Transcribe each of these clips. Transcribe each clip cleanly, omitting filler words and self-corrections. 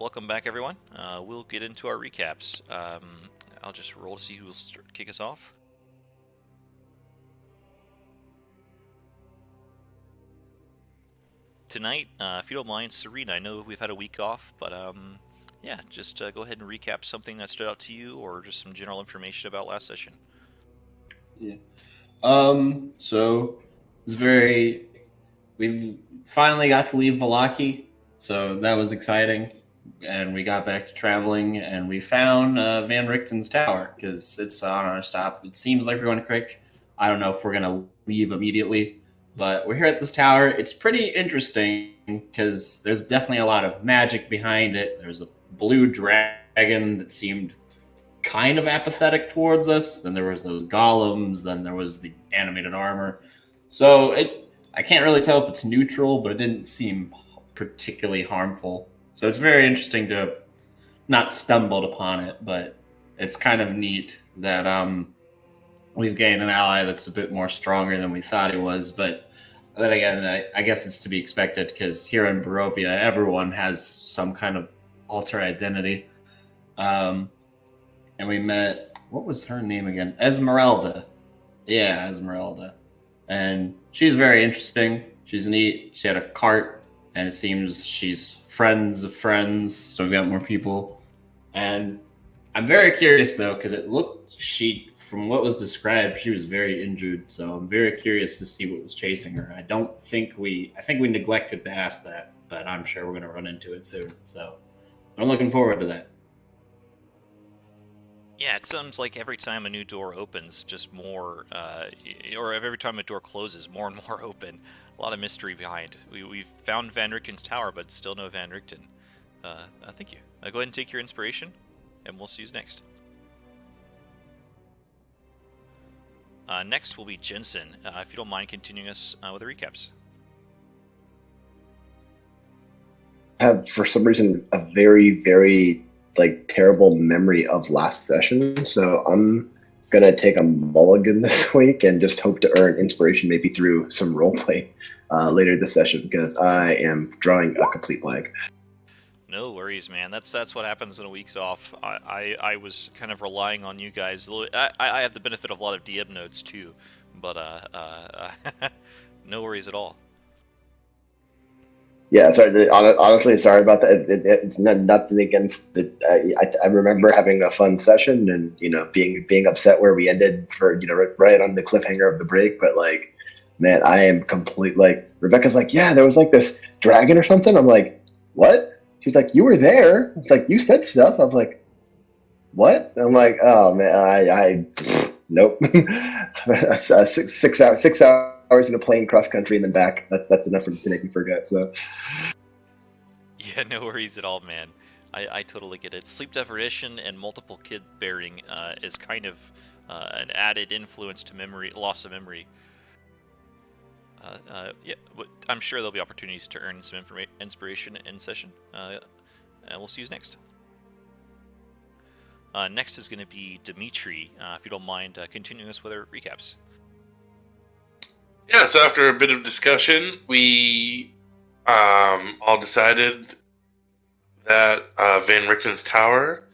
welcome back, everyone. We'll get into our recaps. I'll just roll to see who will kick us off. Tonight, if you don't mind, Serena, I know we've had a week off, but yeah, just go ahead and recap something that stood out to you or just some general information about last session. Yeah. So it's we finally got to leave Valaki, so that was exciting. And we got back to traveling, and we found Van Richten's tower because it's on our stop. It seems like we're going to Krezk. I don't know if we're going to leave immediately, but we're here at this tower. It's pretty interesting because there's definitely a lot of magic behind it. There's a blue dragon that seemed kind of apathetic towards us. Then there was those golems. Then there was the animated armor. So I can't really tell if it's neutral, but it didn't seem particularly harmful. So it's very interesting to have not stumbled upon it, but it's kind of neat that we've gained an ally that's a bit more stronger than we thought he was. But then again, I guess it's to be expected because here in Barovia, everyone has some kind of alter identity. And we met, what was her name again? Esmeralda. Yeah, Esmeralda. And she's very interesting. She's neat. She had a cart, and it seems she's friends of friends, so we've got more people. And I'm very curious, though, because from what was described, she was very injured, so I'm very curious to see what was chasing her. I think we neglected to ask that, but I'm sure we're going to run into it soon. So I'm looking forward to that. Yeah, it seems like every time a new door opens, just more, or every time a door closes, more and more open. A lot of mystery behind. We've found Van Richten's tower, but still no Van Richten. Thank you. Go ahead and take your inspiration, and we'll see you next. Next will be Jensen. If you don't mind continuing us with the recaps. I have, for some reason, a very, very terrible memory of last session, so I'm gonna take a mulligan this week and just hope to earn inspiration maybe through some roleplay later this session because I am drawing a complete blank. No worries, man. That's what happens when a week's off. I was kind of relying on you guys. I have the benefit of a lot of DM notes too, but no worries at all. Yeah, sorry. Honestly, sorry about that. It's nothing against the. I remember having a fun session and being upset where we ended for right on the cliffhanger of the break. But man, I am complete. Rebecca's like, yeah, there was this dragon or something. I'm like, what? She's like, you were there. It's like you said stuff. I was like, what? I'm like, oh man, I nope. 6 hours in a plane cross country and then back. That's enough to make me forget. So. Yeah, no worries at all, man. I totally get it. Sleep deprivation and multiple kid bearing is kind of an added influence to loss of memory. Yeah, I'm sure there'll be opportunities to earn some inspiration in session. And we'll see you next. Next is going to be Dimitri. If you don't mind continuing us with our recaps. Yeah, so after a bit of discussion, we all decided that Van Richten's tower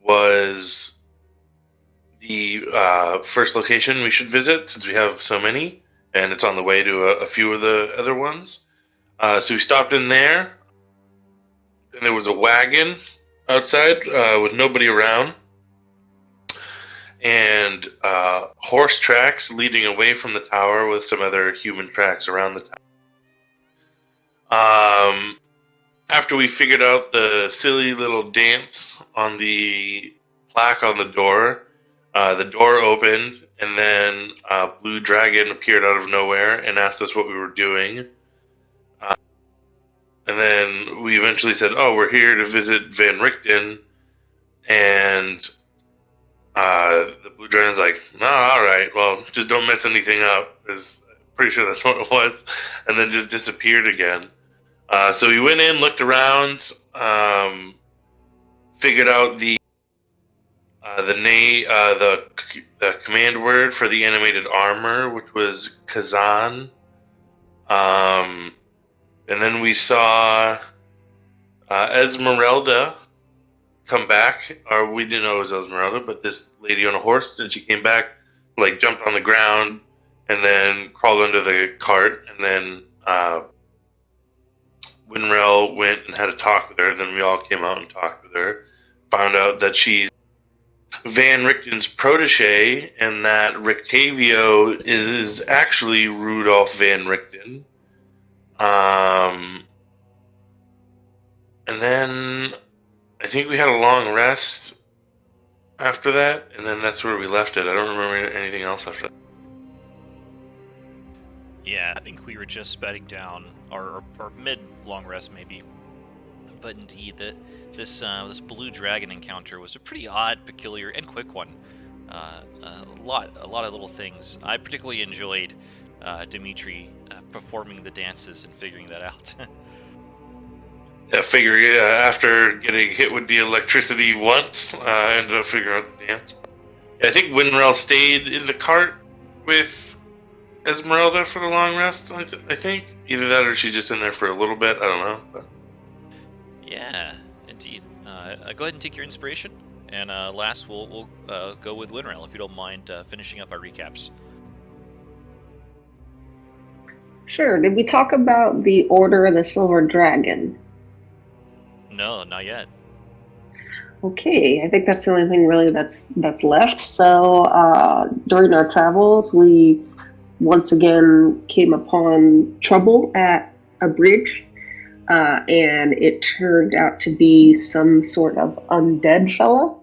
was the first location we should visit since we have so many, and it's on the way to a few of the other ones. So we stopped in there, and there was a wagon outside with nobody around, and horse tracks leading away from the tower with some other human tracks around the tower. After we figured out the silly little dance on the plaque on the door opened, and then a blue dragon appeared out of nowhere and asked us what we were doing. And then we eventually said, oh, we're here to visit Van Richten. And the blue dragon's like, no, all right, well, just don't mess anything up. I'm pretty sure that's what it was. And then just disappeared again. So we went in, looked around, figured out the command word for the animated armor, which was Kazan. And then we saw Esmeralda come back, or we didn't know it was Esmeralda, but this lady on a horse, and she came back, like jumped on the ground, and then crawled under the cart, and then Winrel went and had a talk with her. Then we all came out and talked with her, found out that she's Van Richten's protege, and that Rictavio is actually Rudolph Van Richten. And then I think we had a long rest after that, and then that's where we left it. I don't remember anything else after that. Yeah, I think we were just bedding down, or mid long rest maybe. But indeed, this blue dragon encounter was a pretty odd, peculiar, and quick one. A lot of little things. I particularly enjoyed Dimitri performing the dances and figuring that out. Yeah, figuring after getting hit with the electricity once, I ended up figuring out the dance. Yeah, I think Winrel stayed in the cart with Esmeralda for the long rest. I think either that or she's just in there for a little bit. I don't know. But... Yeah, indeed. Go ahead and take your inspiration, and last we'll go with Winrail if you don't mind finishing up our recaps. Sure. Did we talk about the Order of the Silver Dragon? No, not yet. Okay, I think that's the only thing really that's left. So during our travels, we once again came upon trouble at a bridge, and it turned out to be some sort of undead fella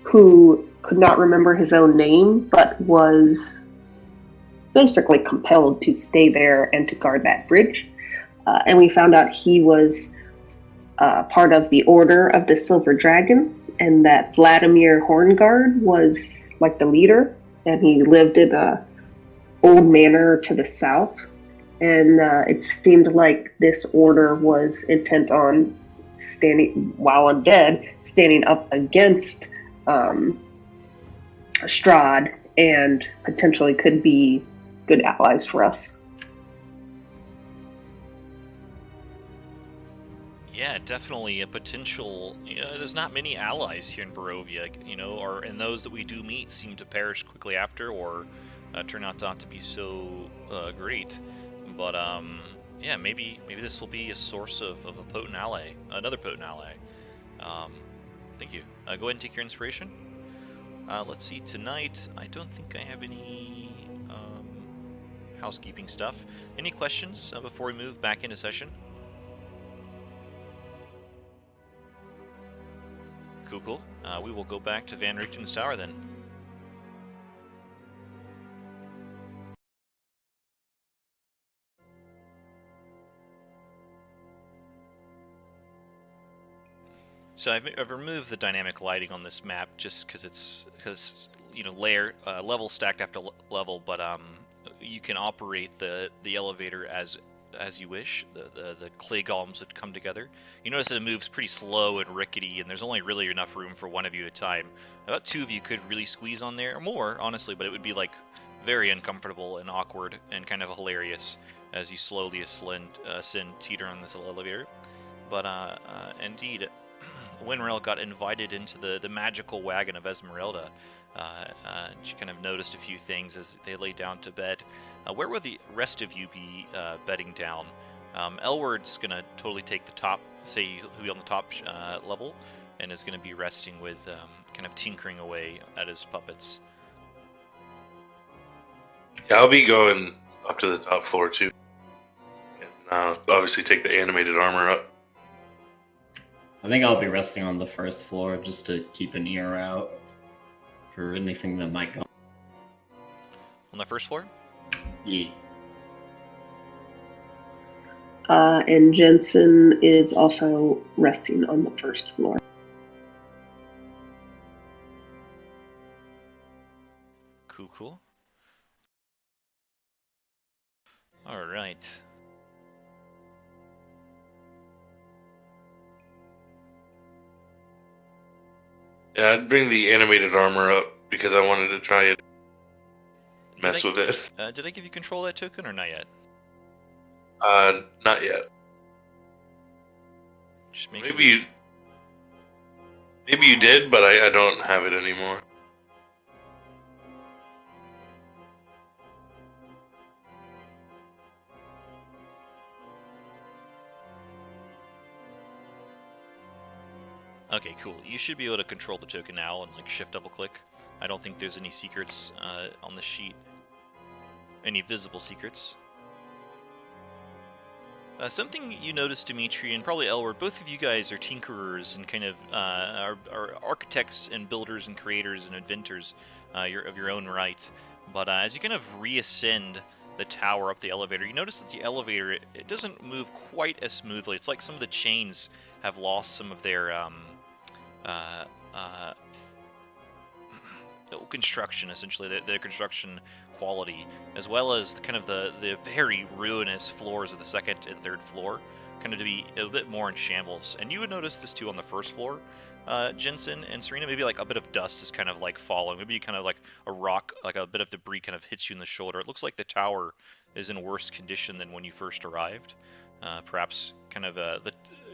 who could not remember his own name, but was basically compelled to stay there and to guard that bridge. And we found out he was part of the Order of the Silver Dragon, and that Vladimir Horngard was like the leader, and he lived in a old manor to the south. And it seemed like this order was intent on standing, while undead, standing up against Strahd, and potentially could be good allies for us. Yeah, definitely a potential. There's not many allies here in Barovia, and those that we do meet seem to perish quickly after, or turn out not to be so great. But yeah, maybe this will be a source of a potent ally, another potent ally. Thank you. Go ahead and take your inspiration. Let's see. Tonight, I don't think I have any housekeeping stuff. Any questions before we move back into session? Cool. We will go back to Van Richten's tower then. So I've removed the dynamic lighting on this map just because level stacked after level, but you can operate the elevator as you wish. The clay golems would come together. You notice that it moves pretty slow and rickety, and there's only really enough room for one of you at a time. About two of you could really squeeze on there, or more, honestly, but it would be like very uncomfortable and awkward and kind of hilarious as you slowly ascend, teeter on this elevator. But indeed, Winrel got invited into the magical wagon of Esmeralda. She kind of noticed a few things as they lay down to bed. Where will the rest of you be bedding down? Elward's going to totally take the top, say he'll be on the top level, and is going to be resting with kind of tinkering away at his puppets. Yeah, I'll be going up to the top floor too. And obviously take the animated armor up. I think I'll be resting on the first floor just to keep an ear out for anything that might go. On the first floor? Yeah. And Jensen is also resting on the first floor. Cool. All right. Yeah, I'd bring the animated armor up because I wanted to try it. Mess with it. Did I give you control of that token or not yet? Not yet. Just make Maybe sure. you did, but I don't have it anymore. Okay, cool. You should be able to control the token now and like shift double click. I don't think there's any secrets on the sheet. Any visible secrets. Something you noticed, Dimitri, and probably Elward, both of you guys are tinkerers and kind of are architects and builders and creators and inventors of your own right. But as you kind of reascend the tower up the elevator, you notice that the elevator, it doesn't move quite as smoothly. It's like some of the chains have lost some of their construction, essentially, the construction quality, as well as the very ruinous floors of the second and third floor, kind of to be a bit more in shambles. And you would notice this too on the first floor, Jensen and Serena. Maybe like a bit of dust is kind of like falling. Maybe kind of like a rock, like a bit of debris kind of hits you in the shoulder. It looks like the tower is in worse condition than when you first arrived. Perhaps kind of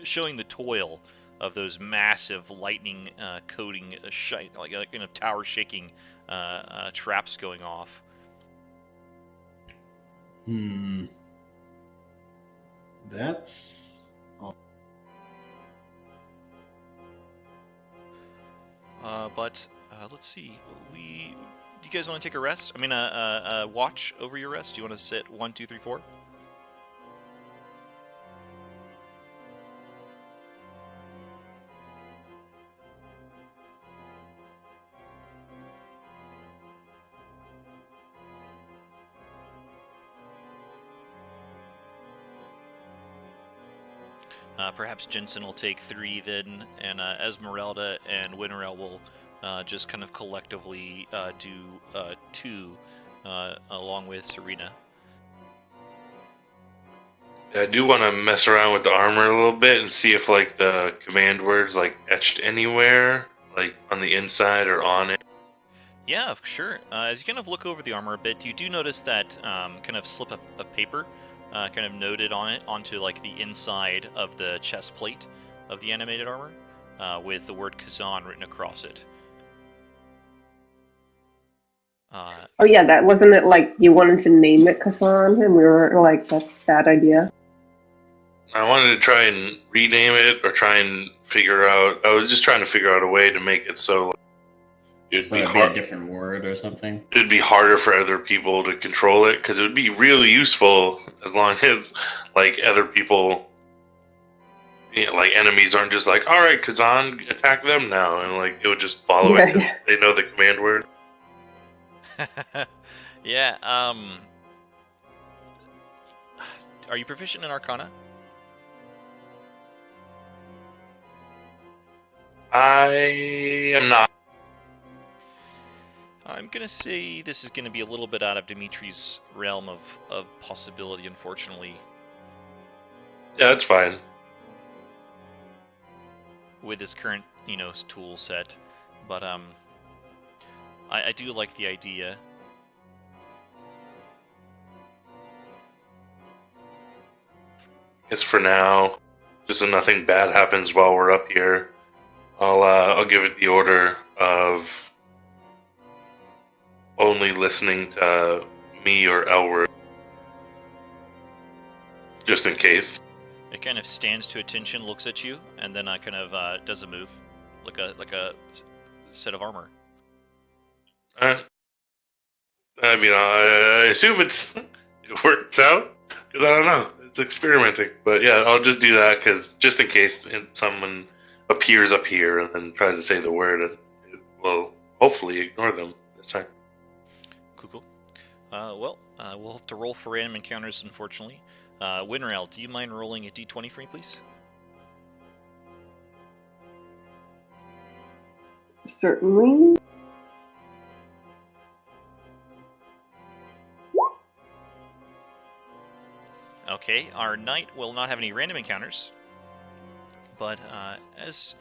showing the toil of those massive lightning coating, like kind of tower shaking traps going off. That's But let's see. Do you guys want to take a rest? I mean, watch over your rest. Do you want to sit 1, 2, 3, 4? Perhaps Jensen will take 3 then, and Esmeralda and Winterell will just kind of collectively do 2 along with Serena. I do want to mess around with the armor a little bit and see if like the command words like etched anywhere, like on the inside or on it. Yeah, sure. As you kind of look over the armor a bit, you do notice that kind of slip of paper kind of noted on it onto like the inside of the chest plate of the animated armor with the word Kazan written across it. Oh yeah, that wasn't it. Like you wanted to name it Kasan, and we were like, "That's a bad idea." I wanted to try and rename it or try and figure out. I was just trying to figure out a way to make it so it'd be a different word or something. It'd be harder for other people to control it because it would be really useful as long as like other people, like enemies, aren't just like, all right, Kazan, attack them now, and like it would just follow it 'cause they know the command word. Yeah. Are you proficient in Arcana? I am not. I'm gonna say this is gonna be a little bit out of Dimitri's realm of possibility, unfortunately. Yeah, that's fine. With his current, tool set, but I do like the idea. Guess for now, just so nothing bad happens while we're up here, I'll give it the order of only listening to me or Elward, just in case. It kind of stands to attention, looks at you, and then kind of does a move, like a set of armor. I mean, I assume it works out, because I don't know. It's experimenting. But yeah, I'll just do that, because just in case someone appears up here and then tries to say the word, and it will hopefully ignore them this time. Cool. Well, we'll have to roll for random encounters, unfortunately. Winrel, do you mind rolling a d20 for me, please? Certainly. Okay, our knight will not have any random encounters, but as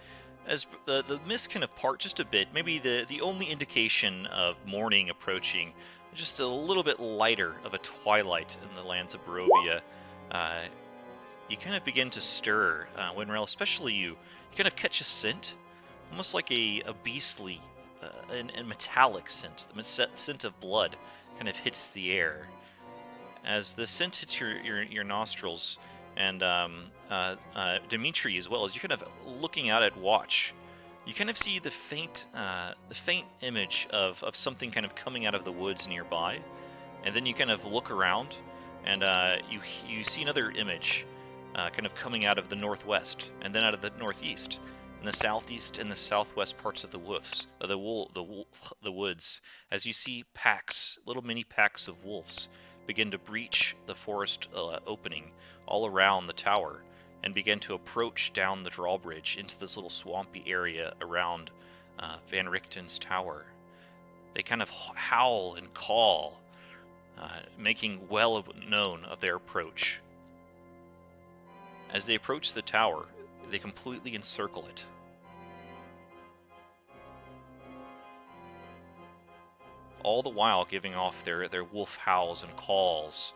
the mist kind of part just a bit, maybe the only indication of morning approaching, just a little bit lighter of a twilight in the lands of Barovia, you kind of begin to stir, Winrel, especially you. You kind of catch a scent, almost like a beastly and metallic scent. The scent of blood kind of hits the air. As the scent hits your nostrils, and Dimitri as well, as you're kind of looking out at watch, you kind of see the faint image of something kind of coming out of the woods nearby, and then you kind of look around, and you see another image, kind of coming out of the northwest, and then out of the northeast, and the southeast and the southwest parts of the woods, as you see packs, little mini packs of wolves, begin to breach the forest opening all around the tower, and begin to approach down the drawbridge into this little swampy area around Van Richten's tower. They kind of howl and call, making well known of their approach. As they approach the tower, they completely encircle it. All the while giving off their wolf howls and calls.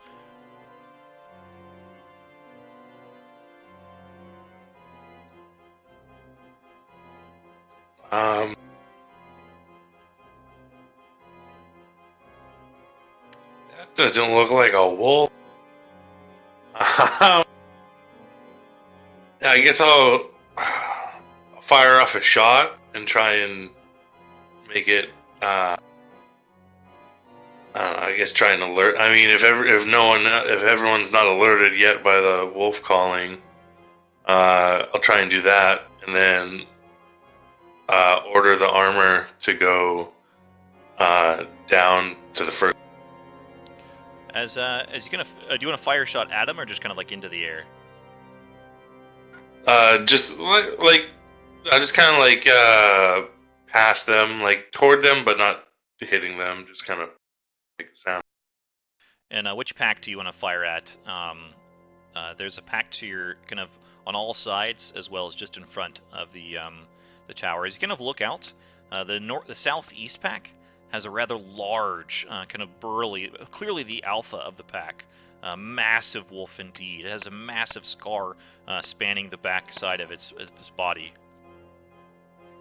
That doesn't look like a wolf. I guess I'll fire off a shot and try and make it. I don't know, I guess try and alert. I mean, if everyone's not alerted yet by the wolf calling, I'll try and do that, and then order the armor to go down to the first. As you gonna do you want to fire a shot at him, or just kind of like into the air? Just like I just kind of like past them, like toward them, but not hitting them. Just kind of make a sound. And which pack do you want to fire at? There's a pack to your kind of on all sides, as well as just in front of the tower. As you kind of look out, the southeast pack has a rather large, kind of burly, clearly the alpha of the pack. Massive wolf indeed. It has a massive scar spanning the back side of its body.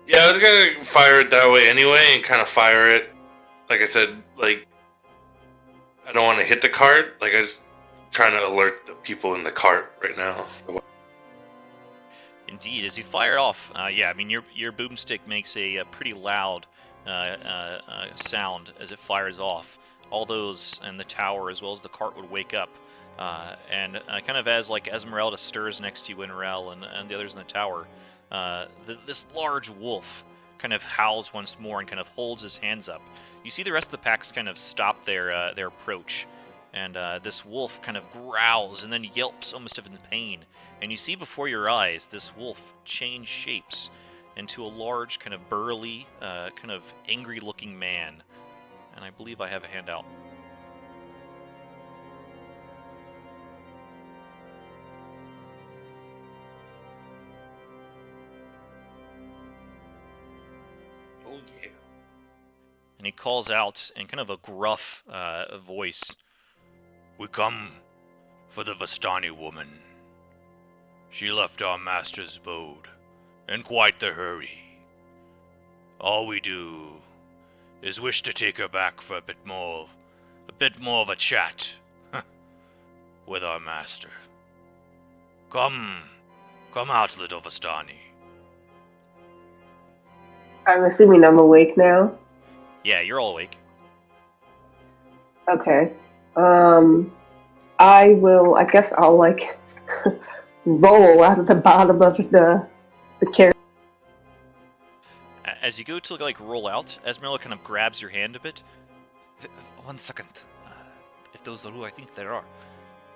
Yeah, I was gonna fire it that way anyway, and kind of fire it. Like I said, like I don't want to hit the cart. Like I just trying to alert the people in the cart right now. Indeed, as you fire off, yeah, I mean your boomstick makes a pretty loud sound as it fires off. All those and the tower as well as the cart would wake up, and kind of as like Esmeralda stirs next to you, Winrel, and the others in the tower, this large wolf kind of howls once more and kind of holds his hands up. You see the rest of the packs kind of stop their approach, and this wolf kind of growls and then yelps almost in pain. And you see before your eyes this wolf change shapes into a large, kind of burly, kind of angry-looking man. And I believe I have a handout. Oh yeah. And he calls out in kind of a gruff voice, "We come for the Vistani woman. She left our master's abode in quite the hurry. All we do is wish to take her back for a bit more of a chat with our master. Come out, little Vistani." I'm assuming I'm awake now. Yeah, you're all awake. Okay. I guess I'll like roll out of the bottom of the carriage. As you go to like roll out, Esmeralda kind of grabs your hand a bit. 1 second. If those are who I think there are,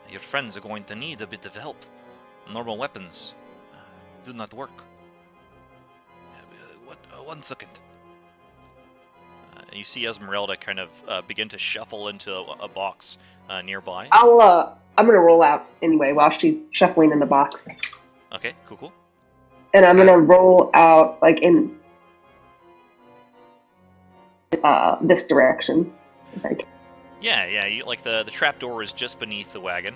your friends are going to need a bit of help. Normal weapons do not work. 1 second. You see Esmeralda kind of begin to shuffle into a box nearby. I'm gonna roll out anyway while she's shuffling in the box. Okay, cool. And I'm gonna roll out like in this direction. Like. Yeah. You, like the trap door is just beneath the wagon.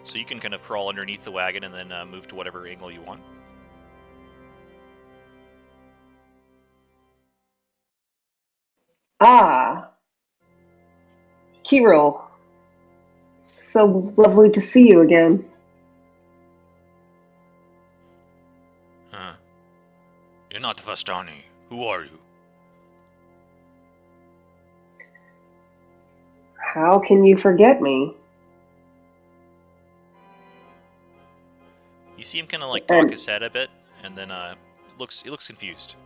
So you can kind of crawl underneath the wagon and then move to whatever angle you want. Ah, Kirill. So lovely to see you again. Huh. You're not Vastani. Who are you? How can you forget me? You see him kind of like cock his head a bit, and then he looks confused.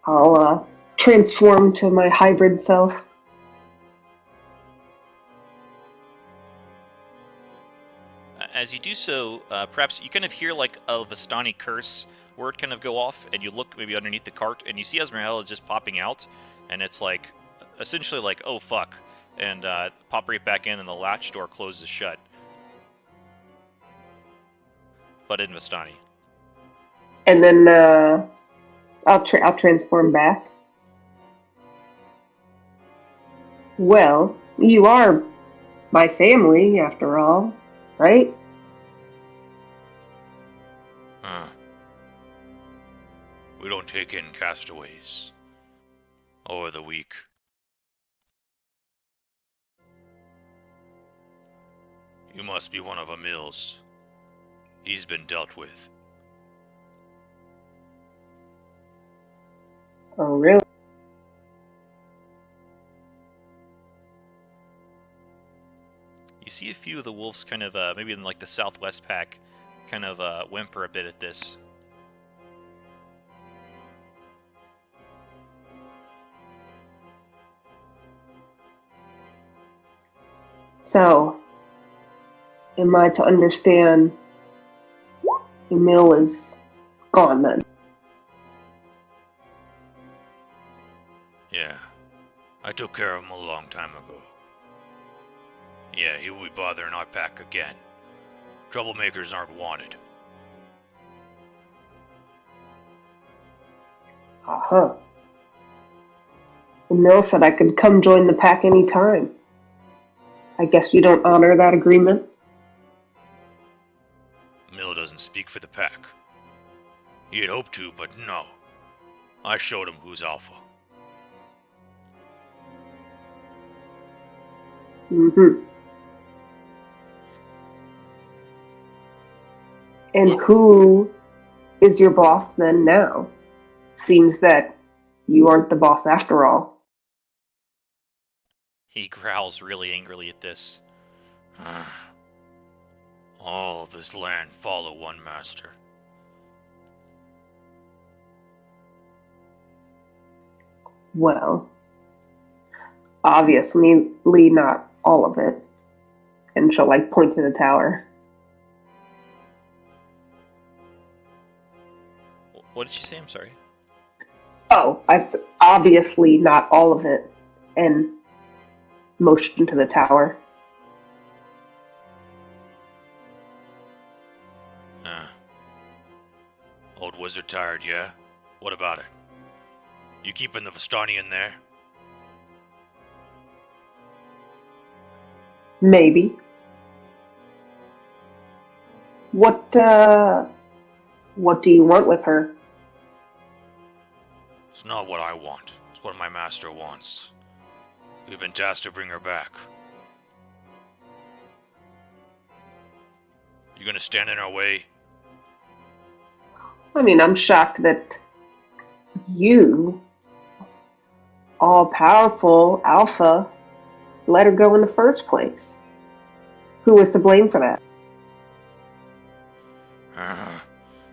I'll transform to my hybrid self. As you do so, perhaps you kind of hear like a Vastani curse word kind of go off, and you look maybe underneath the cart, and you see Esmeralda just popping out, and it's like, essentially like, oh fuck, and pop right back in, and the latch door closes shut. But in Vastani. And then I'll transform back. Well, you are my family, after all, right? We don't take in castaways. Or the weak. You must be one of Emil's. He's been dealt with. Oh, really? You see a few of the wolves kind of, maybe in like the southwest pack, kind of whimper a bit at this. So, am I to understand Emil is gone then? Yeah. I took care of him a long time ago. Yeah, he will be bothering our pack again. Troublemakers aren't wanted. Uh-huh. Emil said I could come join the pack anytime. I guess you don't honor that agreement? Mill doesn't speak for the pack. He had hoped to, but no. I showed him who's alpha. Mm-hmm. And who is your boss then now? Seems that you aren't the boss after all. He growls really angrily at this. All of this land follow one master. Well, obviously not all of it. And she'll like point to the tower. What did you say? I'm sorry. Oh, obviously not all of it. And motion to the tower. Old wizard tired, yeah? What about it? You keeping the Vastani in there? Maybe. What do you want with her? It's not what I want. It's what my master wants. We've been tasked to bring her back. You gonna stand in our way? I mean, I'm shocked that you, all-powerful Alpha, let her go in the first place. Who was to blame for that?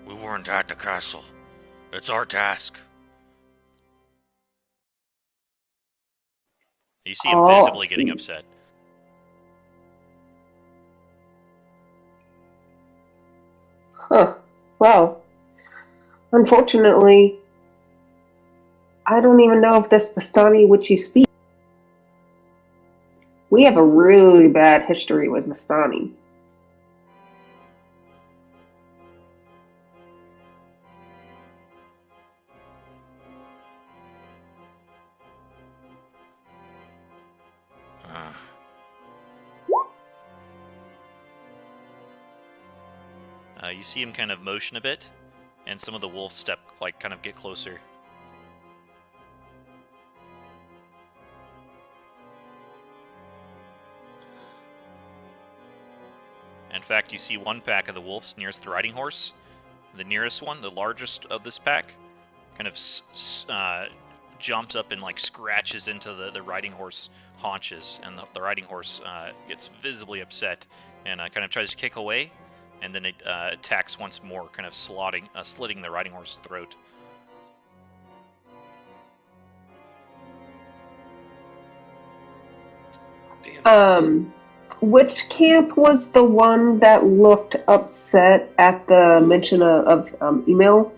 We weren't at the castle. It's our task. You see him visibly getting upset. Huh. Well, unfortunately, I don't even know if this Vastani which you speak. We have a really bad history with Vastani. You see him kind of motion a bit, and some of the wolves kind of get closer. In fact, you see one pack of the wolves nearest the riding horse. The nearest one, the largest of this pack, kind of jumps up and like scratches into the riding horse haunches, and the riding horse gets visibly upset and kind of tries to kick away, and then it attacks once more, kind of slitting the riding horse's throat. Damn. Which camp was the one that looked upset at the mention of email?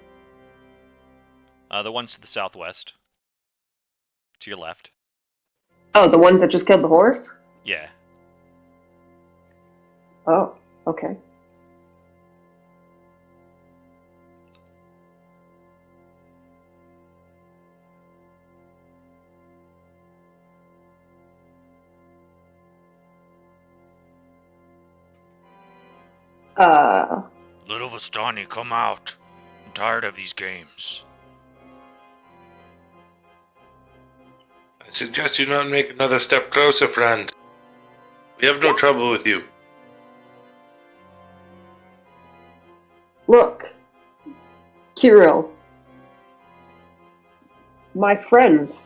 The ones to the southwest. To your left. Oh, the ones that just killed the horse? Yeah. Oh, okay. Little Vistani, come out. I'm tired of these games. I suggest you not make another step closer, friend. We have no trouble with you. Look, Kirill, my friends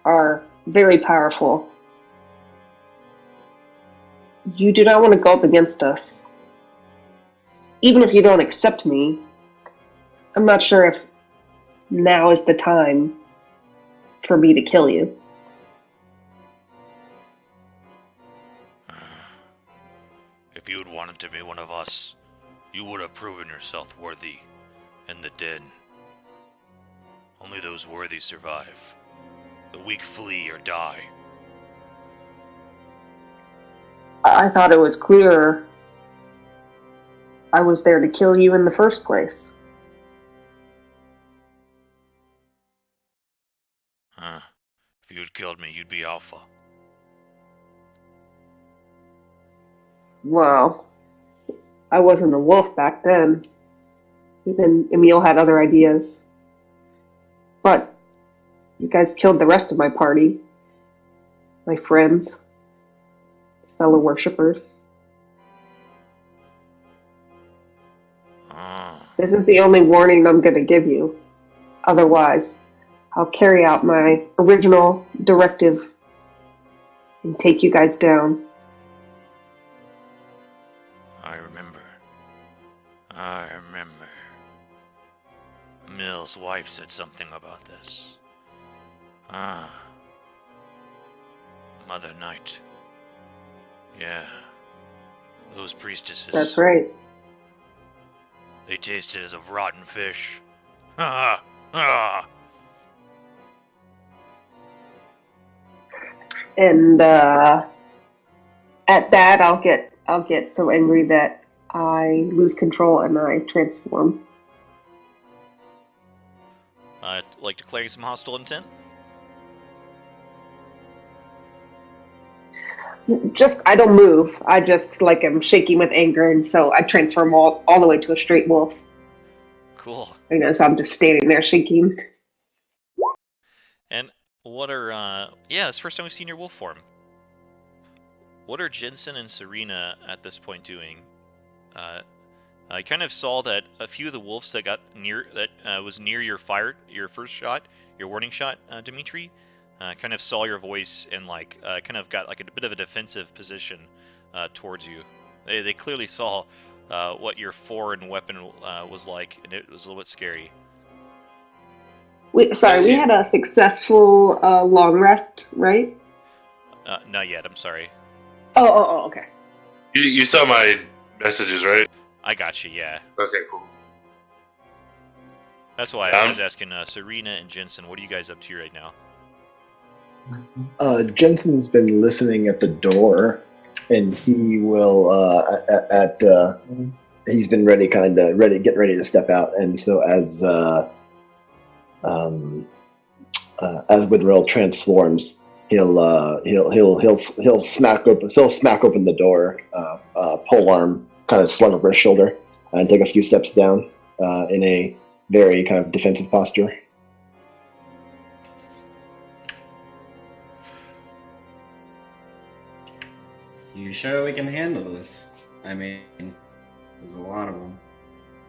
are very powerful. You do not want to go up against us. Even if you don't accept me, I'm not sure if now is the time for me to kill you. If you had wanted to be one of us, you would have proven yourself worthy in the den. Only those worthy survive. The weak flee or die. I thought it was clear I was there to kill you in the first place. If you had killed me, you'd be Alpha. Well, I wasn't a wolf back then. Even Emil had other ideas. But you guys killed the rest of my party. My friends. Fellow worshippers. This is the only warning I'm going to give you. Otherwise, I'll carry out my original directive and take you guys down. I remember. Mill's wife said something about this. Mother Night. Yeah. Those priestesses. That's right. They tasted as of rotten fish. Ha ha! And at that, I'll get so angry that I lose control and I transform. Like declaring some hostile intent? Just, I don't move. I just, like, am shaking with anger, and so I transform all the way to a straight wolf. Cool. You know, so I'm just standing there shaking. And what are, yeah, it's the first time we've seen your wolf form. What are Jensen and Serena at this point doing? I kind of saw that a few of the wolves that got near, was near your first shot, your warning shot, Dimitri, kind of saw your voice and kind of got like a bit of a defensive position towards you. They clearly saw what your foreign weapon was like, and it was a little bit scary. We had a successful long rest, right? Not yet. I'm sorry. Oh, okay. You saw my messages, right? I got you. Yeah. Okay, cool. That's why I was asking Serena and Jensen. What are you guys up to right now? Jensen's been listening at the door, and he will he's been getting ready to step out, and so as Widrell transforms, he'll smack open the door, polearm kind of slung over his shoulder, and take a few steps down in a very kind of defensive posture. You sure we can handle this? I mean, there's a lot of them.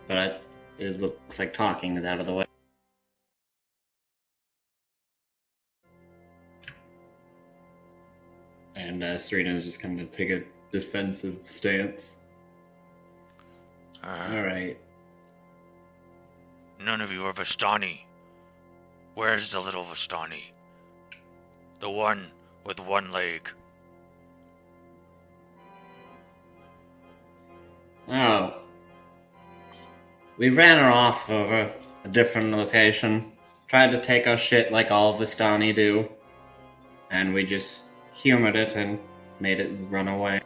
But it looks like talking is out of the way. And Serena's just going to take a defensive stance. Alright. None of you are Vistani. Where's the little Vistani? The one with one leg. Oh. We ran her off over a different location. Tried to take our shit like all Vistani do. And we just humored it and made it run away.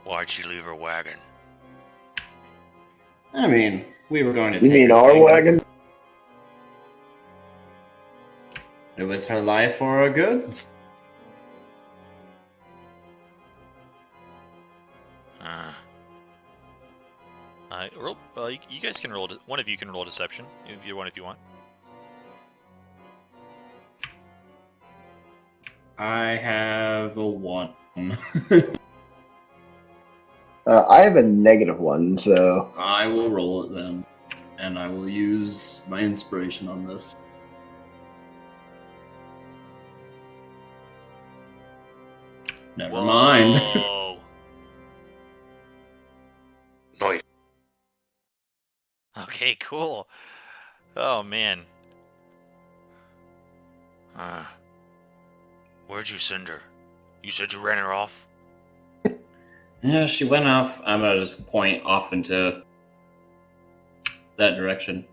Why'd she leave her wagon? I mean, we were going to You take mean her our things. wagon? It was her life or her goods. You guys can roll. One of you can roll deception. Either one if you want. I have a 1. I have a -1, so I will roll it then. And I will use my inspiration on this. Never mind. Whoa. Nice. Okay, cool. Oh man. Where'd you send her? You said you ran her off? Yeah, she went off. I'm gonna just point off into that direction.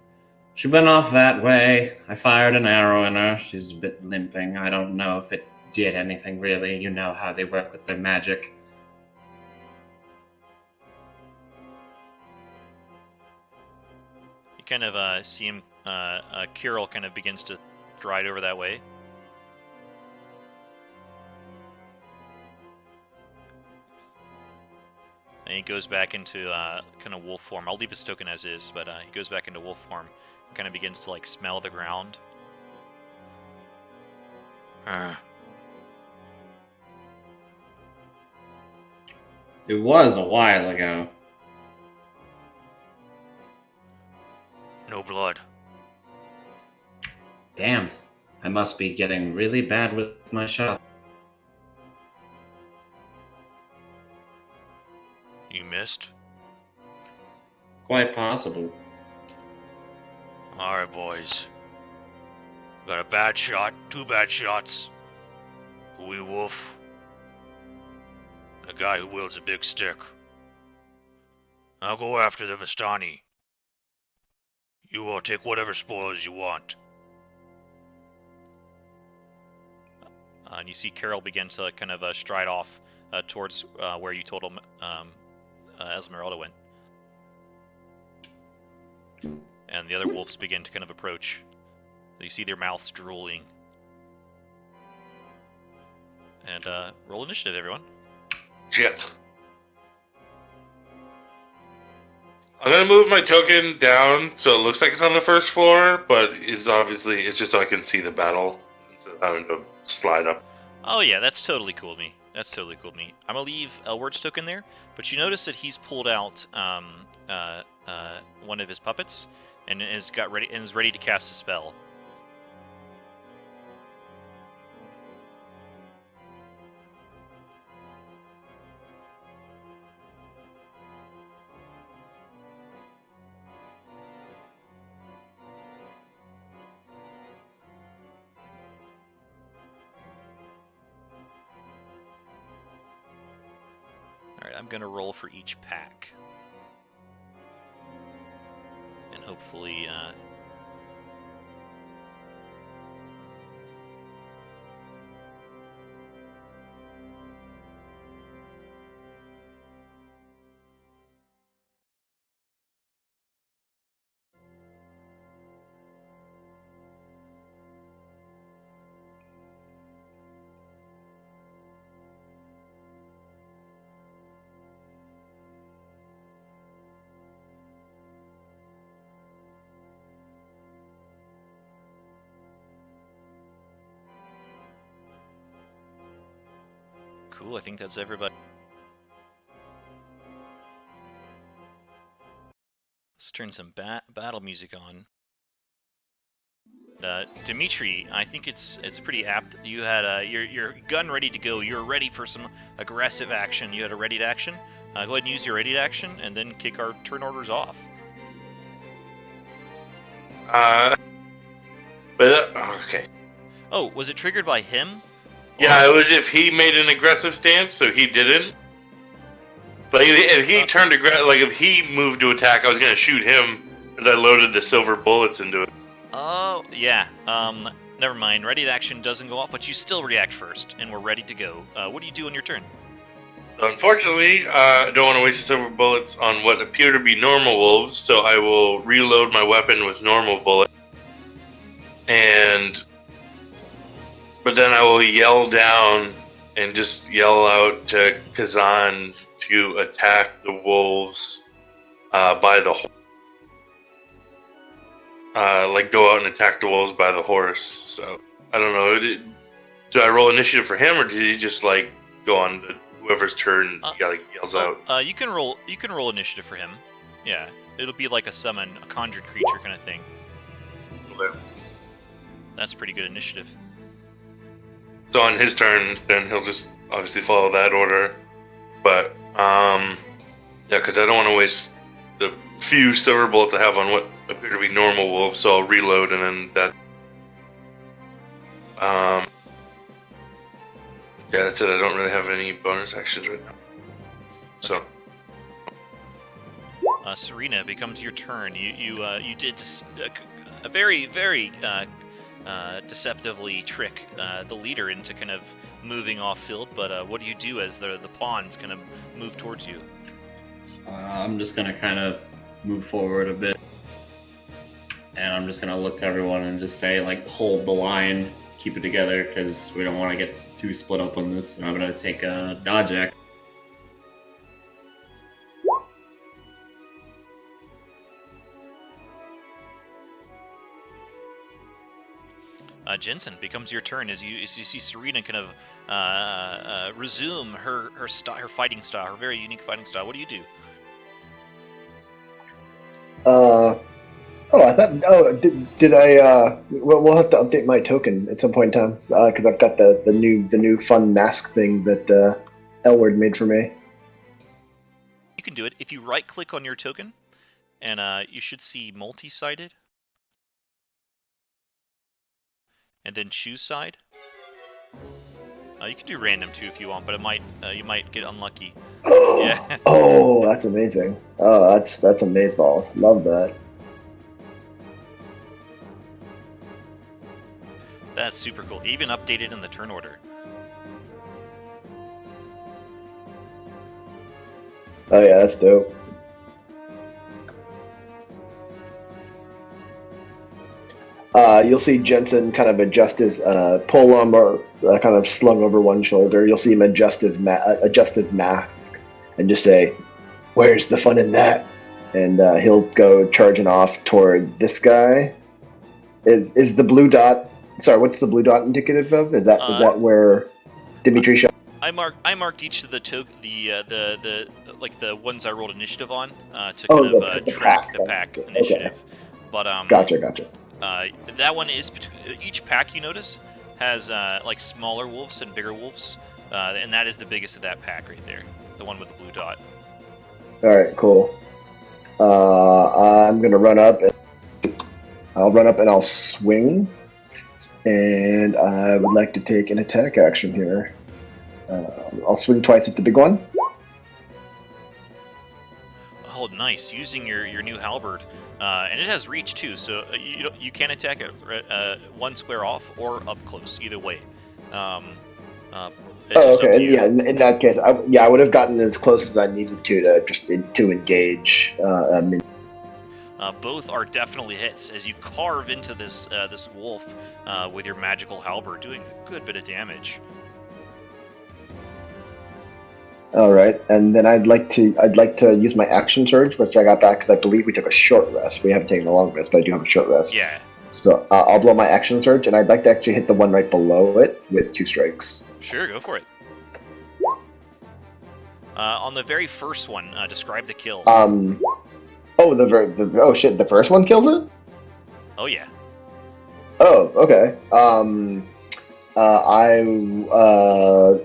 She went off that way. I fired an arrow in her. She's a bit limping. I don't know if it did anything really. You know how they work with their magic. You kind of see him. Kirill kind of begins to stride over that way. And he goes back into kind of wolf form. I'll leave his token as is, but he goes back into wolf form. And kind of begins to like smell the ground. It was a while ago. No blood. Damn. I must be getting really bad with my shot. You missed? Quite possible. Alright, boys. Got a bad shot, 2 bad shots. A wee wolf. And a guy who wields a big stick. I'll go after the Vistani. You will take whatever spoils you want. And you see Carol begin to kind of stride off towards where you told him Esmeralda went. And the other wolves begin to kind of approach. You see their mouths drooling. And roll initiative, everyone. Shit. I'm gonna move my token down so it looks like it's on the first floor, but it's just so I can see the battle instead of having to slide up. Oh yeah, that's totally cool with me. That's totally cool with me. I'm gonna leave Elward's token there, but you notice that he's pulled out one of his puppets and is ready to cast a spell. Alright, I'm gonna roll for each pack. And hopefully, Cool. I think that's everybody. Let's turn some battle music on. Dimitri, I think it's pretty apt. You had your gun ready to go. You're ready for some aggressive action. You had a ready to action. Go ahead and use your ready to action, and then kick our turn orders off. Okay. Oh, was it triggered by him? Yeah, it was if he made an aggressive stance, so he didn't. Like if he turned aggressive, like if he moved to attack, I was gonna shoot him as I loaded the silver bullets into it. Oh, yeah. Never mind. Ready to action doesn't go off, but you still react first, and we're ready to go. What do you do on your turn? So unfortunately, I don't want to waste the silver bullets on what appear to be normal wolves, so I will reload my weapon with normal bullets. But then I will yell down and just yell out to Kazan to attack the wolves by the horse. Like go out and attack the wolves by the horse. So I don't know. Do I roll initiative for him, or did he just like go on to whoever's turn yells out? You can roll initiative for him. Yeah, it'll be like a summon, a conjured creature kind of thing. Okay. That's pretty good initiative. So on his turn, then he'll just obviously follow that order. But yeah, because I don't want to waste the few silver bullets I have on what appear to be normal wolves, so I'll reload and then that. Yeah, that's it. I don't really have any bonus actions right now. So. Serena, it becomes your turn. You did a very deceptively trick the leader into kind of moving off field. But what do you do as the pawns kind of move towards you? I'm just gonna kind of move forward a bit, and I'm just gonna look to everyone and just say, like, hold the line, keep it together, because we don't want to get too split up on this. And I'm gonna take a dodge act. Jensen, becomes your turn as you see Serena kind of resume her fighting style, her very unique fighting style. What do you do? I thought. Oh, did I? We'll have to update my token at some point in time because I've got the new fun mask thing that Elward made for me. You can do it if you right-click on your token, and you should see multi-sided, and then choose side. You can do random too if you want, but it might you might get unlucky. Yeah. Oh, that's amazing. Oh, that's amazeballs. Love that. That's super cool. Even updated in the turn order. Oh yeah, that's dope. You'll see Jensen kind of adjust his pole armor, kind of slung over one shoulder. You'll see him adjust his mask and just say, "Where's the fun in that?" And he'll go charging off toward this guy. Is the blue dot? Sorry, what's the blue dot indicative of? Is that where Dimitri shot? I marked each of the like the ones I rolled initiative on to kind of track the pack initiative. Okay. But Gotcha. That one is each pack you notice has like smaller wolves and bigger wolves, and that is the biggest of that pack right there, the one with the blue dot. All right, cool. I'm gonna run up. And I'll swing, and I would like to take an attack action here. I'll swing twice at the big one. Oh, nice! Using your new halberd, and it has reach too, so you can attack it one square off or up close, either way. Okay. Yeah. In that case, I would have gotten as close as I needed to engage. Both are definitely hits as you carve into this wolf with your magical halberd, doing a good bit of damage. All right, and then I'd like to use my action surge, which I got back because I believe we took a short rest. We haven't taken a long rest, but I do have a short rest. Yeah. So I'll blow my action surge, and I'd like to actually hit the one right below it with 2 strikes. Sure, go for it. On the very first one, describe the kill. Oh shit, the first one kills it? Oh yeah. Oh, okay.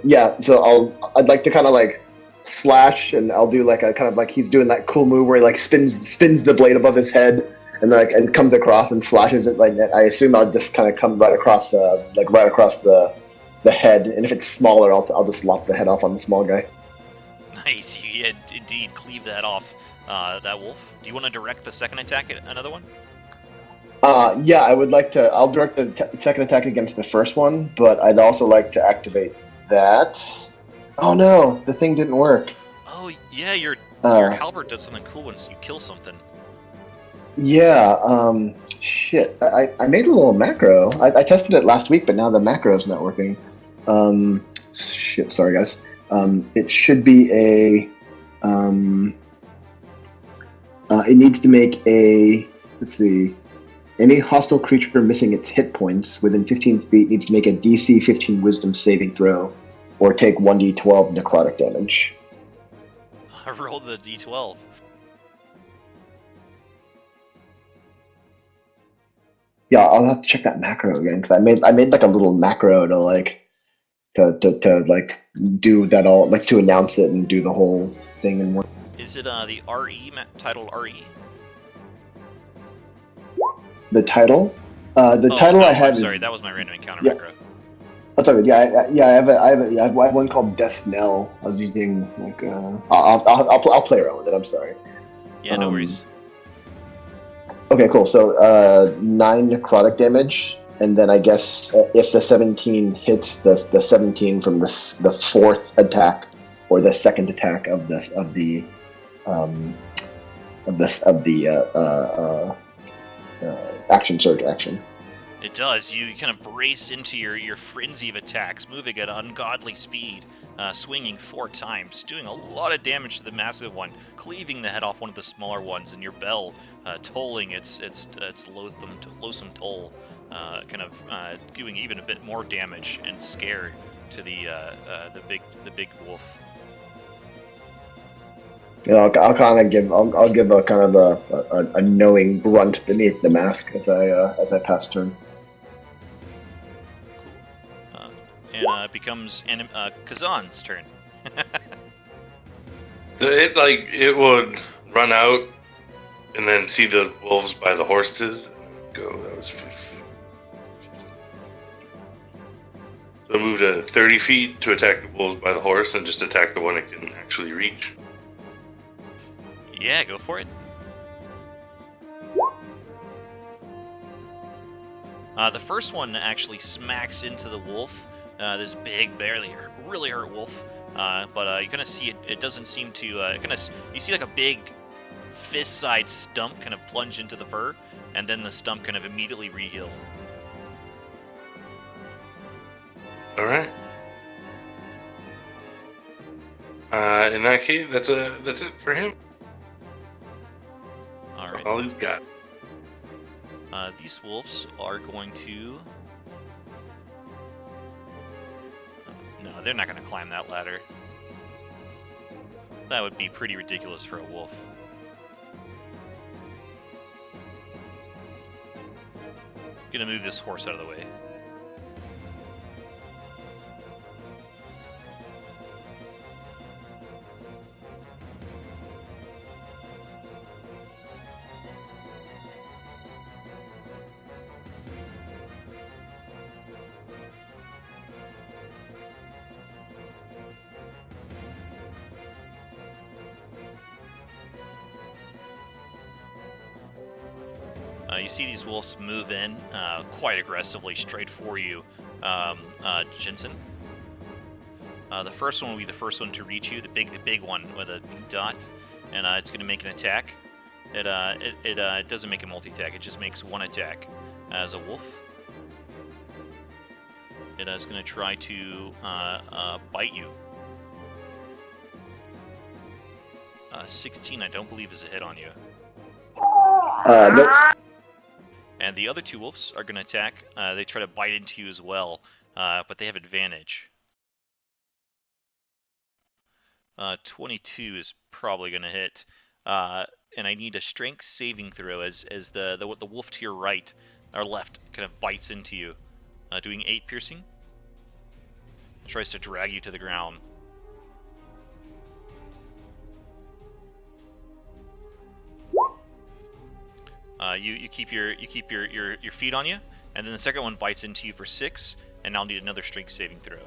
Yeah, so I'd like to kind of like slash, and I'll do like a kind of like he's doing that cool move where he like spins the blade above his head, and like and comes across and slashes it. Like I assume I'll just kind of come right across the head, and if it's smaller, I'll just lop the head off on the small guy. Nice. You indeed cleave that off. That wolf. Do you want to direct the second attack at another one? Yeah, I would like to. I'll direct the second attack against the first one, but I'd also like to activate that. Oh no, the thing didn't work. Oh yeah, your halberd does something cool once you kill something. Yeah, shit. I made a little macro. I tested it last week, but now the macro's not working. Shit, sorry guys. It should be it needs to make a, let's see, any hostile creature missing its hit points within 15 feet needs to make a DC 15 Wisdom saving throw, or take 1d12 necrotic damage. I rolled the d12. Yeah, I'll have to check that macro again because I made like a little macro to like to like do that all like to announce it and do the whole thing in one. Is it the RE titled RE? The title, title no, I have I'm sorry, is, that was my random encounter yeah. macro. That's all good. Yeah, I have one called Desnell. I was using like I'll play around with it. I'm sorry. Yeah, no worries. Okay, cool. So 9 necrotic damage, and then I guess if the 17 hits the 17 from the fourth attack or the second attack of the action surge action. It does. You kind of brace into your frenzy of attacks, moving at ungodly speed, swinging 4 times, doing a lot of damage to the massive one, cleaving the head off one of the smaller ones, and your bell tolling its loathsome toll, kind of doing even a bit more damage and scare to the big wolf. You know, I'll give a kind of a knowing grunt beneath the mask as I pass turn. And it becomes Kazan's turn. It would run out and then see the wolves by the horses and go. That was 50. So move to 30 feet to attack the wolves by the horse and just attack the one it can actually reach. Yeah, go for it. The first one actually smacks into the wolf. This big, really hurt wolf. But you kind of see it doesn't seem to. You see like a big fist-sized stump kind of plunge into the fur, and then the stump kind of immediately re-heal. All right. In that case, that's it for him. All right. All he's got. These wolves are going to. No, they're not going to climb that ladder. That would be pretty ridiculous for a wolf. Gonna move this horse out of the way. You see these wolves move in quite aggressively straight for you, Jensen. The first one will be the first one to reach you, the big one with a dot, and it's going to make an attack. It doesn't make a multi-attack; it just makes one attack as a wolf. It is going to try to bite you. 16, I don't believe, is a hit on you. Nope. And the other 2 wolves are going to attack. They try to bite into you as well, but they have advantage. 22 is probably going to hit. And I need a strength saving throw as the wolf to your right or left kind of bites into you, doing 8 piercing. Tries to drag you to the ground. You keep your feet on you, and then the second one bites into you for 6, and I'll need another strength saving throw.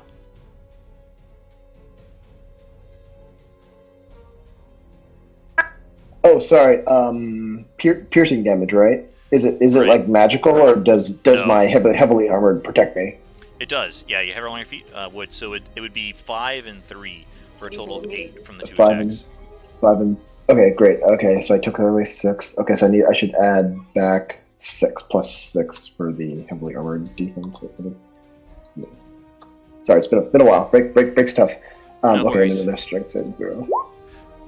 Oh, sorry. Piercing damage, right? Is it Right. like magical, or does No. my heavily armored protect me? It does. Yeah, you have it on your feet. So it would be 5 and 3 for a total of 8 from the 2 attacks. 5 and okay, great. Okay, so I took away 6. Okay, so I should add back 6 plus 6 for the heavily armored defense. Sorry, it's been a while. Break's tough. No Okay, worries. another strength saving throw.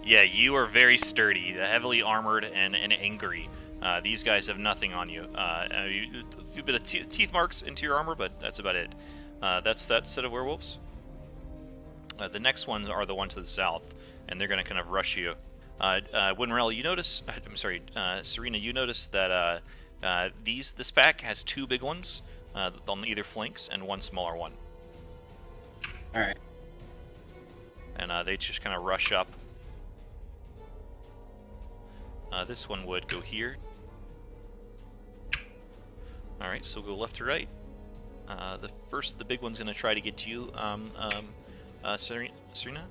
Yeah, you are very sturdy, heavily armored and angry. These guys have nothing on you. A few bit of teeth marks into your armor, but that's about it. That's that set of werewolves. The next ones are the one to the south, and they're going to kind of rush you. Winrel, you notice... I'm sorry, Serena, you notice that this pack has 2 big ones on either flanks and 1 smaller one. Alright. And they just kind of rush up. This one would go here. Alright, so we'll go left to right. The first of the big one's going to try to get to you, Serena.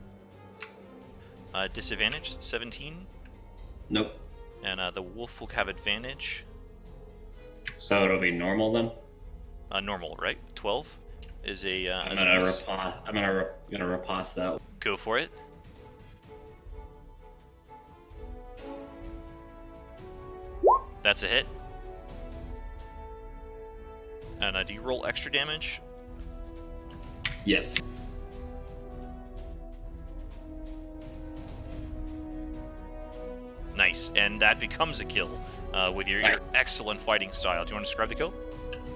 Disadvantage, 17. Nope. And the wolf will have advantage. So it'll be normal then? Normal, right? 12 is a... I'm gonna riposte that. Go for it. That's a hit. And do you roll extra damage? Yes. Nice, and that becomes a kill with your excellent fighting style. Do you want to describe the kill?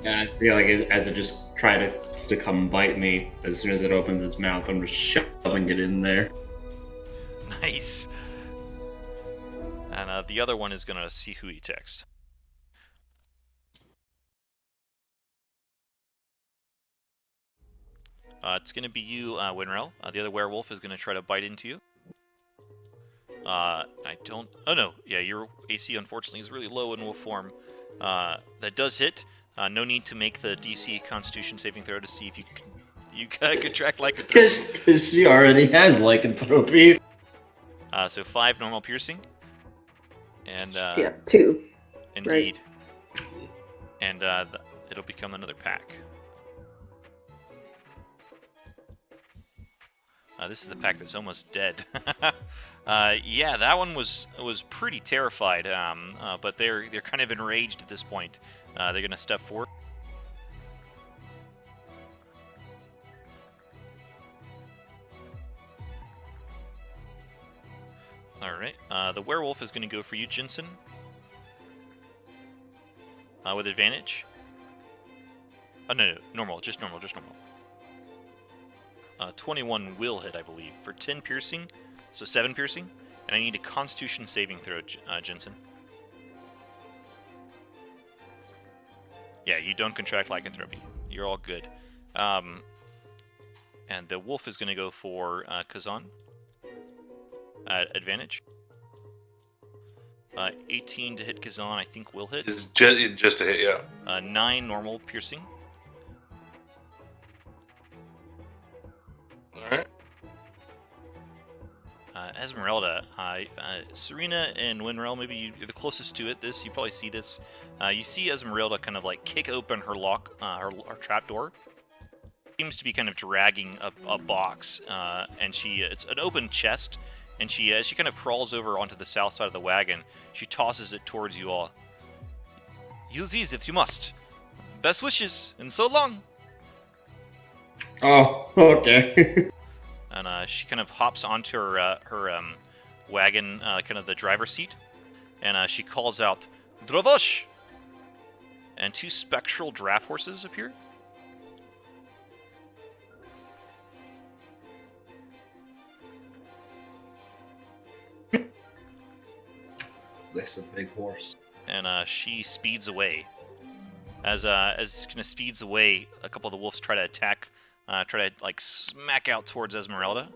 Yeah, I feel like as it just tries to come bite me, as soon as it opens its mouth, I'm just shoving it in there. Nice. And the other one is going to see who he texts. It's going to be you, Winrel. The other werewolf is going to try to bite into you. I don't... Oh, no. Yeah, your AC, unfortunately, is really low in wolf form. That does hit. No need to make the DC Constitution saving throw to see if you contract lycanthropy. Because she already has lycanthropy. So 5 normal piercing. And, Yeah, 2. Indeed. Right. And it'll become another pack. This is the pack that's almost dead. Yeah, that one was pretty terrified, but they're kind of enraged at this point. They're going to step forward. All right, the werewolf is going to go for you, Jensen, with advantage. Oh no, normal, just normal. 21 will hit, I believe, for 10 piercing, so 7 piercing, and I need a Constitution saving throw, Jensen. Yeah, you don't contract lycanthropy. You're all good. And the wolf is going to go for Kazan. Advantage. 18 to hit Kazan, I think will hit. It's just a hit, yeah. 9 normal piercing. Alright. Esmeralda, Serena and Winrel, maybe you're the closest to it. You probably see this. You see Esmeralda kind of like kick open her lock, her trapdoor. Seems to be kind of dragging a box, and it's an open chest, and she kind of crawls over onto the south side of the wagon. She tosses it towards you all. Use these if you must. Best wishes, and so long. Oh, okay. And she kind of hops onto her wagon, kind of the driver's seat, and she calls out, "Dravosh!" And 2 spectral draft horses appear. This is a big horse. And she speeds away. As kind of speeds away, a couple of the wolves try to attack, try to like smack out towards Esmeralda.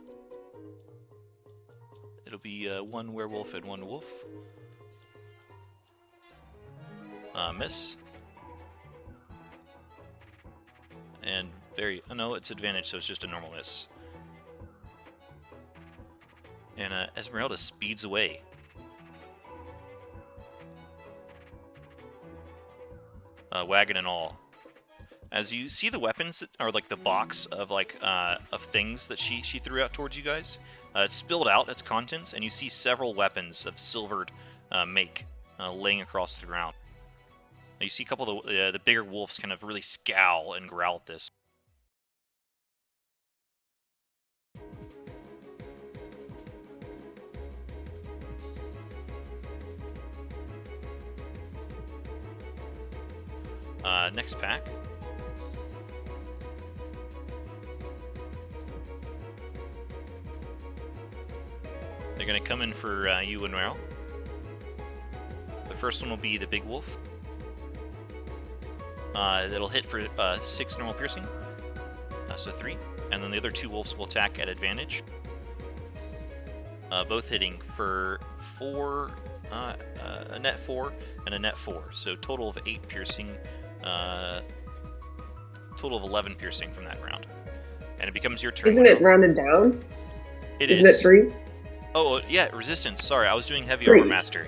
It'll be one werewolf and one wolf. Miss. And oh no, it's advantage, so it's just a normal miss. And Esmeralda speeds away. Wagon and all. As you see the weapons, or like the box of of things that she threw out towards you guys, it's spilled out its contents, and you see several weapons of silvered make laying across the ground. Now you see a couple of the bigger wolves kind of really scowl and growl at this. Next pack. They're going to come in for you and Meryl. The first one will be the big wolf. That'll hit for 6 normal piercing, so 3. And then the other 2 wolves will attack at advantage. Both hitting for 4, a net 4 and a net 4. So total of 8 piercing, total of 11 piercing from that round. And it becomes your turn. Isn't it rounded down? Isn't it 3? Oh, yeah, resistance. Sorry, I was doing heavy 3. armor master.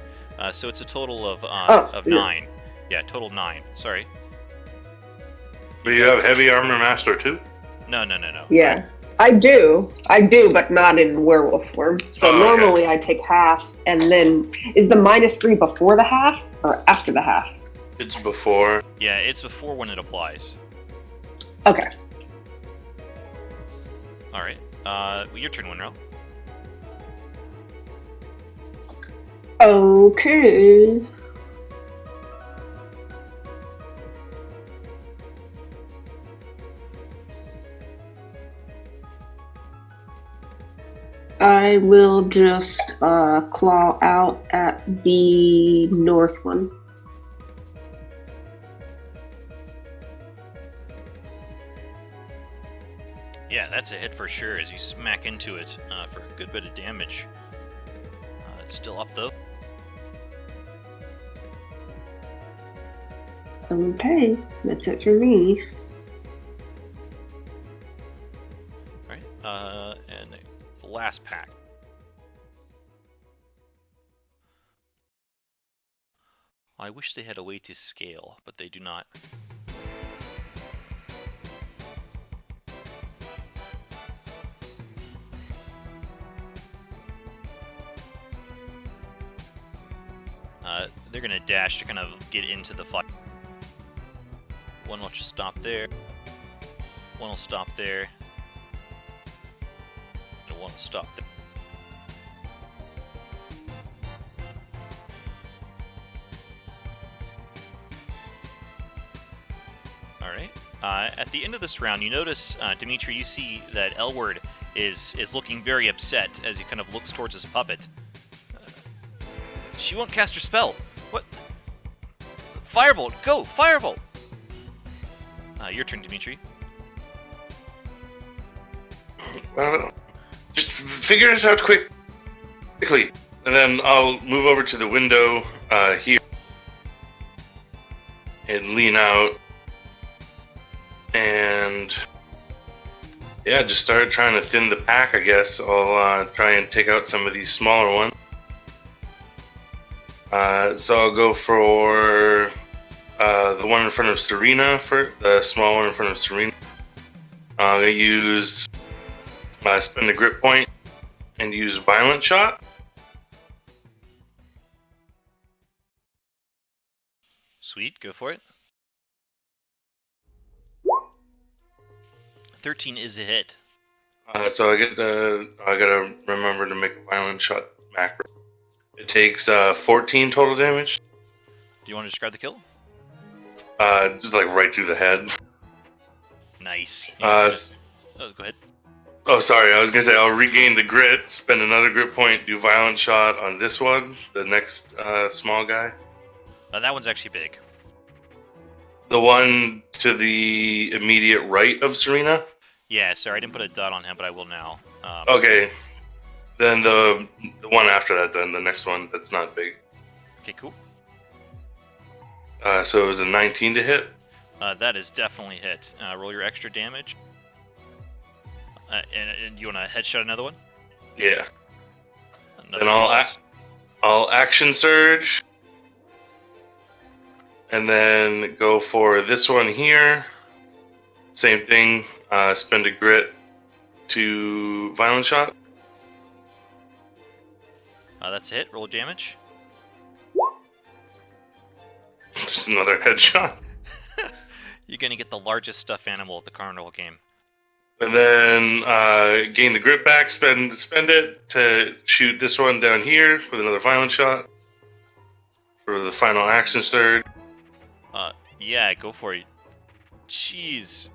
So it's a total of yeah. 9. Yeah, total 9. Sorry. But you have heavy armor master too? No. Yeah. I do, but not in werewolf form. So normally I take half, and then is the -3 before the half or after the half? It's before. Yeah, it's before when it applies. Okay. All right. Your turn, Winrell. Okay. I will just claw out at the north one. Yeah, that's a hit for sure as you smack into it for a good bit of damage. It's still up though. Okay, that's it for me. Alright, and the last pack. I wish they had a way to scale, but they do not. They're gonna dash to kind of get into the fight. One will just stop there. One will stop there. And one will stop there. Alright. At the end of this round, you notice, Dimitri, you see that Elward is looking very upset as he kind of looks towards his puppet. She won't cast her spell. What? Firebolt! Go! Firebolt! Your turn, Dimitri. Just figure it out quickly, and then I'll move over to the window here and lean out, and yeah, just start trying to thin the pack. I guess I'll try and take out some of these smaller ones. So I'll go for the one in front of Serena, for the small one in front of Serena. I'm going to use spend a grip point and use Violent Shot. Sweet, go for it. 13 is a hit. So I gotta remember to make a Violent Shot macro. It takes 14 total damage. Do you want to describe the kill? Just like right through the head. Nice. Oh, go ahead. Oh, sorry. I was gonna say I'll regain the grit, spend another grit point, do violent shot on this one, the next small guy. That one's actually big. The one to the immediate right of Serena. Yeah, sorry, I didn't put a dot on him, but I will now. Okay. Then the one after that, then the next one that's not big. Okay, cool. So it was a 19 to hit. That is definitely hit. Roll your extra damage. And you want to headshot another one? Yeah. Another Then I'll action surge. And then go for this one here. Same thing. Spend a grit to violent shot. That's a hit. Roll damage. Just another headshot. You're going to get the largest stuffed animal at the carnival game. And then gain the grit back, spend it to shoot this one down here with another violent shot for the final action surge. Yeah, go for it. Jeez.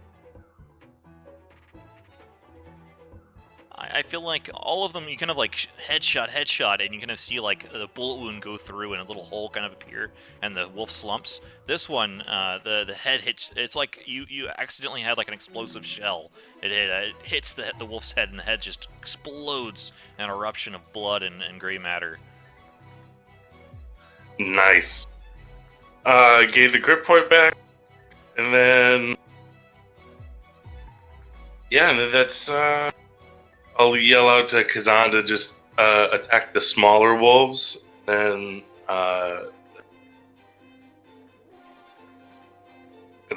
I feel like all of them, you kind of like headshot, and you kind of see like the bullet wound go through and a little hole kind of appear, and the wolf slumps. This one, the head hits. It's like you accidentally had like an explosive shell. It hits the wolf's head, and the head just explodes in an eruption of blood and gray matter. Nice. Gave the grip point back, and then yeah, and then that's. I'll yell out to Kazan to just attack the smaller wolves. Then gotta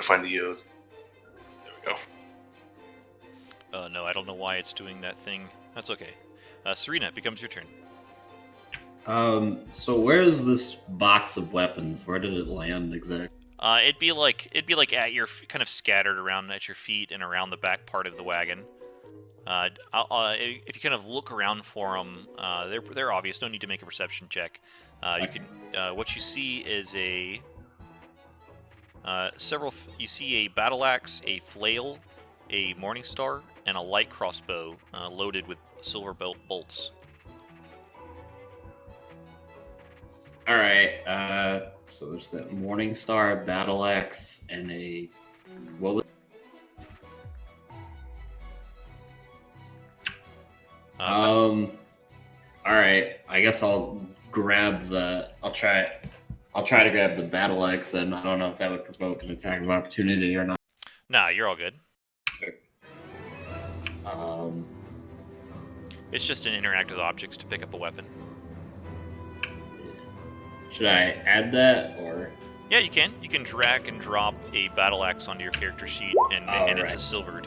find the Yod. There we go. Oh no, I don't know why it's doing that thing. That's okay. Serena, it becomes your turn. So where's this box of weapons? Where did it land exactly? It'd be like at your kind of scattered around at your feet and around the back part of the wagon. If you kind of look around for them, they're obvious. No need to make a perception check. You can. What you see is you see a battle axe, a flail, a morning star, and a light crossbow loaded with silver bolts. All right. So there's that morning star, battle axe, and a what was? All right. I guess I'll grab the. I'll try to grab the battle axe. Then I don't know if that would provoke an attack of opportunity or not. Nah, you're all good. It's just an interact with objects to pick up a weapon. Should I add that or? Yeah, you can. You can drag and drop a battle axe onto your character sheet, and it's a silvered.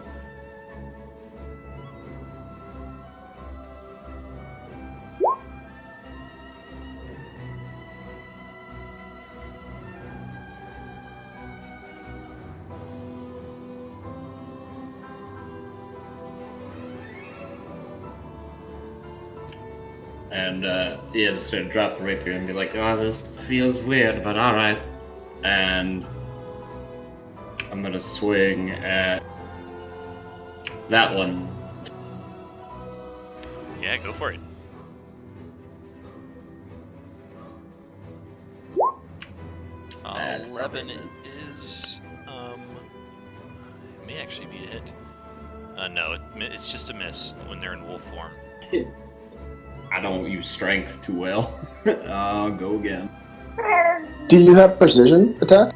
And just gonna drop the rapier and be like, "Oh, this feels weird, but all right." And I'm gonna swing at that one. Yeah, go for it. That's 11 probably is it may actually be a hit. No, it's just a miss when they're in wolf form. I don't use strength too well. Go again. Do you have precision attack?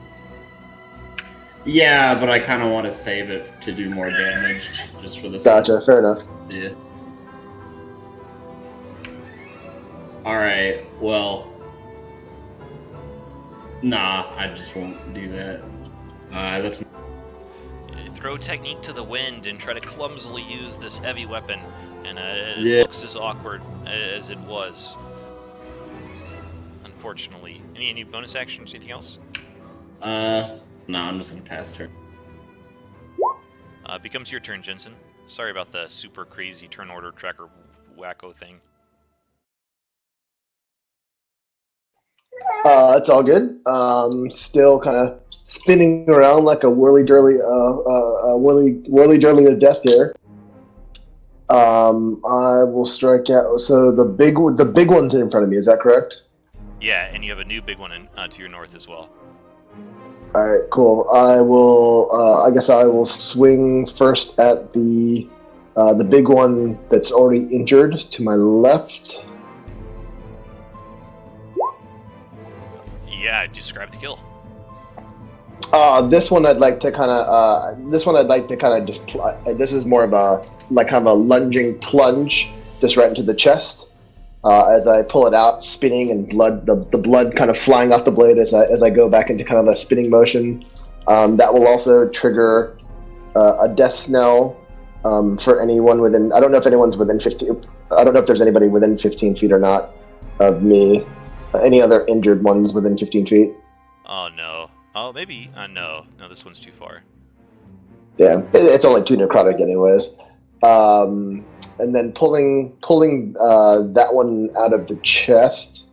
Yeah, but I kind of want to save it to do more damage, just for this. Gotcha, fair enough. Yeah. Alright, well. Nah, I just won't do that. That's. Throw technique to the wind and try to clumsily use this heavy weapon, and it Yeah. looks as awkward as it was. Unfortunately. Any bonus actions? Anything else? No, I'm just gonna pass turn. Becomes your turn, Jensen. Sorry about the super crazy turn order tracker wacko thing. It's all good. Still kind of spinning around like a whirly-durly of death here. I will strike out. So the big one's in front of me. Is that correct? Yeah, and you have a new big one to your north as well. All right, cool. I will. I guess I will swing first at the big one that's already injured to my left. Yeah, describe the kill. This one I'd like to kind of. Just. This is more of a kind of a lunging plunge, just right into the chest. As I pull it out, spinning and the blood kind of flying off the blade as I go back into kind of a spinning motion. That will also trigger a death knell for anyone within. I don't know if anyone's within 15. I don't know if there's anybody within 15 feet or not of me. Any other injured ones within 15 feet? Oh no. Oh, maybe. No, this one's too far. Yeah, it's only 2 necrotic anyways. And then pulling that one out of the chest.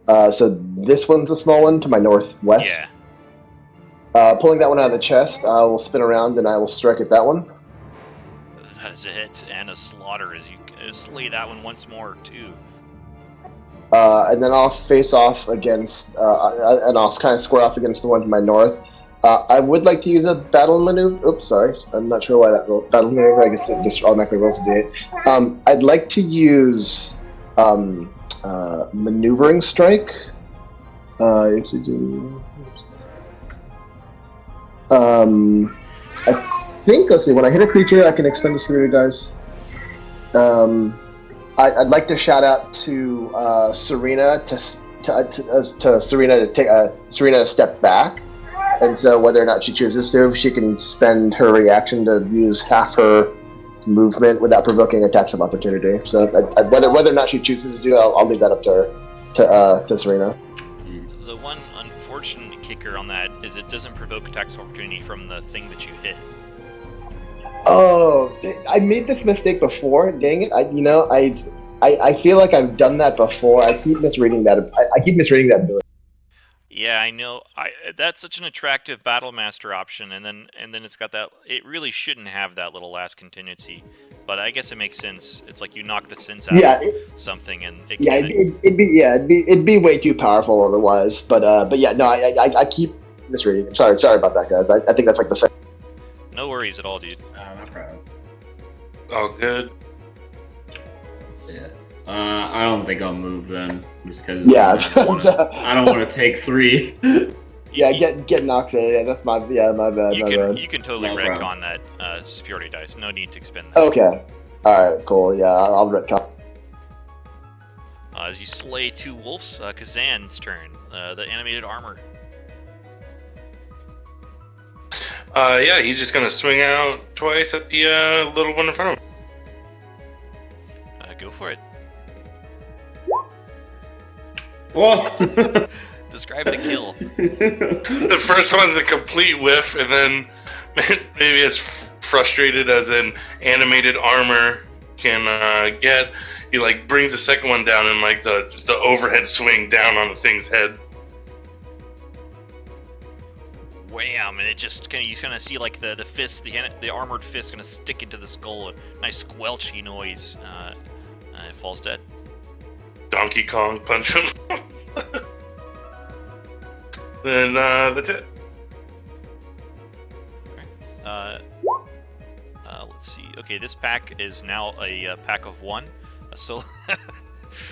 So this one's a small one to my northwest. Yeah. Pulling that one out of the chest, I will spin around and I will strike at that one. That is a hit and a slaughter as you slay that one once more too. And then I'll face off against, and I'll kind of square off against the one to my north. I would like to use a battle maneuver. Oops, sorry. I'm not sure why that battle maneuver. I guess it just automatically rolls a d8. I'd like to use maneuvering strike. I think, let's see, when I hit a creature, I can expend a spirit dice. I'd like to shout out to Serena to Serena to take Serena to step back, and so whether or not she chooses to, she can spend her reaction to use half her movement without provoking attacks of opportunity. So whether or not she chooses to do, I'll leave that up to her to Serena. The one unfortunate kicker on that is it doesn't provoke attacks of opportunity from the thing that you hit. Oh, I made this mistake before. Dang it! I feel like I've done that before. I keep misreading that. I keep misreading that ability. Yeah, I know. That's such an attractive battle master option, and then it's got that. It really shouldn't have that little last contingency, but I guess it makes sense. It's like you knock the sense out of something, and it'd be way too powerful otherwise. But yeah, no, I keep misreading it. Sorry about that, guys. I think that's like the same. No worries at all, dude. No problem. All good. Yeah. I don't think I'll move then, just because. Yeah. I don't want to take 3. Yeah, get Nox. Yeah, that's my bad. You can totally No retcon problem. that superiority dice. No need to expend that. Okay. All right. Cool. Yeah, I'll retcon. As you slay 2 wolves, Kazan's turn. The animated armor. Yeah, he's just gonna swing out twice at the little one in front of him. Go for it. Whoa! Describe the kill. The first one's a complete whiff, and then maybe as frustrated as an animated armor can get, he like brings the second one down and like just the overhead swing down on the thing's head. Wham! And it just you kind of see like the fist, the armored fist, gonna stick into the skull. A nice squelchy noise. It falls dead. Donkey Kong punch him. Then that's it. Let's see. Okay, this pack is now a pack of 1, a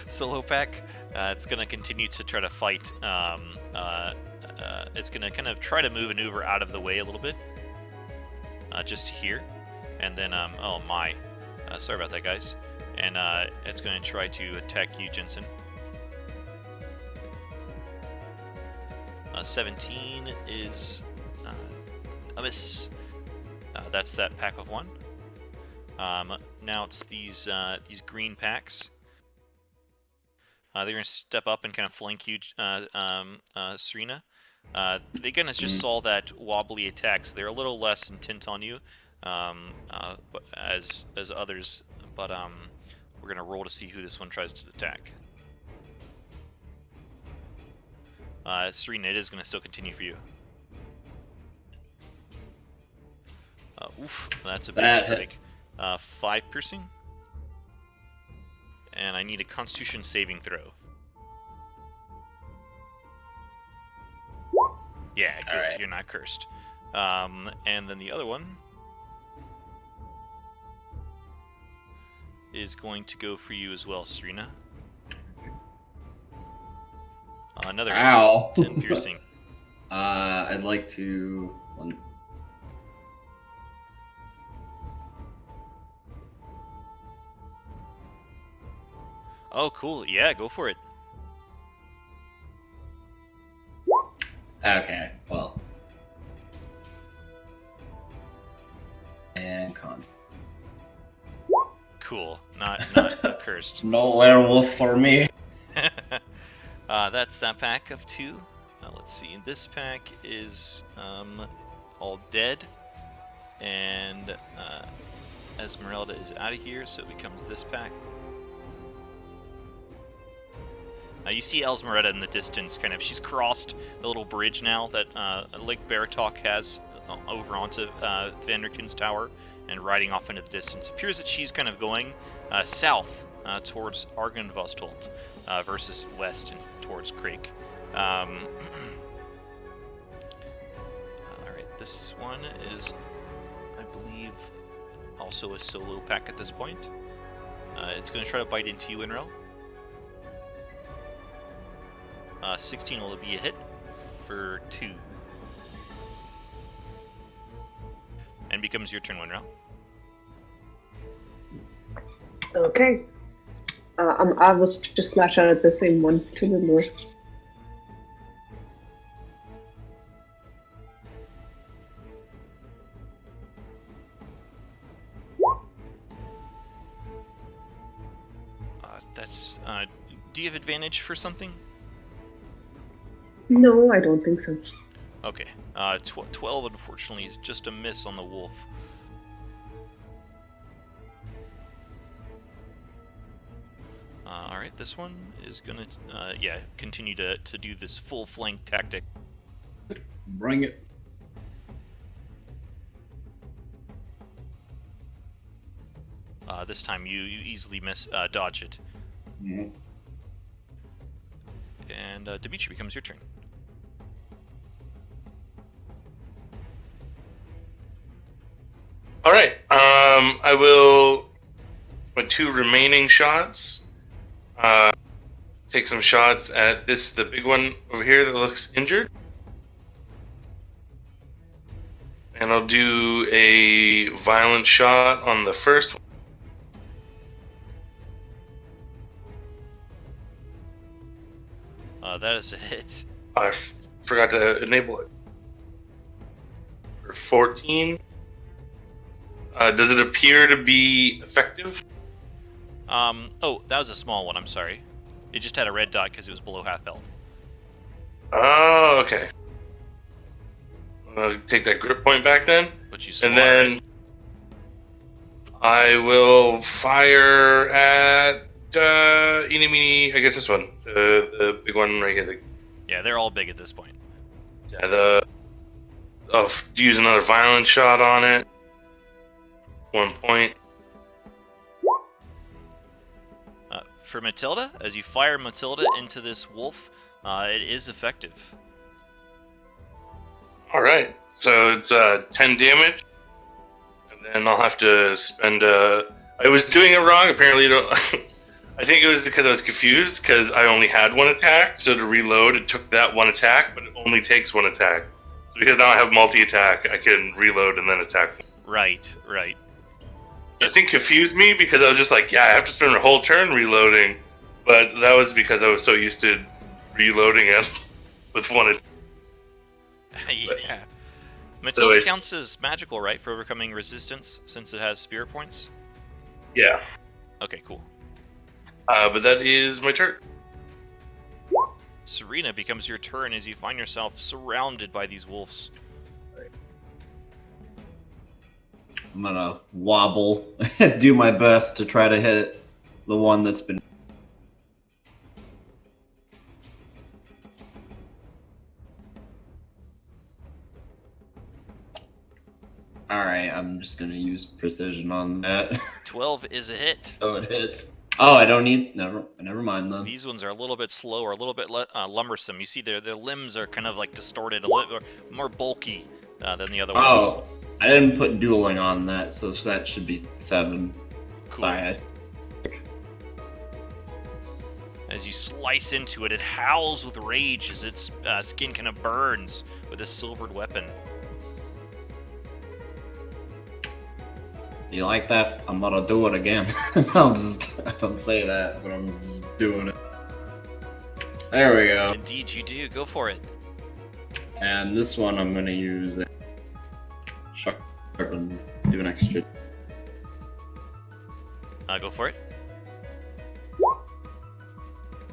solo pack. It's gonna continue to try to fight. It's gonna kind of try to maneuver out of the way a little bit, just here, and then oh my, sorry about that, guys. And it's gonna try to attack you, Jensen. 17 is a miss. That's that pack of 1. Now it's these green packs. They're gonna step up and kind of flank you, Serena. They gonna just saw that wobbly attack, so they're a little less intent on you, as others. But we're gonna roll to see who this one tries to attack. Serena, it is gonna still continue for you. Oof, that's a big strike. 5 piercing. And I need a Constitution saving throw. Yeah, good. All right. You're not cursed. And then the other one is going to go for you as well, Serena. Another Ow. 10 piercing. I'd like to. Oh, cool. Yeah, go for it. Okay, well. And con. Cool. Not cursed. No werewolf for me. That's that pack of 2. Let's see. This pack is all dead, and Esmeralda is out of here, so it becomes this pack. You see Esmeralda in the distance, kind of. She's crossed the little bridge now that Lake Baratok has over onto Van Richten's tower, and riding off into the distance. It appears that she's kind of going south towards Argenvostolt versus west and towards Krezk. Alright, this one is, I believe, also a solo pack at this point. It's going to try to bite into you, Inrel. 16 will be a hit for 2. And becomes your turn, Winrel. Okay. I was just slash out at the same one to the north. Do you have advantage for something? No, I don't think so. Okay. 12, unfortunately, is just a miss on the wolf. Alright, this one is gonna, continue to do this full flank tactic. Bring it. This time you easily dodge it. Mm-hmm. And Dimitri, becomes your turn. All right. I will, my 2 remaining shots, take some shots at the big one over here that looks injured. And I'll do a violent shot on the first one. That is a hit. I forgot to enable it. For 14. Does it appear to be effective? Oh, that was a small one, I'm sorry. It just had a red dot because it was below half health. Oh, okay. I'll take that grip point back then. But you swallowed And then it. I will fire at eeny meeny, I guess this one. The big one right here. Yeah, they're all big at this point. Yeah, I'll use another violent shot on it. 1 point. For Matilda, as you fire Matilda into this wolf, it is effective. Alright, so it's 10 damage. And then I'll have to spend I was doing it wrong, apparently. I think it was because I was confused, because I only had 1 attack, so to reload it took that 1 attack, but it only takes 1 attack. So because now I have multi-attack, I can reload and then attack. Right. I think confused me because I was just like, yeah, I have to spend a whole turn reloading, but that was because I was so used to reloading it with 1 attack. Yeah. Matilda counts as magical, right, for overcoming resistance, since it has spirit points? Yeah. Okay, cool. But that is my turn. Serena, becomes your turn as you find yourself surrounded by these wolves. I'm gonna wobble, do my best to try to hit the one that's been. Alright, I'm just gonna use precision on that. 12 is a hit. So it hits. Oh, I don't need. Never mind then. These ones are a little bit slower, a little bit lumbersome. You see their limbs are kind of like distorted, a little more bulky than the other ones. Oh, I didn't put dueling on that, so that should be 7. Cool. Sorry. As you slice into it, it howls with rage as its skin kind of burns with a silvered weapon. You like that? I'm gonna do it again. I don't say that, but I'm just doing it. There we go. Indeed you do. Go for it. And this one I'm gonna use a shotgun. Do an extra. Go for it.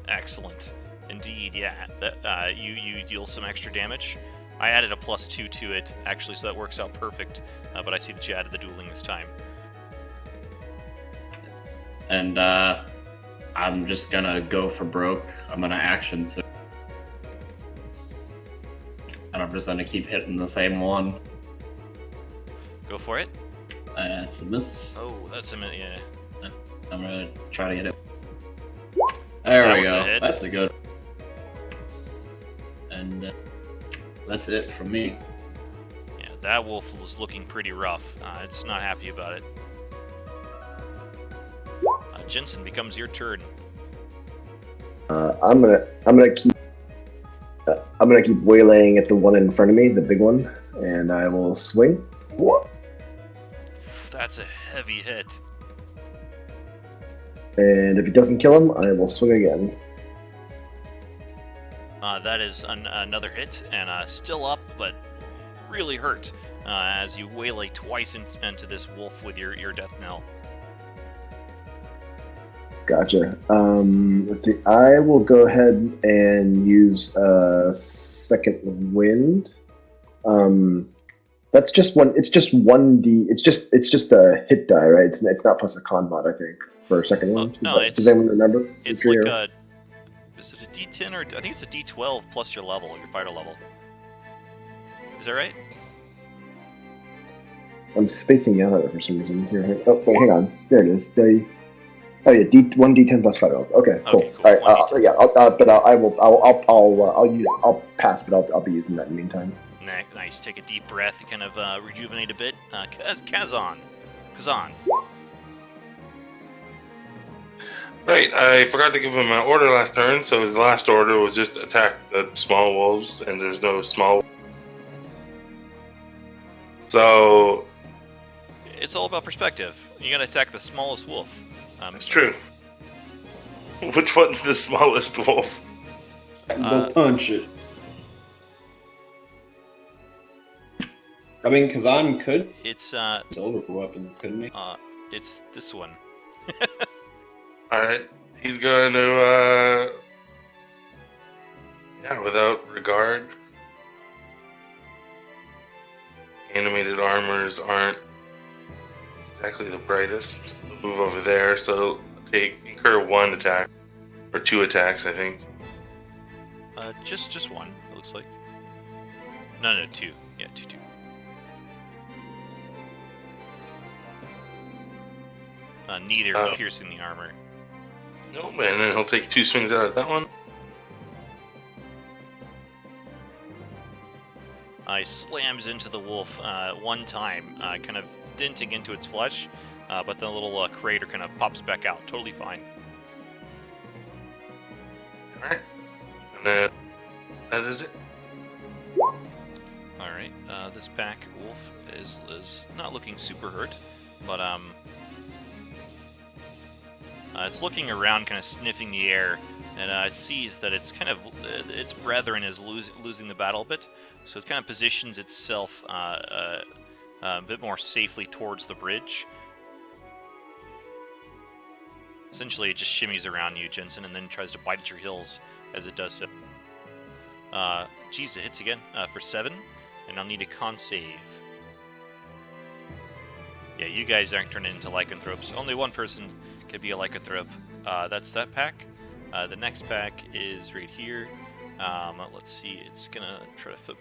Excellent. Indeed, yeah. You deal some extra damage. I added a +2 to it, actually, so that works out perfect. But I see that you added the dueling this time. And I'm just gonna go for broke. I'm gonna action so. And I'm just gonna keep hitting the same one. Go for it. It's a miss. Oh, that's a yeah. I'm gonna try to get it. There That we was go. a hit. That's a good. And that's it from me. Yeah, that wolf is looking pretty rough. It's not happy about it. Jensen, becomes your turn. I'm gonna keep waylaying at the one in front of me, the big one, and I will swing. Whoa. That's a heavy hit. And if he doesn't kill him, I will swing again. That is another hit, and still up, but really hurt as you waylay twice into this wolf with your death knell. Gotcha. Let's see. I will go ahead and use second wind. That's just one. It's just 1d. It's just a hit die, right? It's not plus a con mod, I think, for second wind. No, does anyone remember? It's like a. Is it a D10 or I think it's a D12 plus your level, your fighter level. Is that right? I'm spacing out of it for some reason. Here. Oh wait, hang on. There it is. Oh yeah, one D10 plus fighter level. Okay, cool. Okay, cool. All right. Yeah. I'll pass, but I'll be using that in the meantime. Nice. Take a deep breath. You kind of rejuvenate a bit. Kazan. Right, I forgot to give him an order last turn, so his last order was just attack the small wolves, and there's no small. So It's all about perspective. You gotta attack the smallest wolf. it's true. Which one's the smallest wolf? Go punch it. I mean, Kazan could It's silver for weapons, couldn't he? it's this one. Alright, he's going to, without regard. Animated armors aren't exactly the brightest. I'll move over there, so incur 1 attack. Or 2 attacks, I think. Just one, it looks like. No, 2. Yeah, 2. Neither piercing the armor. Nope, and then he'll take 2 swings out of that one. He slams into the wolf one time, kind of denting into its flesh, but the little crater kind of pops back out. Totally fine. Alright. And then that is it. Alright, this pack wolf is not looking super hurt, but it's looking around, kind of sniffing the air, and it sees that it's kind of its brethren is losing the battle a bit, so it kind of positions itself a bit more safely towards the bridge. Essentially, it just shimmies around you, Jensen, and then tries to bite at your heels as it does so. Geez, it hits again for 7, and I'll need a con save. Yeah, you guys aren't turning into lycanthropes. Only one person can be a lycanthrope. That's that pack. The next pack is right here. Let's see, it's gonna try to flip.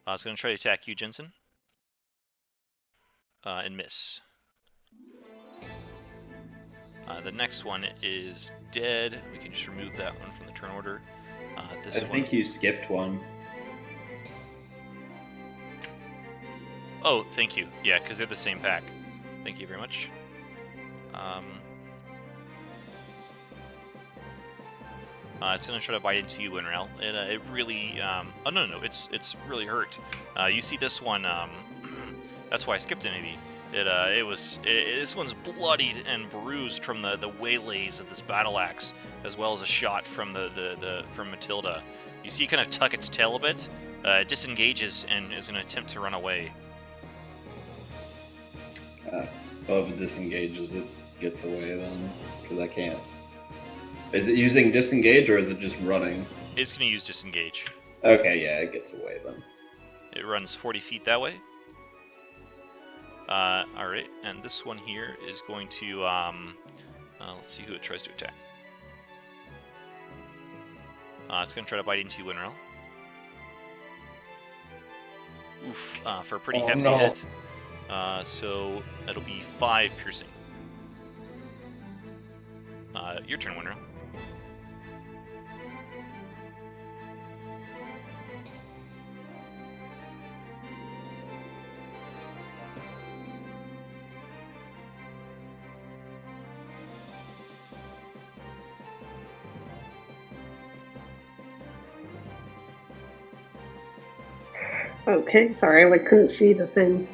It's gonna try to attack you, Jensen. And miss. The next one is dead. We can just remove that one from the turn order. This I one. think you skipped one. Oh, thank you. Yeah, because they're the same pack. Thank you very much. It's gonna try to bite into you, Winrel. It really. Oh no, it's really hurt. You see this one. That's why I skipped it. Maybe this one's bloodied and bruised from the waylays of this battle axe, as well as a shot from from Matilda. You see, it kind of tuck its tail a bit. It disengages and is gonna attempt to run away. Well, if it disengages, it gets away then, because I can't. Is it using disengage or is it just running? It's gonna use disengage. Okay, yeah, it gets away then. It runs 40 feet that way. Alright, and this one here is going to, let's see who it tries to attack. It's going to try to bite into you, Winrel. Oof, for a pretty hefty hit. So that'll be 5 piercing. Your turn, Winrel. Okay, sorry, I couldn't see the thing.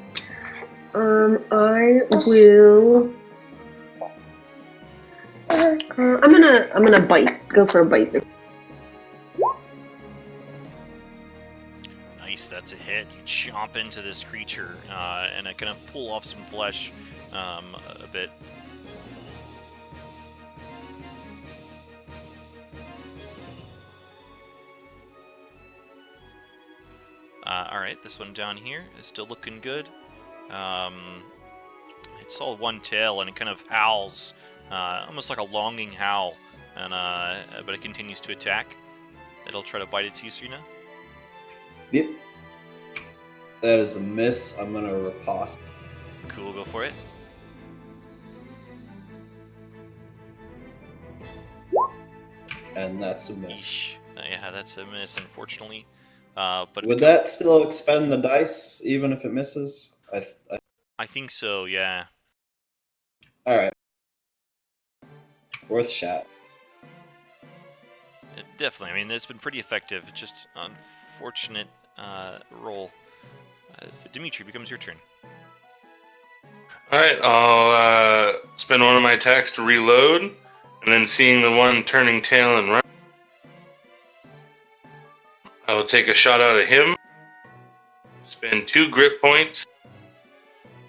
I will. I'm gonna bite. Go for a bite. Nice, that's a hit. You chomp into this creature, and it kind of pull off some flesh a bit. Alright, this one down here is still looking good. It's all one tail, and it kind of howls, almost like a longing howl, and but it continues to attack. It'll try to bite into you, Serena. Yep. That is a miss. I'm gonna riposte. Cool, go for it. And that's a miss. Eesh. Yeah, that's a miss, unfortunately. But Would that still expend the dice, even if it misses? I think so, yeah. Alright. Worth a shot. Definitely. I mean, it's been pretty effective. It's just unfortunate roll. Dimitri, becomes your turn. Alright, I'll spend one of my attacks to reload, and then seeing the one turning tail and run, I will take a shot out at him, spend 2 grit points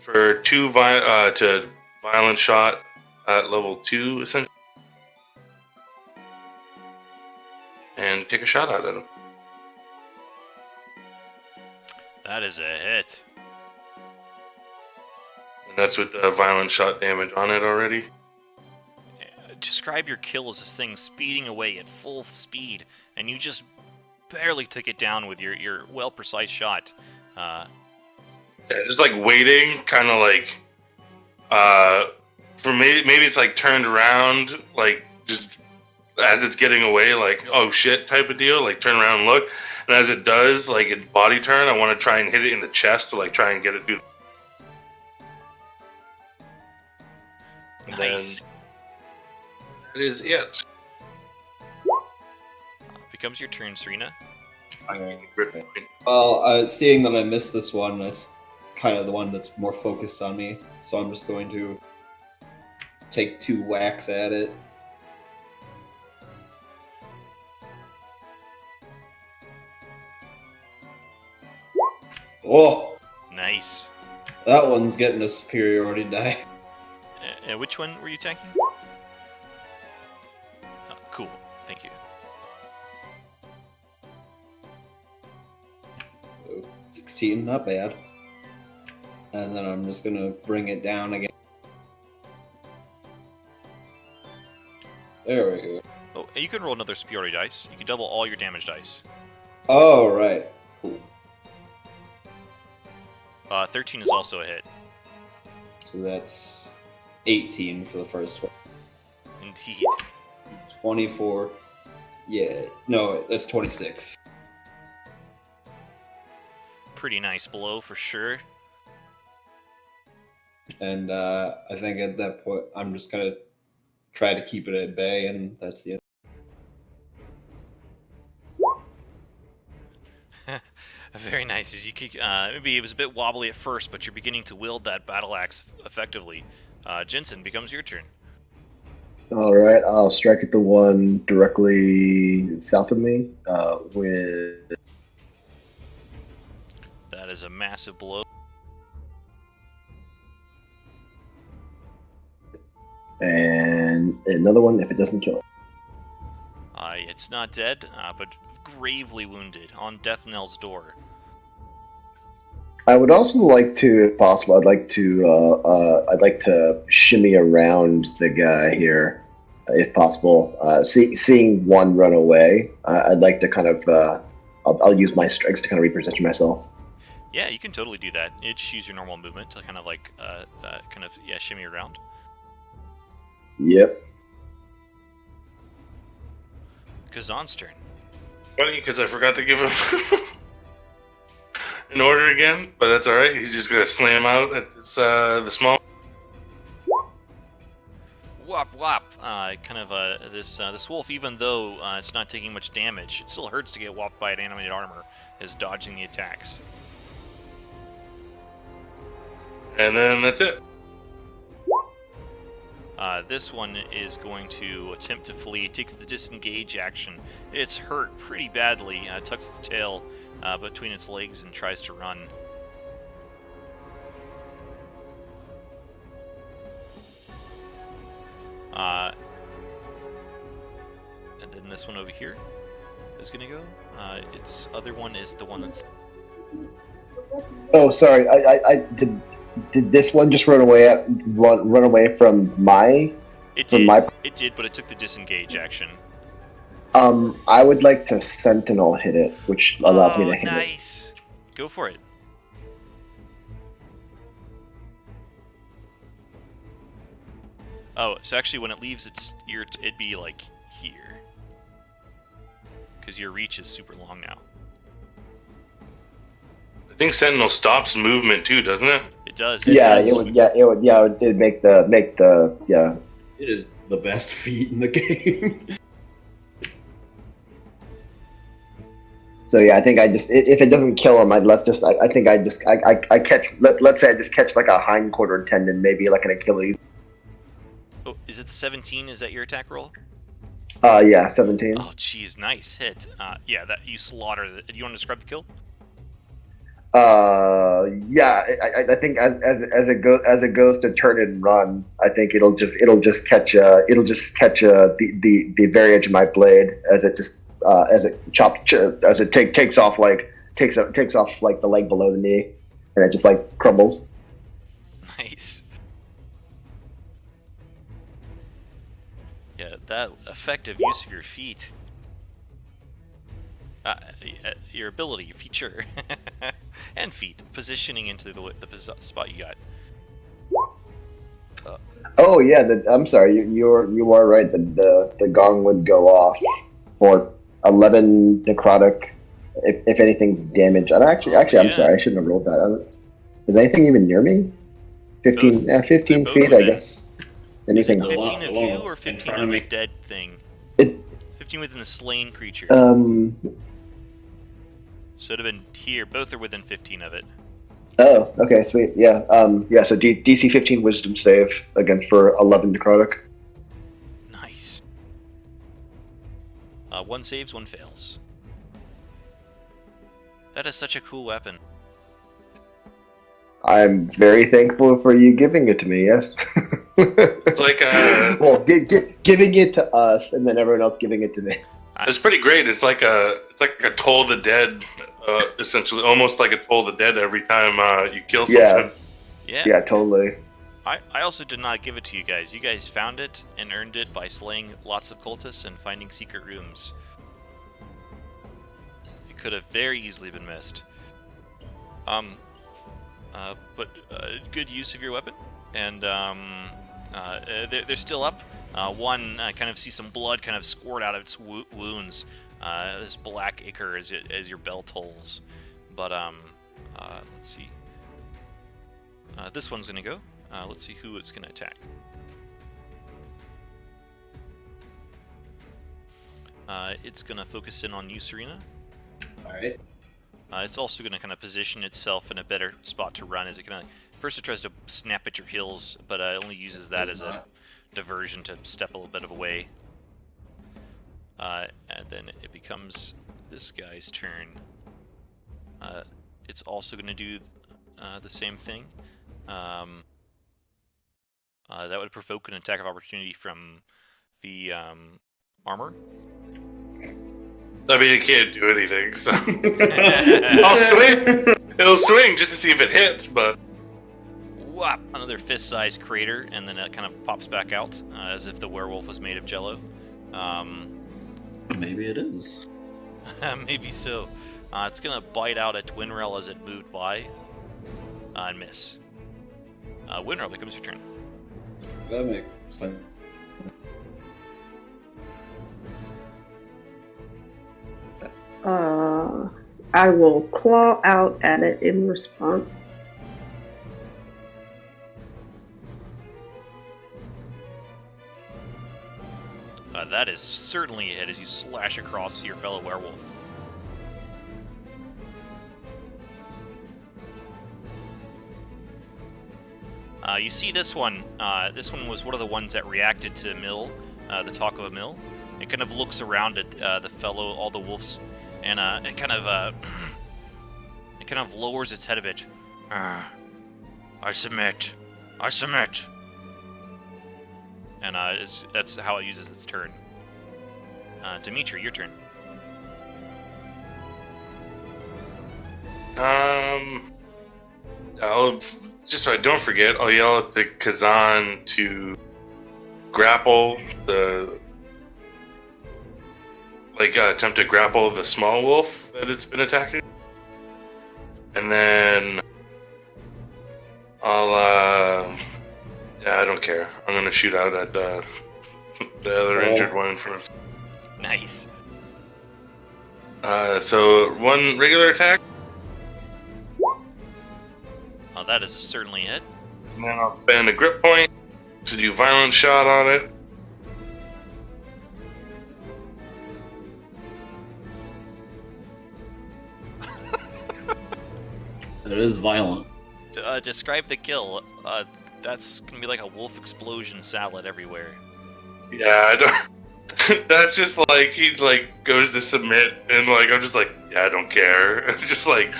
for 2 to violent shot at level 2, essentially, and take a shot out at him. That is a hit. And that's with the violent shot damage on it already. Describe your kill as this thing speeding away at full speed, and you just barely took it down with your well-precise shot. Yeah, just like waiting, kind of like, for maybe it's like turned around, like just as it's getting away, like, oh shit type of deal, like turn around and look. And as it does, like its body turn, I want to try and hit it in the chest to like try and get it to. Nice. That is it. Becomes your turn, Serena. I'm going to grip it. Well, seeing that I missed this one, it's kind of the one that's more focused on me, so I'm just going to take 2 whacks at it. Oh! Nice. That one's getting a superiority die. Which one were you attacking? Cool. Thank you. So, 16, not bad. And then I'm just gonna bring it down again. There we go. Oh, you can roll another superiority dice. You can double all your damage dice. Oh, right. Cool. 13 is also a hit. So that's 18 for the first one. indeed. 24. Yeah, no, that's 26. Pretty nice blow for sure. And I think at that point, I'm just going to try to keep it at bay, and that's the end. Very nice. As you kick, maybe it was a bit wobbly at first, but you're beginning to wield that battle axe effectively. Jensen, becomes your turn. All right, I'll strike at the one directly south of me with. That is a massive blow. And another one if it doesn't kill it. It's not dead, but gravely wounded on Death Knell's door. I would also like to, if possible, I'd like to shimmy around the guy here, if possible. Seeing one run away, I'd like to kind of, I'll use my strikes to kind of reposition myself. Yeah, you can totally do that. You just use your normal movement to kind of like, shimmy around. Yep. Kazan's turn. Funny, because I forgot to give him an order again, but that's all right. He's just gonna slam out at this, the small. Whop whop! This wolf, even though it's not taking much damage, it still hurts to get whopped by an animated armor, is dodging the attacks. And then that's it. This one is going to attempt to flee. It takes the disengage action. It's hurt pretty badly. Tucks its tail between its legs and tries to run. And then this one over here is going to go. Its other one is the one that's... Oh, sorry. I did this one just run away run away from my? It from did. my... It did, but it took the disengage action. I would like to sentinel hit it, which allows me to hit it. Nice. Go for it. Oh, so actually when it leaves it'd be like here. Because your reach is super long now. I think Sentinel stops movement too, doesn't it? It does. It would make the yeah. It is the best feat in the game. So yeah, I think if it doesn't kill him, let's say I just catch like a hindquarter tendon, maybe like an Achilles. Oh, is it the 17? Is that your attack roll? Yeah, 17. Oh, geez, nice hit. Yeah, that you slaughter. Do you want to describe the kill? Yeah, I think as it goes to turn and run, I think it'll just catch the very edge of my blade as it takes off like the leg below the knee, and it just like crumbles. Nice. Yeah, that effective use of your feet. Your ability, feature, and feet, positioning into the spot you got. Oh yeah, I'm sorry. You are right. The gong would go off for 11 necrotic. If anything's damaged, I'm sorry. I shouldn't have rolled that. Is anything even near me? 15 feet, I guess. Anything? 15 of you or 15 of the dead thing? 15 within the slain creature. So it'd have been here. Both are within 15 of it. Oh, okay, sweet. Yeah. So DC 15 Wisdom save against for 11 necrotic. Nice. One saves, one fails. That is such a cool weapon. I'm very thankful for you giving it to me. Yes. It's like giving it to us, and then everyone else giving it to me. It's pretty great. It's like a Toll the Dead, essentially, almost like a Toll the Dead every time you kill something. Yeah, totally. I also did not give it to you guys. You guys found it and earned it by slaying lots of cultists and finding secret rooms. It could have very easily been missed. But good use of your weapon, and they're still up. One kind of see some blood kind of squirt out of its wounds. This black ichor as your bell tolls. But let's see. This one's gonna go. Let's see who it's gonna attack. It's gonna focus in on you, Serena. All right. It's also gonna kind of position itself in a better spot to run. As it first it tries to snap at your heels, but it only uses that as a diversion to step a little bit of away. And then it becomes this guy's turn. It's also gonna do the same thing. That would provoke an attack of opportunity from the armor. I mean, it can't do anything, so I'll swing. It'll swing just to see if it hits, but Whop! Another fist-sized crater, and then it kind of pops back out as if the werewolf was made of jello. Maybe it is. Maybe so. It's gonna bite out at Winrel as it moved by and miss. Winrel, becomes your turn. That makes sense. I will claw out at it in response. That is certainly a hit as you slash across your fellow werewolf. You see this one. This one was one of the ones that reacted to Mill, the talk of a Mill. It kind of looks around at all the wolves, and it kind of lowers its head a bit. I submit. I submit. And that's how it uses its turn. Dimitri, your turn. Just so I don't forget, I'll yell at the Kazan to grapple attempt to grapple the small wolf that it's been attacking. And then I don't care. I'm gonna shoot out at the other injured one in front of. Nice. So one regular attack. That is certainly a hit. And then I'll spend a grip point to do violent shot on it. It is violent. Describe the kill. That's gonna be like a wolf explosion salad everywhere. Yeah, I don't. That's just like he goes to submit, and I'm just yeah, I don't care. It's just like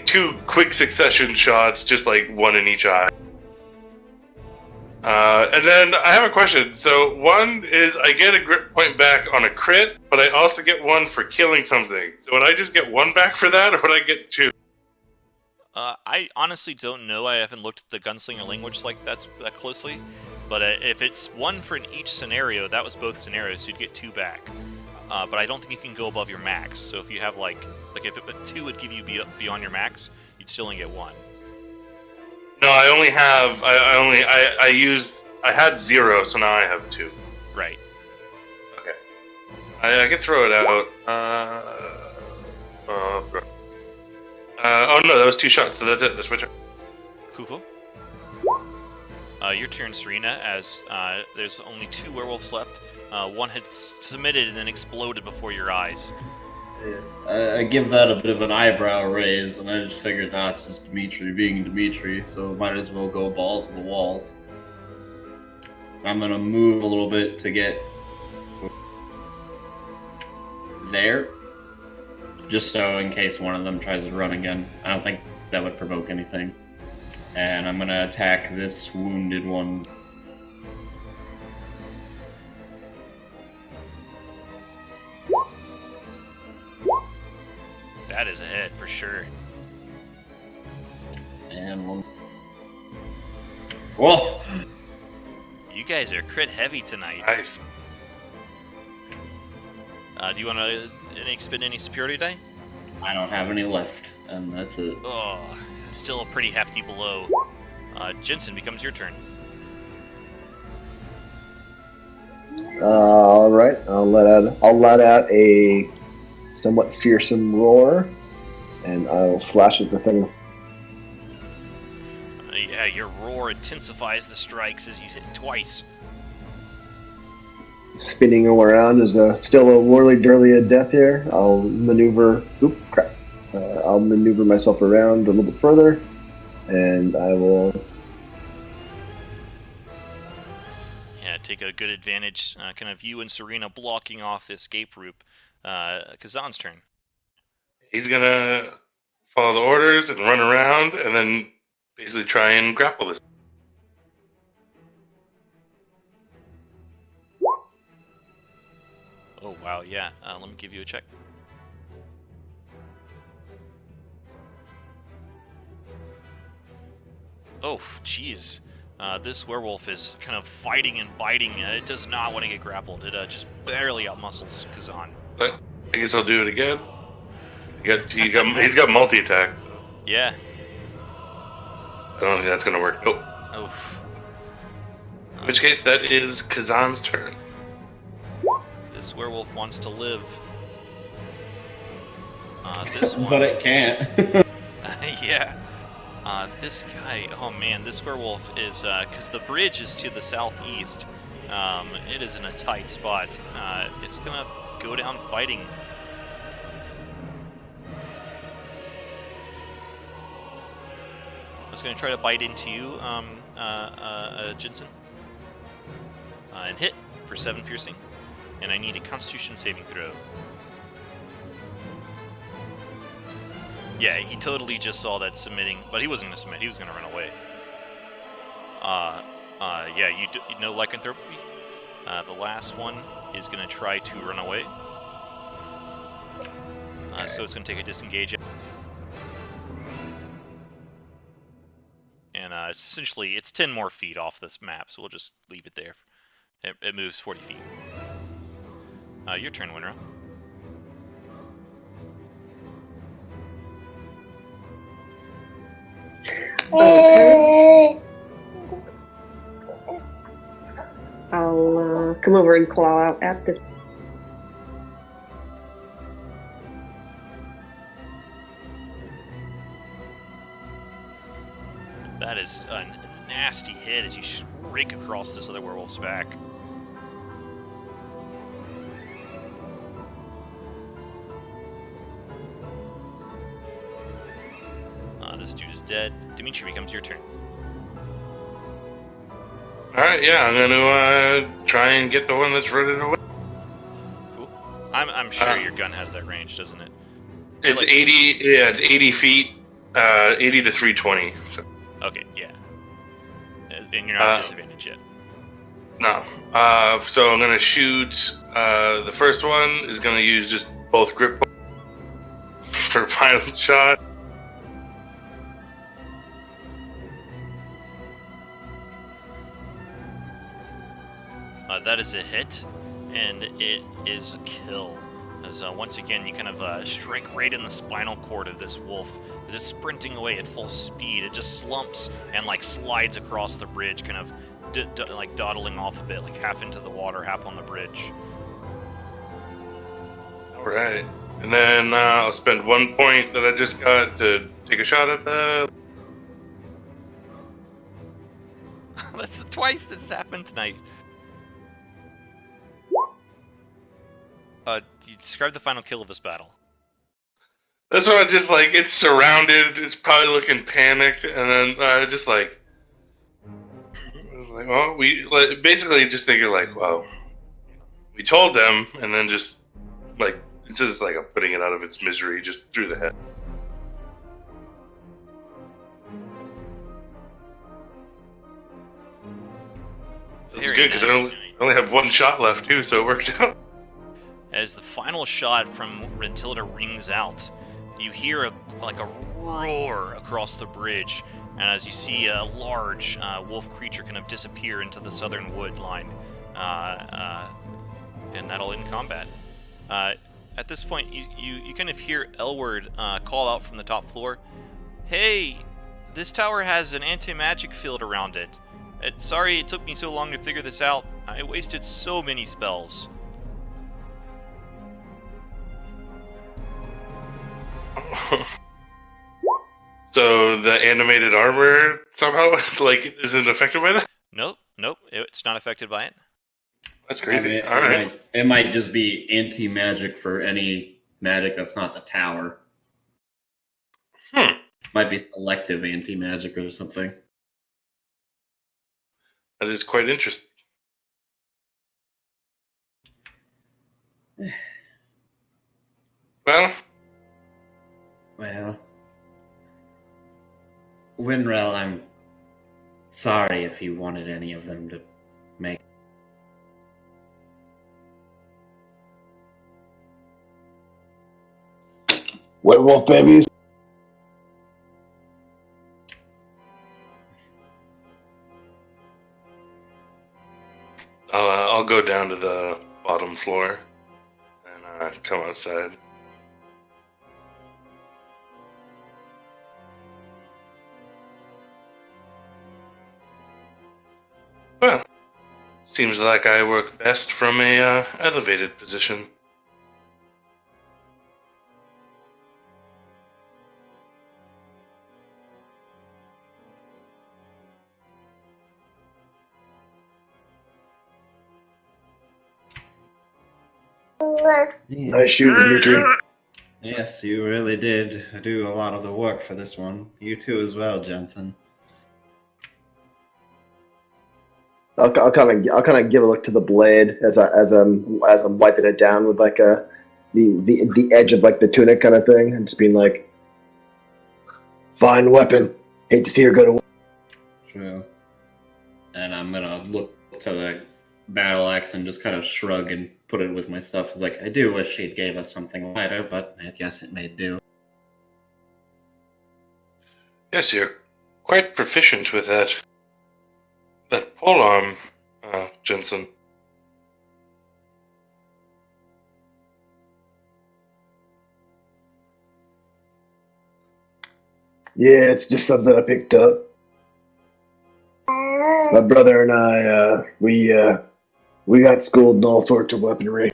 two quick succession shots, just one in each eye. And then I have a question. So one is I get a grip point back on a crit, but I also get one for killing something. So would I just get one back for that, or would I get two? I honestly don't know. I haven't looked at the gunslinger language that closely. But if it's one for in each scenario, that was both scenarios, so you'd get two back. But I don't think you can go above your max. So if you have if two would give you beyond your max, you'd still only get one. No, I only have. I had 0, so now I have 2. Right. Okay. I can throw it out. Oh no, that was 2 shots, so that's it. That's my turn. Cool. Your turn, Serena, as there's only 2 werewolves left. One had submitted and then exploded before your eyes. I give that a bit of an eyebrow raise, and I just figured, it's just Dimitri being Dimitri, so might as well go balls to the walls. I'm gonna move a little bit to get there, just so in case one of them tries to run again. I don't think that would provoke anything. And I'm gonna attack this wounded one. That is a hit for sure. And one. Whoa! You guys are crit heavy tonight. Nice. Do you want to expend any superiority die? I don't have any left, and that's it. Oh, still a pretty hefty blow. Jensen, becomes your turn. All right, I'll let out a somewhat fearsome roar, and I'll slash at the thing. Yeah, your roar intensifies the strikes as you hit twice. Spinning around is still a whirly dirly of death here. I'll maneuver. Oop, crap. I'll maneuver myself around a little bit further, and I will. Yeah, take a good advantage. Kind of you and Serena blocking off the escape route. Kazan's turn. He's gonna follow the orders and run around, and then basically try and grapple this. Oh wow, yeah. Let me give you a check. Oh, jeez. This werewolf is kind of fighting and biting. It does not want to get grappled. It just barely outmuscles Kazan. But I guess I'll do it again. He's got multi-attack. So Yeah. I don't think that's gonna work. Nope. Oof. In which case, that is Kazan's turn. This werewolf wants to live. This one. But it can't. Yeah. This guy, oh man, this werewolf is, because the bridge is to the southeast, it is in a tight spot. It's gonna go down fighting. It's gonna try to bite into you, Jensen. And hit for 7 piercing. And I need a Constitution saving throw. Yeah, he totally just saw that submitting, but he wasn't going to submit, he was going to run away. Yeah, you know lycanthropy? The last one is going to try to run away. So it's going to take a disengage. And it's essentially, it's 10 more feet off this map, so we'll just leave it there. It moves 40 feet. Your turn, Winrow. Okay. I'll come over and claw out at this. That is a nasty hit as you rake across this other werewolf's back. This dude is dead. Dimitri, becomes your turn. Alright, yeah, I'm gonna try and get the one that's running away. Cool. I'm sure your gun has that range, doesn't it? It's like, 80, yeah, it's 80 feet, 80 to 320. So. Okay, yeah. And you're not at disadvantage yet. No. So I'm gonna shoot, the first one is gonna use just both grip for final shot. That is a hit, and it is a kill. As once again, you kind of strike right in the spinal cord of this wolf. As it's sprinting away at full speed, it just slumps and like slides across the bridge, kind of like dawdling off a bit, like half into the water, half on the bridge. All right, and then I'll spend 1 point that I just got to take a shot at the. That's twice this happened tonight. You describe the final kill of this battle. That's what I just like. It's surrounded. It's probably looking panicked, and then I just like. I was like, oh, we basically just thinking like, well, we told them, and then just like it's just like I'm putting it out of its misery just through the head. It's good because I only have 1 shot left too, so it worked out. As the final shot from Rentilda rings out, you hear a roar across the bridge, and as you see a large wolf creature kind of disappear into the southern wood line, and that'll end combat. At this point, you kind of hear Elward call out from the top floor, "Hey, this tower has an anti-magic field around it. Sorry it took me so long to figure this out. I wasted so many spells. So the animated armor somehow isn't affected by that? Nope, it's not affected by it. That's I crazy. mean, All right. it might just be anti-magic for any magic that's not the tower. Might be selective anti-magic or something. That is quite interesting. Well, Winrel, I'm sorry if you wanted any of them to make. Werewolf babies. I'll go down to the bottom floor and come outside. Well, seems like I work best from a elevated position. Nice shooting, Dimitri. Yes, you really did do a lot of the work for this one. You too as well, Jensen. I'll kind of give a look to the blade as I'm wiping it down with like the edge of like the tunic kind of thing, and just being like, fine weapon. Hate to see her go to war. True. And I'm gonna look to the battle axe and just kind of shrug and put it with my stuff. It's like, I do wish she'd gave us something lighter, but I guess it may do. Yes, you're quite proficient with that polearm, Jensen. Yeah, it's just something I picked up. My brother and I, we got schooled in all sorts of weaponry.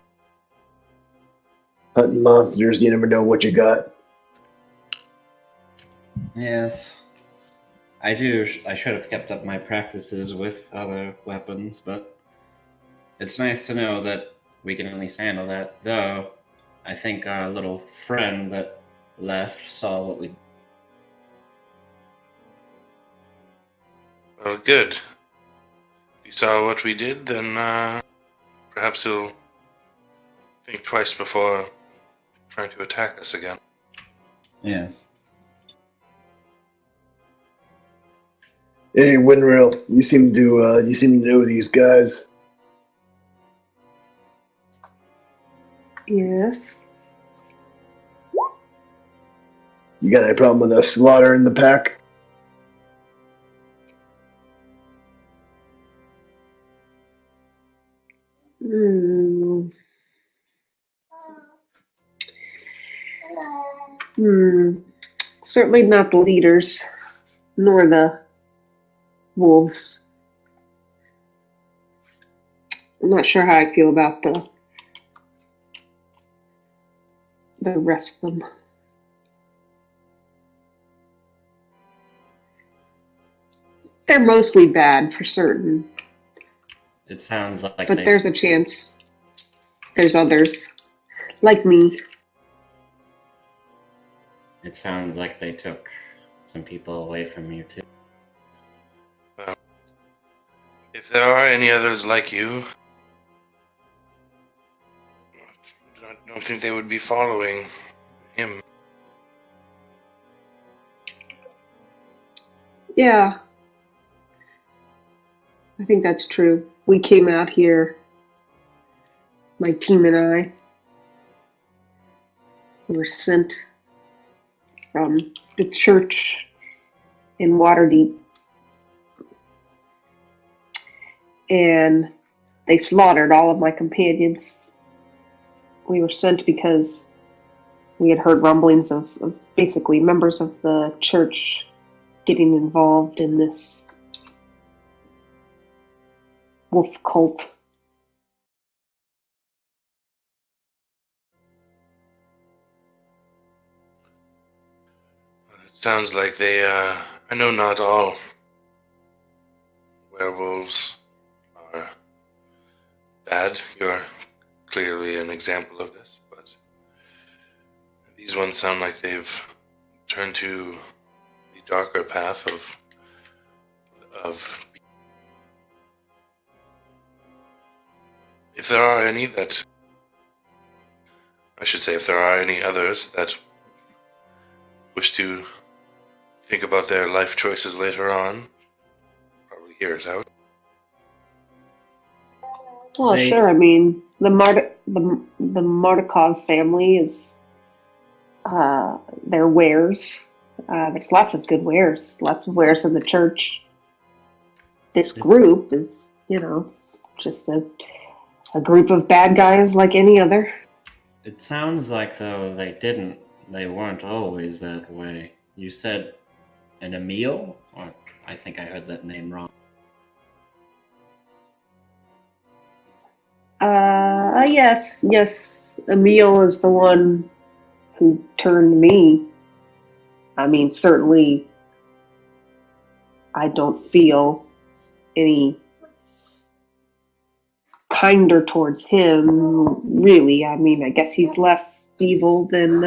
Hunting monsters, you never know what you got. Yes. I should have kept up my practices with other weapons, but it's nice to know that we can at least handle that, though I think our little friend that left saw what we... Well, good. If you saw what we did, then perhaps he'll think twice before trying to attack us again. Yes. Hey, Winrail, you seem to know these guys. Yes. You got any problem with a slaughter in the pack? Hmm. Certainly not the leaders, nor the wolves. I'm not sure how I feel about the rest of them. They're mostly bad for certain, It sounds like but there's a chance there's others, like me. It sounds like they took some people away from you, too. Well, if there are any others like you, I don't think they would be following him. Yeah, I think that's true. We came out here, my team and I. We were sent from the church in Waterdeep. And they slaughtered all of my companions. We were sent because we had heard rumblings of basically members of the church getting involved in this wolf cult It sounds like they, I know not all werewolves are bad. You're clearly an example of this, but these ones sound like they've turned to the darker path of if there are any that I should say if there are any others that wish to think about their life choices later on, probably hear it out. Well, sure. I mean, the Mardukov family is their wares. There's lots of good wares, lots of wares in the church. This group is, just a group of bad guys like any other. It sounds like, though, they weren't always that way. You said an Emil? Or I think I heard that name wrong. Yes. Emil is the one who turned me. I mean, certainly I don't feel any kinder towards him, really. I mean, I guess he's less evil than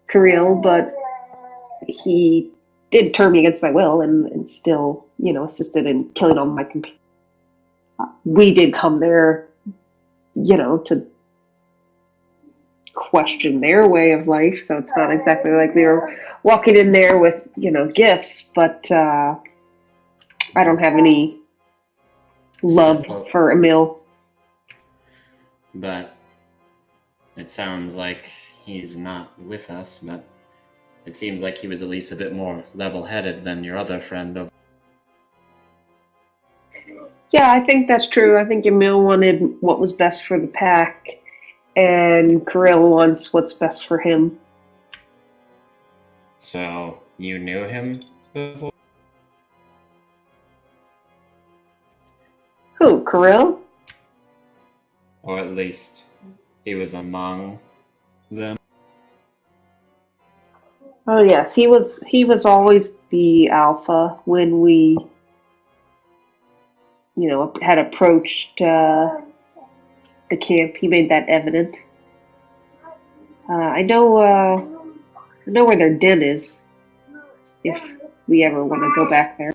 Kirill, but he did turn me against my will and still, assisted in killing all my companions. We did come there, to question their way of life, so it's not exactly like we were walking in there with, gifts, but I don't have any love for Emil. But it sounds like he's not with us, but it seems like he was at least a bit more level-headed than your other friend. Yeah, I think that's true. I think Emil wanted what was best for the pack, and Kirill wants what's best for him. So, you knew him before? Who, Kirill? Or at least he was among them? Oh yes, he was always the alpha when we, had approached the camp. He made that evident. I know where their den is, if we ever want to go back there.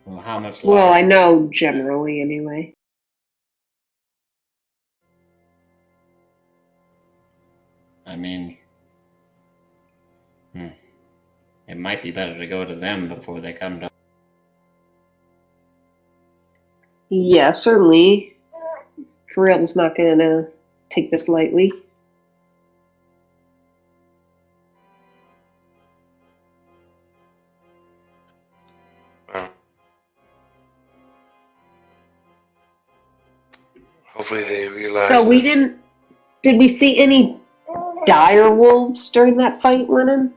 Well, how much Well, larger? I know generally, anyway. I mean, it might be better to go to them before they come to. Yeah, certainly. Kirill's not going to take this lightly. Well, hopefully they realize. So did we see any dire wolves during that fight, Lennon?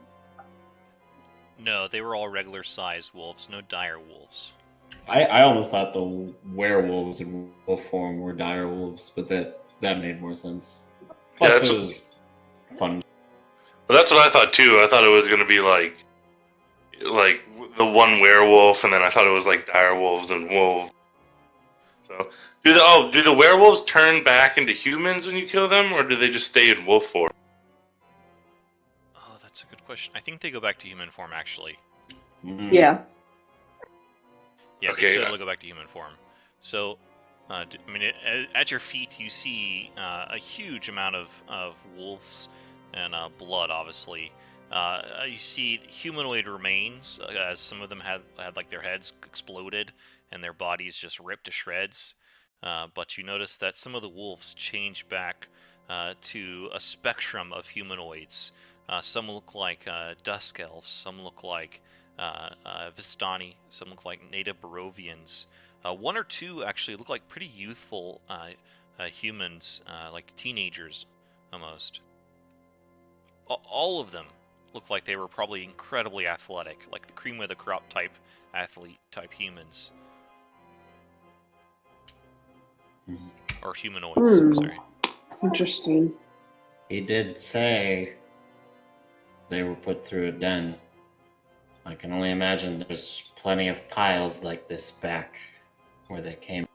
No, they were all regular sized wolves, no dire wolves. I almost thought the werewolves in wolf form were dire wolves, but that made more sense. Plus, it was fun. Well, that's what I thought too. I thought it was going to be like the one werewolf, and then I thought it was like dire wolves and wolves. So, do the werewolves turn back into humans when you kill them, or do they just stay in wolf form? Oh, that's a good question. I think they go back to human form, actually. Mm-hmm. Yeah. Yeah, Okay, they totally go back to human form. So, at your feet you see a huge amount of wolves and blood, obviously. You see humanoid remains, as some of them had like their heads exploded and their bodies just ripped to shreds. But you notice that some of the wolves change back to a spectrum of humanoids. Some look like dusk elves, some look like Vistani, some look like native Barovians. One or two actually look like pretty youthful humans, like teenagers almost. All of them look like they were probably incredibly athletic, like the cream of the crop type athlete type humans. Or humanoids, sorry. Interesting. He did say they were put through a den. I can only imagine there's plenty of piles like this back where they came.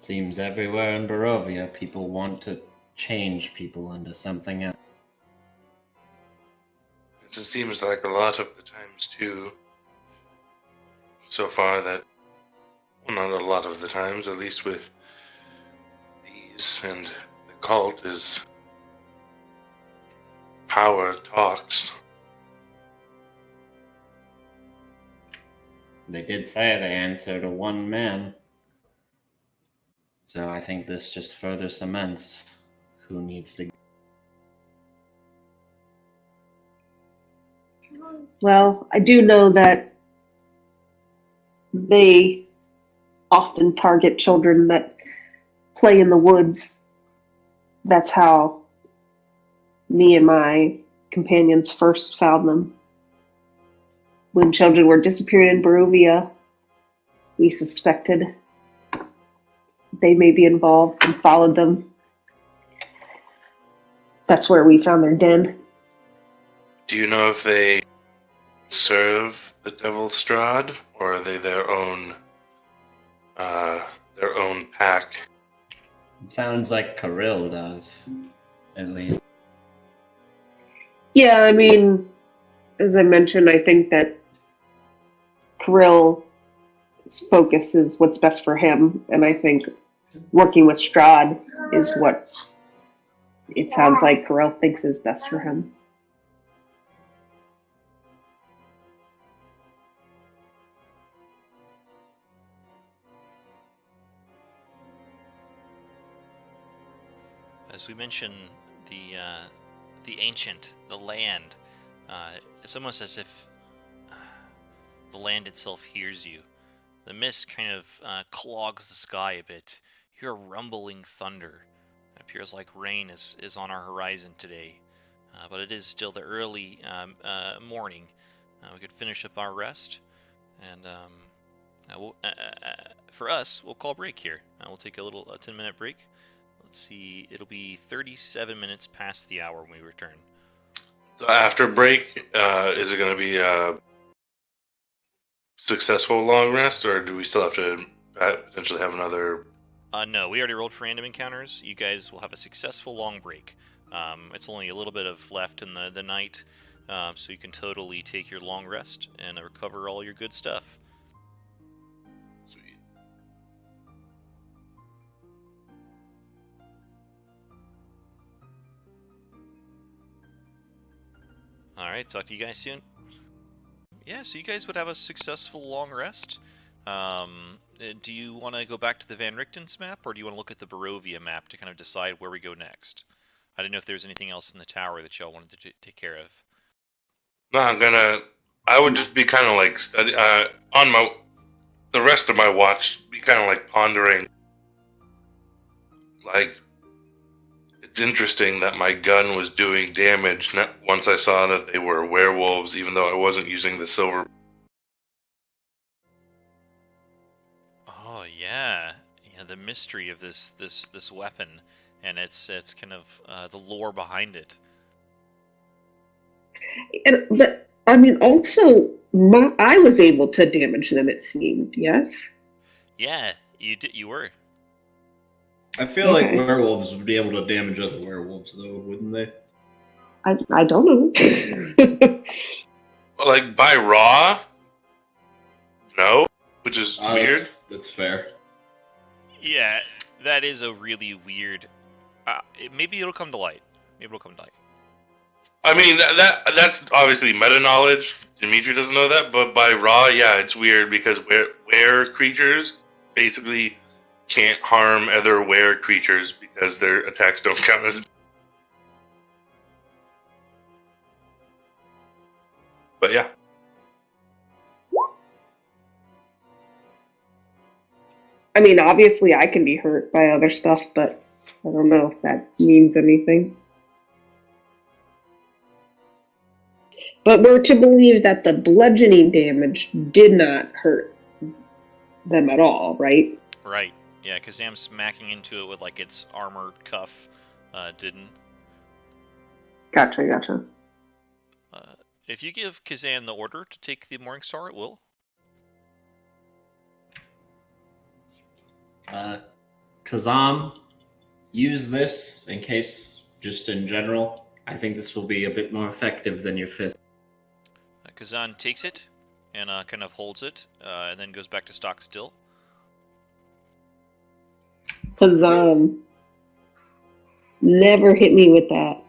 Seems everywhere in Barovia, people want to change people into something else. It seems like a lot of the times, too, so far that, well, not a lot of the times, at least with these and the cult, is power talks. They did say they answer to one man. So I think this just further cements who needs to. Well, I do know that they often target children that play in the woods. That's how me and my companions first found them. When children were disappearing in Barovia, we suspected they may be involved and followed them. That's where we found their den. Do you know if they serve the Devil Strahd, or are they their own pack? It sounds like Kirill does, at least. Yeah, I mean, as I mentioned, I think that Kirill's focus is what's best for him, and I think working with Strahd is what it sounds like Kirill thinks is best for him. As we mentioned, the ancient, the land. It's almost as if the land itself hears you. The mist kind of clogs the sky a bit. You hear rumbling thunder. It appears like rain is on our horizon today, but it is still the early morning. We could finish up our rest, and for us, we'll call break here. We'll take a 10-minute break. Let's see, it'll be 37 minutes past the hour when we return. So after break, is it going to be a successful long rest, or do we still have to potentially have another? No, we already rolled for random encounters. You guys will have a successful long break. It's only a little bit of left in the night, so you can totally take your long rest and recover all your good stuff. Sweet. Alright, talk to you guys soon. Yeah, so you guys would have a successful long rest. Do you want to go back to the Van Richten's map, or do you want to look at the Barovia map to kind of decide where we go next? I didn't know if there was anything else in the tower that y'all wanted to take care of. No, I would just be kind of like the rest of my watch, be kind of like pondering. Like, it's interesting that my gun was doing damage once I saw that they were werewolves, even though I wasn't using the silver. Oh yeah, the mystery of this weapon, and it's kind of the lore behind it. But I mean, also, I was able to damage them. It seemed, yes. Yeah, you were. I feel like werewolves would be able to damage other werewolves, though, wouldn't they? I don't know. Like, by raw? No, which is weird. That's fair. Yeah, that is a really weird. Maybe it'll come to light. I mean, that's obviously meta knowledge. Dimitri doesn't know that, but by raw, yeah, it's weird because were creatures basically can't harm other were creatures because their attacks don't count as. But yeah. I mean, obviously, I can be hurt by other stuff, but I don't know if that means anything. But we're to believe that the bludgeoning damage did not hurt them at all, right? Right. Yeah, Kazam smacking into it with like its armored cuff didn't. Gotcha. If you give Kazan the order to take the Morning Star, it will. Kazam, use this in case, just in general. I think this will be a bit more effective than your fist. Kazan takes it and kind of holds it, and then goes back to stock still. Kazam, never hit me with that.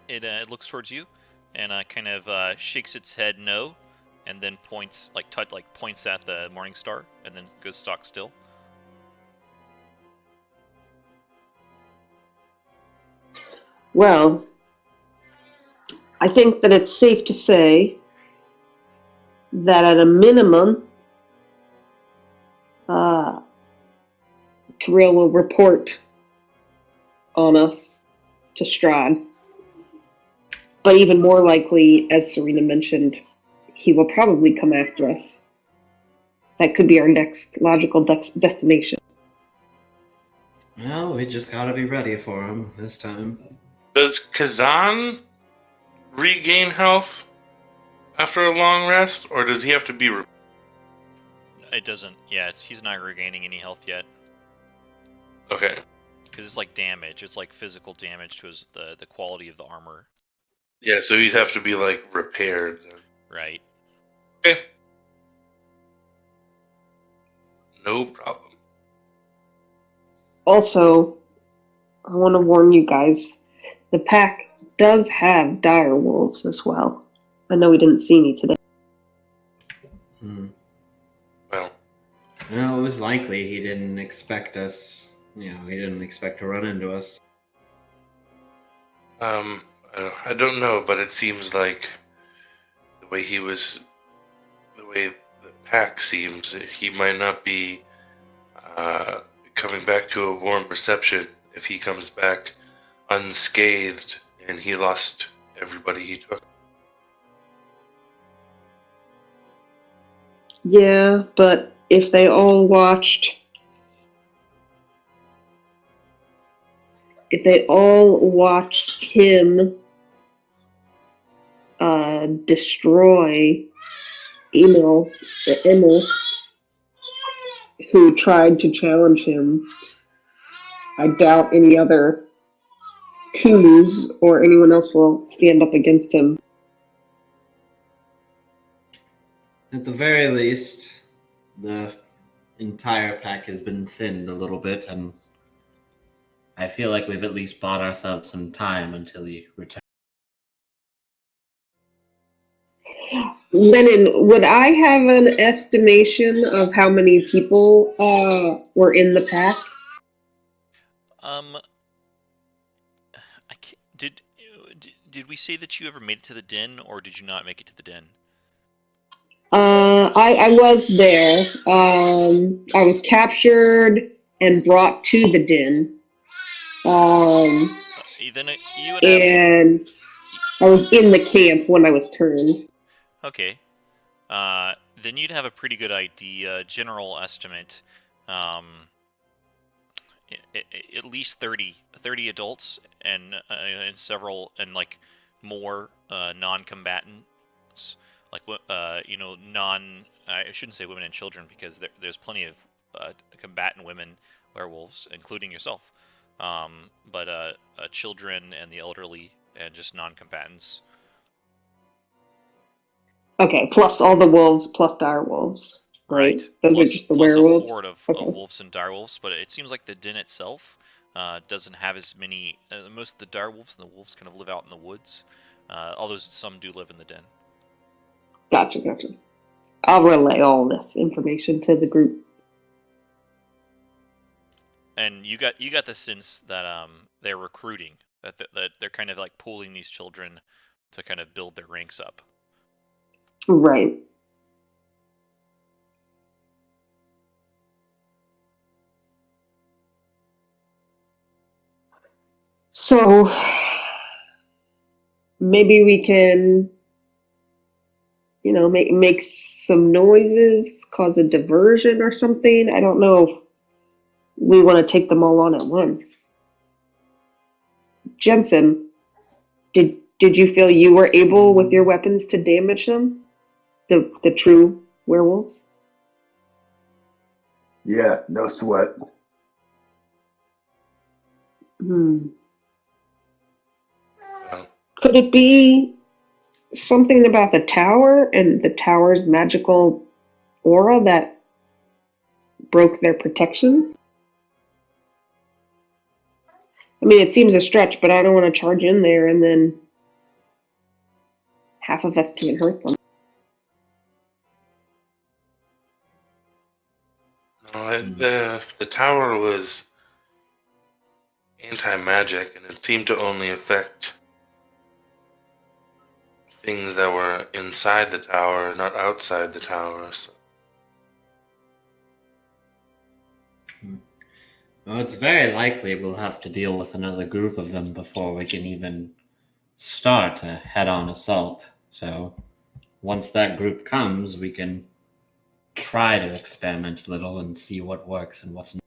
It looks towards you and kind of shakes its head no, and then points points at the Morning Star, and then goes stock still. Well, I think that it's safe to say that at a minimum, Kirill will report on us to Strahd. But even more likely, as Serena mentioned, he will probably come after us. That could be our next logical destination. Well, we just gotta be ready for him this time. Does Kazan regain health after a long rest, or does he have to be? It doesn't. Yeah, he's not regaining any health yet. Okay. Because it's like damage. It's like physical damage to the quality of the armor. Yeah, so he'd have to be like repaired. Right. Okay. No problem. Also, I want to warn you guys, the pack does have dire wolves as well. I know we didn't see any today. Well, it was likely he didn't expect us. He didn't expect to run into us. I don't know, but it seems like the way the pack seems, he might not be coming back to a warm reception if he comes back unscathed and he lost everybody he took. Yeah, but if they all watched him destroy Emil, who tried to challenge him, I doubt any other Kumus or anyone else will stand up against him. At the very least, the entire pack has been thinned a little bit, and I feel like we've at least bought ourselves some time until he returns. Lennon, would I have an estimation of how many people were in the pack? Did we say that you ever made it to the den, or did you not make it to the den? I was there. I was captured and brought to the den. And I was in the camp when I was turned. Okay. Then you'd have a pretty good idea, general estimate. At least 30 adults and several and like more non-combatants, like I shouldn't say women and children, because there's plenty of combatant women werewolves, including yourself. But children and the elderly and just non-combatants. Okay, plus all the wolves, plus dire wolves. Right. Those are just the werewolves. A horde of wolves and direwolves, but it seems like the den itself doesn't have as many. Most of the direwolves and the wolves kind of live out in the woods, although some do live in the den. Gotcha. I'll relay all this information to the group. And you got the sense that they're recruiting, that they're kind of like pooling these children to kind of build their ranks up. Right. So, maybe we can, make some noises, cause a diversion or something. I don't know if we want to take them all on at once. Jensen, did you feel you were able with your weapons to damage them? The true werewolves? Yeah, no sweat. Hmm. Well, Could it be something about the tower and the tower's magical aura that broke their protection? I mean, it seems a stretch, but I don't want to charge in there and then half of us can't hurt them. no, the tower was anti-magic, and it seemed to only affect things that were inside the tower, not outside the tower. So. Well, it's very likely we'll have to deal with another group of them before we can even start a head-on assault. So once that group comes, we can try to experiment a little and see what works and what's not.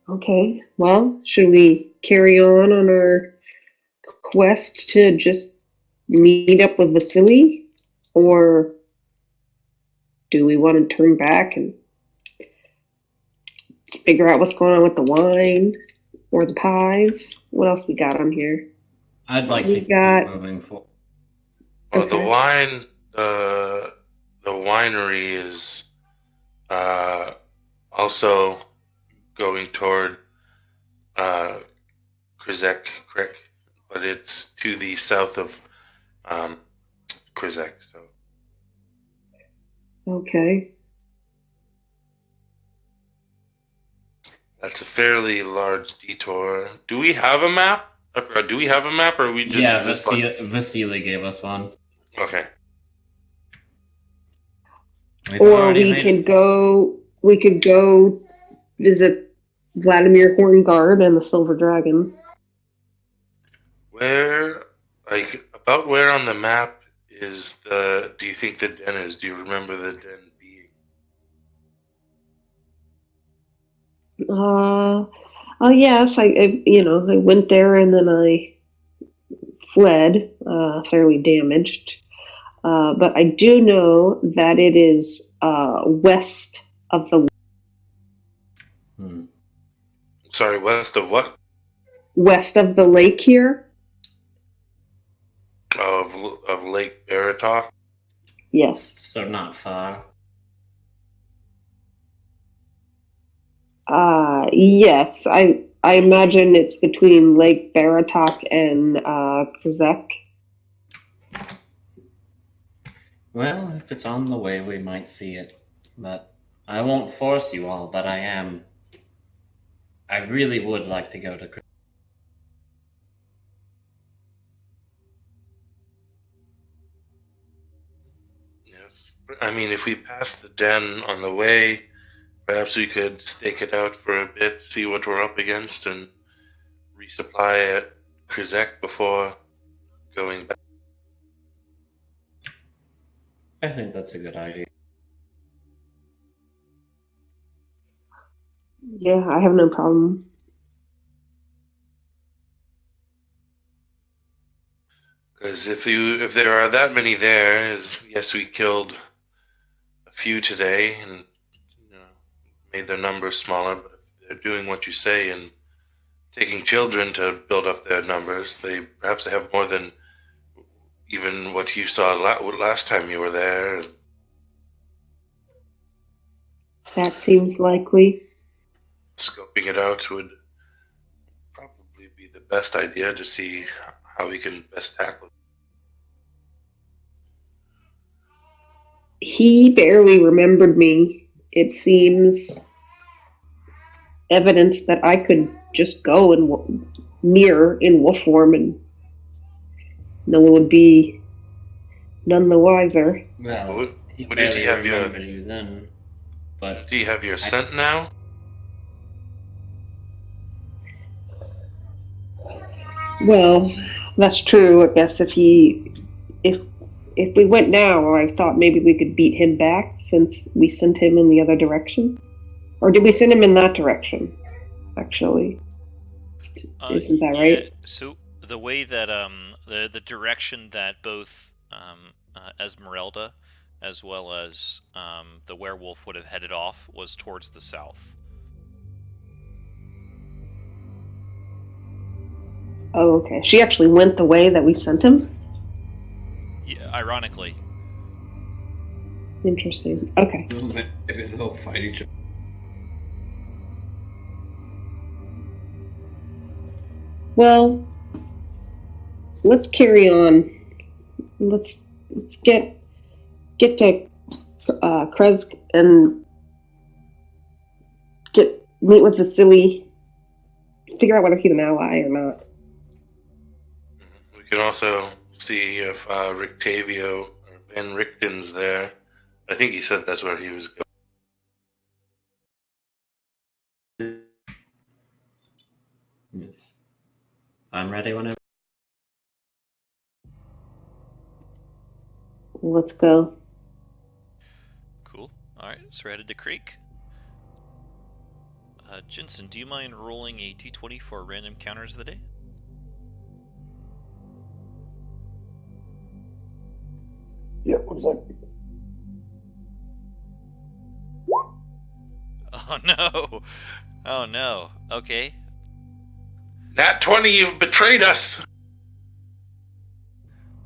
Okay, well, should we carry on our quest to just meet up with Vasily? Or do we want to turn back and figure out what's going on with the wine or the pies? What else we got on here? I'd like We to keep got- moving forward. Well, Okay. the winery is also going toward Krezk Creek, but it's to the south of Krezk. So Okay. that's a fairly large detour. Do we have a map? Or do we have a map, or we just Yeah, is this like- Vasily gave us one. Okay. We've Or already we made could it. go visit Vladimir Horngard and the Silver Dragon. Where, like, about where on the map is the? Do you think the den is? Do you remember the den being? Oh yes, I went there and then I fled, fairly damaged. But I do know that it is west of the Sorry, west of what? lake here. Of Lake Baratok. Yes. So not far. Yes. I imagine it's between Lake Baratok and Krezk. Well, if it's on the way, we might see it. But I won't force you all, but I really would like to go to Krezk. Yes. I mean, if we pass the den on the way, perhaps we could stake it out for a bit, see what we're up against, and resupply at Krezk before going back. I think that's a good idea. Yeah, I have no problem. Because if there are that many there, yes, we killed a few today and made their numbers smaller. But if they're doing what you say and taking children to build up their numbers, perhaps they have more than even what you saw last time you were there. That seems likely. Scoping it out would probably be the best idea to see how we can best tackle it. He barely remembered me. It seems evidence that I could just go and mirror in wolf form and no one would be none the wiser. Well, he What did barely he have your- remembered you then. But Do you have your scent now? Well, That's true. I guess if we went now, I thought maybe we could beat him back since we sent him in the other direction. Or did we send him in that direction? Actually, isn't that Yeah. right? So the way that the direction that both Esmeralda as well as the werewolf would have headed off was towards the south. Oh, okay. She actually went the way that we sent him? Yeah, ironically. Interesting. Okay. Maybe they'll fight each other. Well, let's carry on. Let's get to Krezk and meet with Vasily. Figure out whether he's an ally or not. We can also see if Rictavio or Van Richten's there. I think he said that's where he was going. Yes. I'm ready whenever. Let's go. Cool. All right, so we're headed to Krezk. Jensen, do you mind rolling a d20 for random counters of the day? Yeah, what is that? Oh no! Oh no. Okay. Nat 20, you've betrayed us!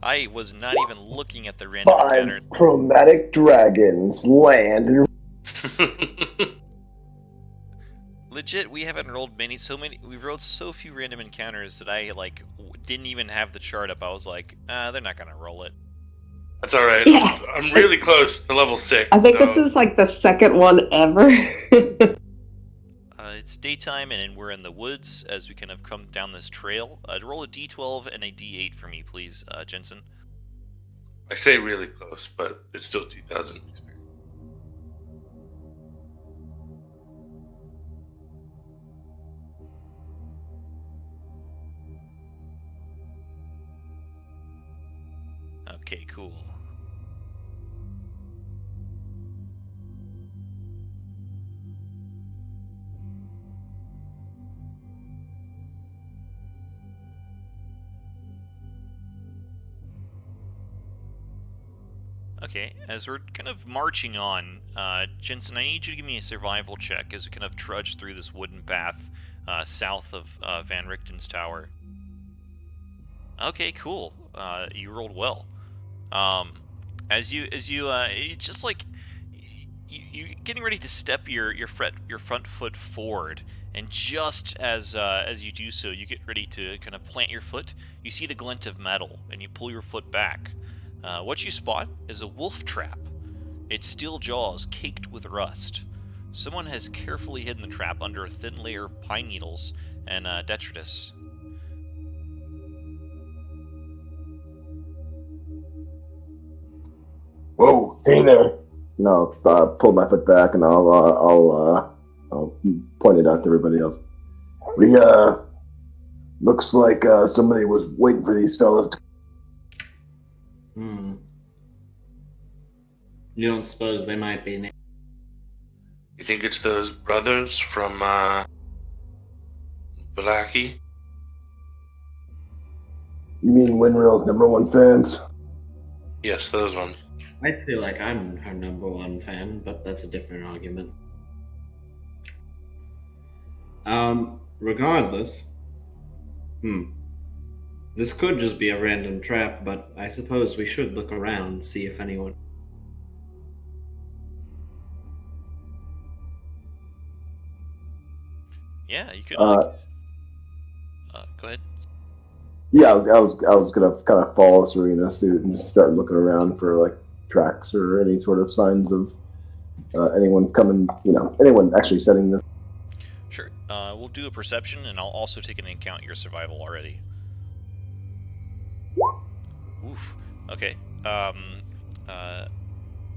I was not even looking at the random 5 encounter. chromatic dragons land and Legit, we haven't rolled we've rolled so few random encounters that I didn't even have the chart up. I was like, they're not gonna roll it. That's alright. Yeah. I'm really close to level 6. I think so... this is like the second one ever. It's daytime and we're in the woods as we kind of come down this trail. Roll a d12 and a d8 for me, please, Jensen. I say really close, but it's still 2,000 experience. Okay, cool. Okay, as we're kind of marching on, Jensen, I need you to give me a survival check as we kind of trudge through this wooden path south of Van Richten's tower. Okay, cool. You rolled well. As you just like you getting ready to step your front foot forward, and just as you do so, you get ready to kind of plant your foot. You see the glint of metal, and you pull your foot back. What you spot is a wolf trap. Its steel jaws caked with rust. Someone has carefully hidden the trap under a thin layer of pine needles and detritus. whoa, hey there. No, pull my foot back and I'll point it out to everybody else. We looks like somebody was waiting for these fellas. You don't suppose they might be? You think it's those brothers from Valaki? You mean Winrail's #1 fans? Yes, those ones. I feel like I'm her #1 fan, but that's a different argument. Regardless, this could just be a random trap, but I suppose we should look around, see if anyone... Yeah, you could. Go ahead. Yeah, I was gonna kind of follow Serena suit and just start looking around for like tracks or any sort of signs of anyone coming, anyone actually setting this. Sure. We'll do a perception, and I'll also take into account your survival already. Oof. Okay.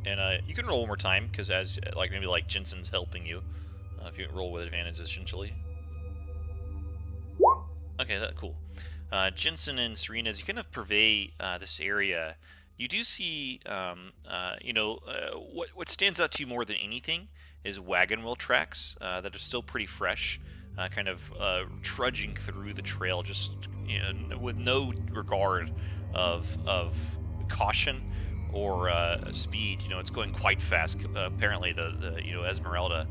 You can roll one more time, because as maybe Jensen's helping you. If you roll with advantage, essentially. Okay, cool. Jensen and Serena, as you kind of purvey this area, you do see, what stands out to you more than anything is wagon wheel tracks that are still pretty fresh, kind of trudging through the trail, just with no regard of caution or speed. It's going quite fast. Apparently, the Esmeralda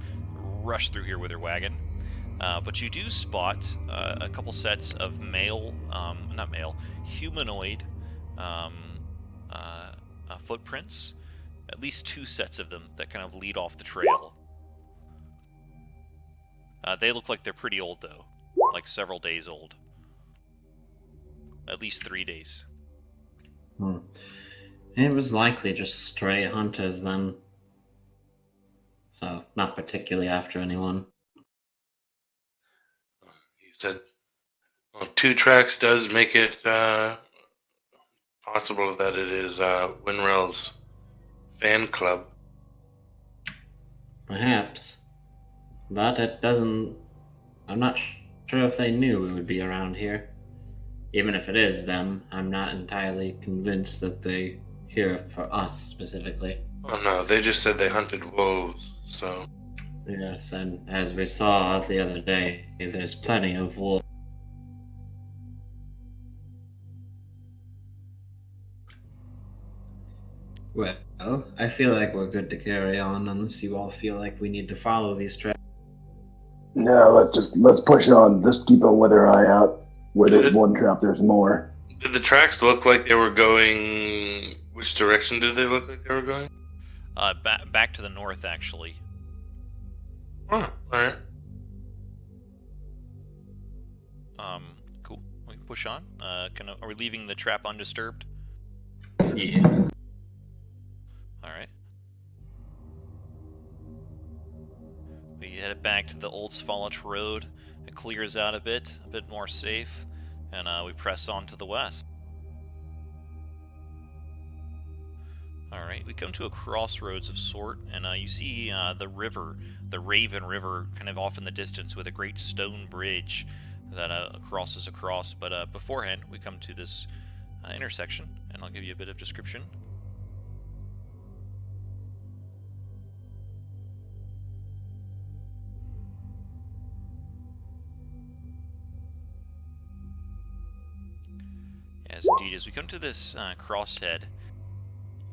rushed through here with her wagon. But you do spot a couple sets of humanoid footprints. At least 2 sets of them that kind of lead off the trail. They look like they're pretty old, though. Like several days old. At least 3 days. It was likely just stray hunters then. So, not particularly after anyone. He said, well, 2 tracks does make it possible that it is Winrell's fan club. Perhaps. But it doesn't... I'm not sure if they knew we would be around here. Even if it is them, I'm not entirely convinced that they're here for us specifically. Oh no, they just said they hunted wolves, so... Yes, and as we saw the other day, there's plenty of wolves. Well, I feel like we're good to carry on unless you all feel like we need to follow these tracks. No, let's push on. Just keep a weather eye out. Where there's one trap, there's more. Did the tracks look like they were going... Which direction did they look like they were going? Back to the north, actually. Oh, alright. Cool. We can push on. Are we leaving the trap undisturbed? Yeah. Alright. We head back to the Old Svalich Road. It clears out a bit more safe, and we press on to the west. Alright, we come to a crossroads of sort, and you see the river, the Raven River, kind of off in the distance with a great stone bridge that crosses across. But beforehand, we come to this intersection, and I'll give you a bit of description. Yes, indeed. As we come to this crosshead,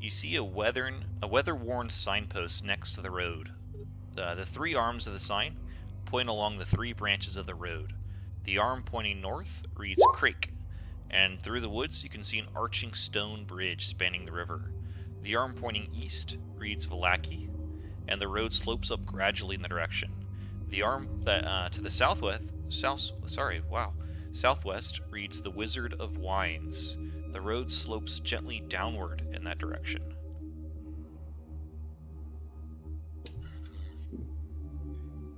you see a weather-worn signpost next to the road. The 3 arms of the sign point along the 3 branches of the road. The arm pointing north reads Krezk, and through the woods you can see an arching stone bridge spanning the river. The arm pointing east reads Vallaki, and the road slopes up gradually in the direction. The arm that to the southwest reads the Wizard of Wines. The road slopes gently downward in that direction.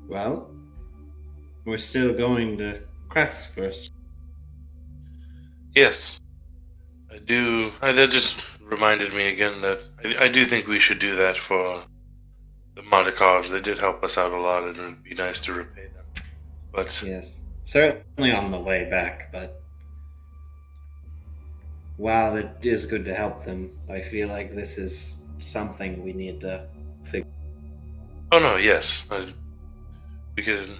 Well, we're still going to Krezk first. Yes. I do. That just reminded me again that I do think we should do that for the Mondikovs. They did help us out a lot, and it would be nice to repay them. But Yes, certainly on the way back, but while it is good to help them, I feel like this is something we need to figure. oh no, yes, we should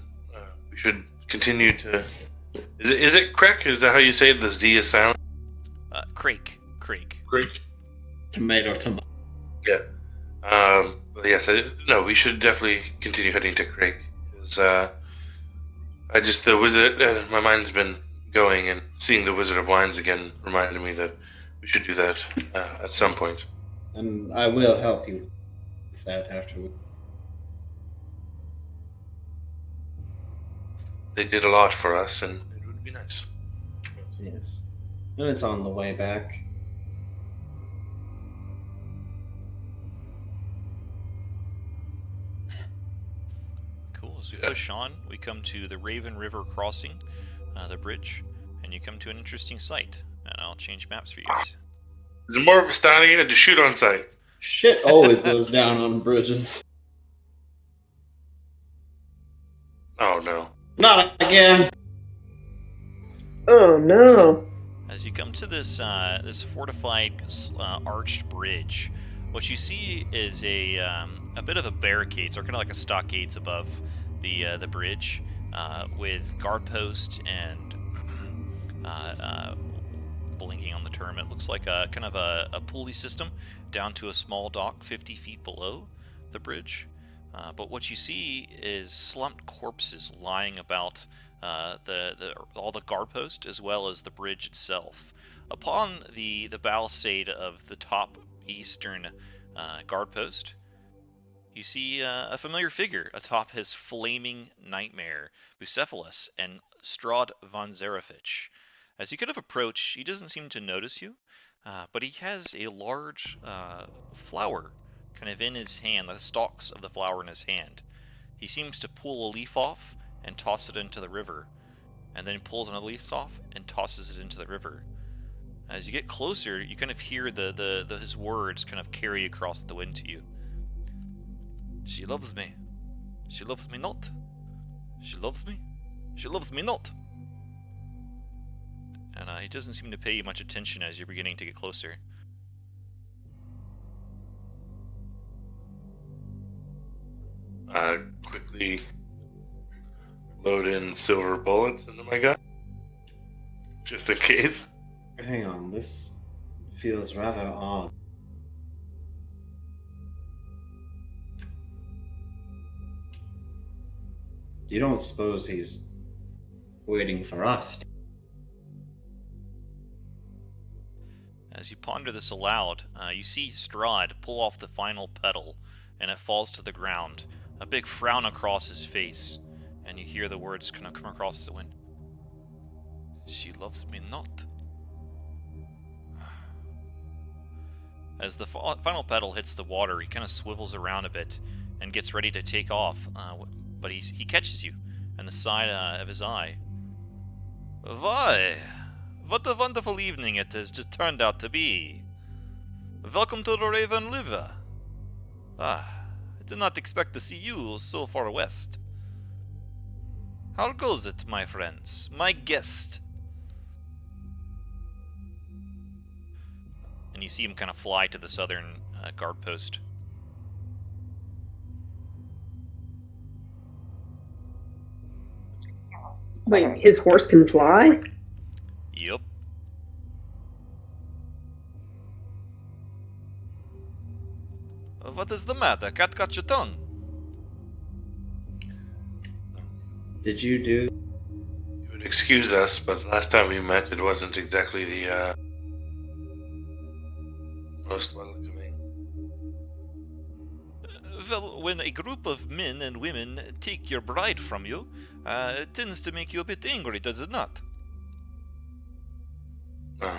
continue to. Is it Krezk? Is that how you say it? The Z is silent. Krezk. Krezk. Tomato. Yeah. But yes, no, we should definitely continue heading to Krezk. The wizard. My mind's been going, and seeing the Wizard of Wines again reminded me that we should do that at some point. And I will help you with that afterward. They did a lot for us, and it would be nice. Yes. And it's on the way back. Cool. As we push on, we come to the Raven River crossing, the bridge, and you come to an interesting sight. And I'll change maps for you guys. Is it more of a standing to shoot on sight? Shit always goes down on bridges. Oh no. Not again! Oh no. As you come to this this fortified arched bridge, what you see is a bit of a barricade, or kind of like a stockades above the bridge, with guard post and blinking on the term. It looks like a kind of a pulley system down to a small dock 50 feet below the bridge. But what you see is slumped corpses lying about all the guard post as well as the bridge itself. Upon the palisade of the top eastern guard post, you see a familiar figure atop his flaming nightmare, Bucephalus and Strahd von Zarevich. As you kind of approach, he doesn't seem to notice you, but he has a large flower kind of in his hand, the stalks of the flower in his hand. He seems to pull a leaf off and toss it into the river, and then pulls another leaf off and tosses it into the river. As you get closer, you kind of hear his words kind of carry across the wind to you. She loves me. She loves me not. She loves me. She loves me not. And he doesn't seem to pay you much attention as you're beginning to get closer. Quickly load in silver bullets into my gun, just in case. Hang on, this feels rather odd. You don't suppose he's waiting for us? As you ponder this aloud, you see Strahd pull off the final petal, and it falls to the ground. A big frown across his face, and you hear the words kind of come across the wind. She loves me not. As the final petal hits the water, he kind of swivels around a bit and gets ready to take off, but he catches you in the side of his eye. Why? What a wonderful evening it has just turned out to be. Welcome to the Raven Liver. I did not expect to see you so far west. How goes it, my friends? My guest? And you see him kind of fly to the southern guard post. Wait, his horse can fly? Yup. What is the matter? Cat got your tongue. Did you do? You would excuse us, but last time we met, it wasn't exactly the most welcoming. Well, when a group of men and women take your bride from you, it tends to make you a bit angry, does it not? No,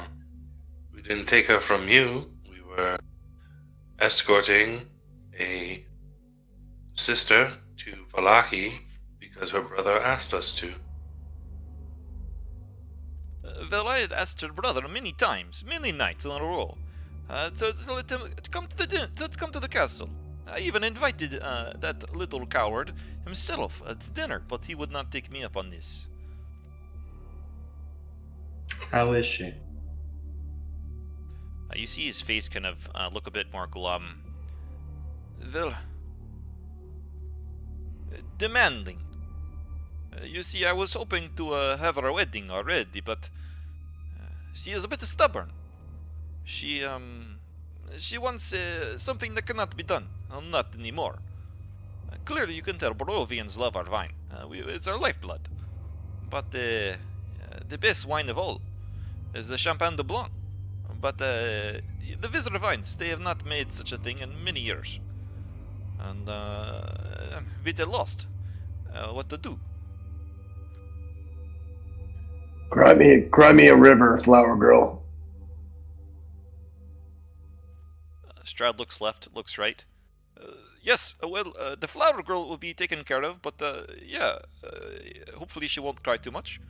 we didn't take her from you. We were escorting a sister to Vallaki because her brother asked us to. Well, I had asked her brother many times, many nights in a row, to let him come to the castle. I even invited that little coward himself to dinner, but he would not take me up on this. How is she? You see his face kind of look a bit more glum. Well, demanding. You see, I was hoping to have her wedding already, but she is a bit stubborn. She wants something that cannot be done. Not anymore. Clearly, you can tell Barovians love our wine. It's our lifeblood. But the best wine of all is the Champagne de Blanc. But the visitor vines, they have not made such a thing in many years. And we are lost. What to do? Cry me a river, flower girl. Strahd looks left, looks right. Yes, well, the flower girl will be taken care of, but yeah, hopefully she won't cry too much.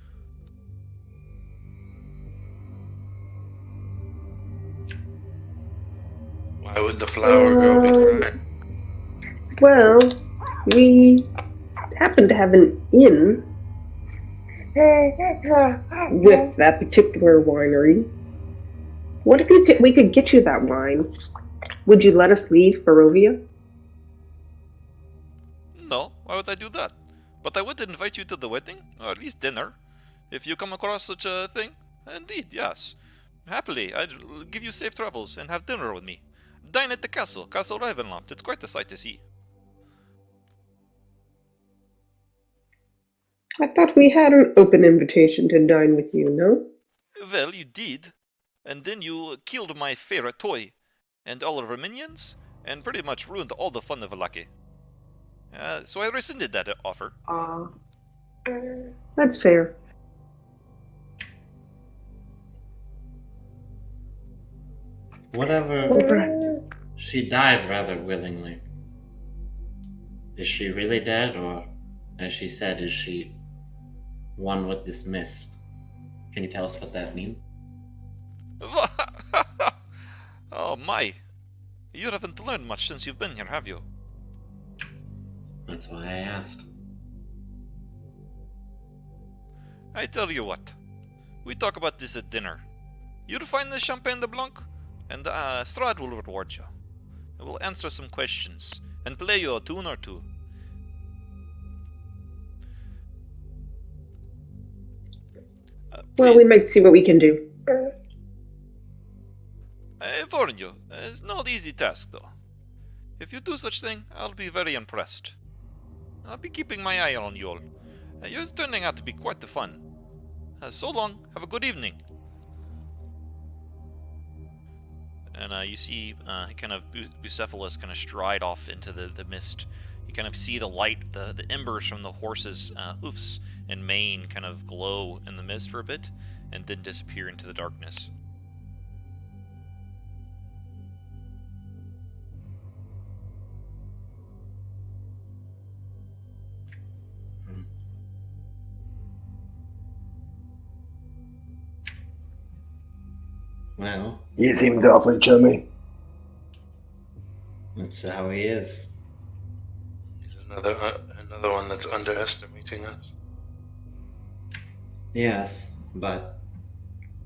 Why would the flower girl be crying? Well, we happen to have an inn with that particular winery. What if we could get you that wine? Would you let us leave Barovia? No, why would I do that? But I would invite you to the wedding, or at least dinner. If you come across such a thing, indeed, yes. Happily, I'd give you safe travels and have dinner with me. Dine at the castle, Castle Ravenloft. It's quite a sight to see. I thought we had an open invitation to dine with you, no? Well, you did. And then you killed my favorite toy, and all of our minions, and pretty much ruined all the fun of Valaki. So I rescinded that offer. That's fair. Whatever. She died rather willingly. Is she really dead, or, as she said, is she one with this mist? Can you tell us what that means? Oh my. You haven't learned much since you've been here, have you? That's why I asked. I tell you what. We talk about this at dinner. You'll find the Champagne de Blanc, and Strahd will reward you. We'll answer some questions, and play you a tune or two. Well, we might see what we can do. I warn you, it's no easy task, though. If you do such thing, I'll be very impressed. I'll be keeping my eye on you all. You're turning out to be quite the fun. So long, have a good evening. And you see kind of Bucephalus kind of stride off into the mist. You kind of see the light, the embers from the horse's hoofs and mane kind of glow in the mist for a bit, and then disappear into the darkness. Well, You seemed awfully chummy. that's how he is. He's another one that's underestimating us. Yes, but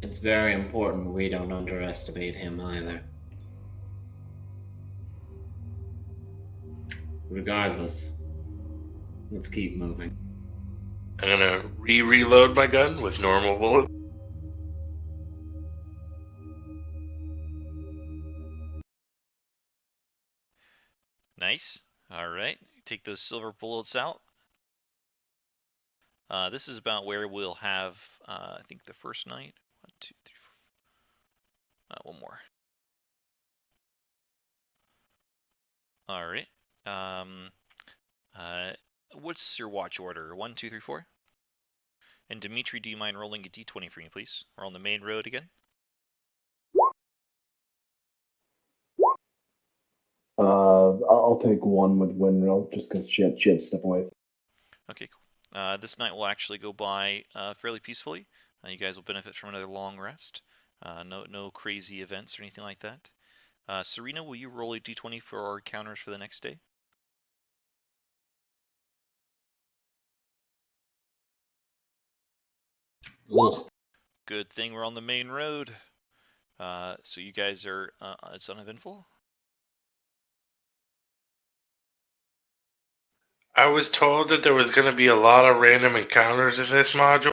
it's very important we don't underestimate him either. Regardless, let's keep moving. I'm gonna reload my gun with normal bullets. Nice. Alright, take those silver bullets out. This is about where we'll have, I think, the first night. 1, 2, 3, 4. One more. Alright. What's your watch order? 1, 2, 3, 4? And Dimitri, do you mind rolling a d20 for me, please? We're on the main road again. I'll take one with Winril just because she had to step away. Okay, cool. This night will actually go by fairly peacefully. You guys will benefit from another long rest. No crazy events or anything like that. Serena, will you roll a d20 for our encounters for the next day? Ugh. Good thing we're on the main road. So you guys are, it's uneventful? I was told that there was gonna be a lot of random encounters in this module.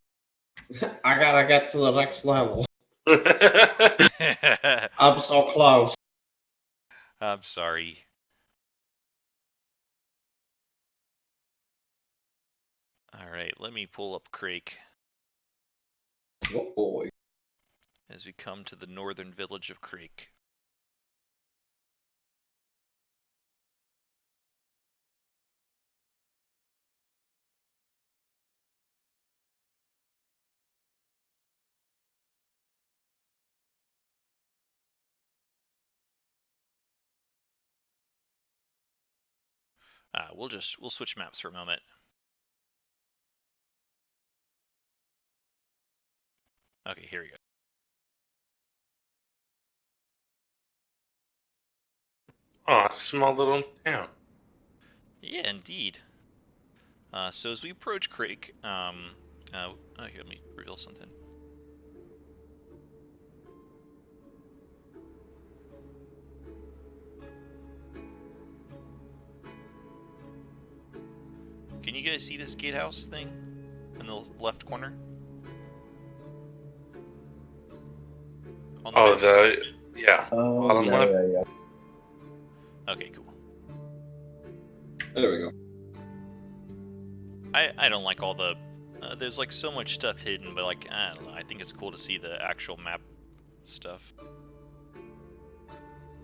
I gotta get to the next level. I'm I'm so close. sorry. Alright, let me pull up Krezk Oh boy. as we come to the northern village of Krezk. We'll switch maps for a moment. Okay, here we go. Oh, it's a small little town. Yeah, indeed. So as we approach Krezk, Here, let me reveal something. Can you guys see this gatehouse thing in the left corner? On the Oh, map? yeah. Oh, Bottom yeah, left. yeah, yeah. Okay, cool. There we go. I don't like all the. There's like so much stuff hidden, but like I don't know. I think it's cool to see the actual map stuff.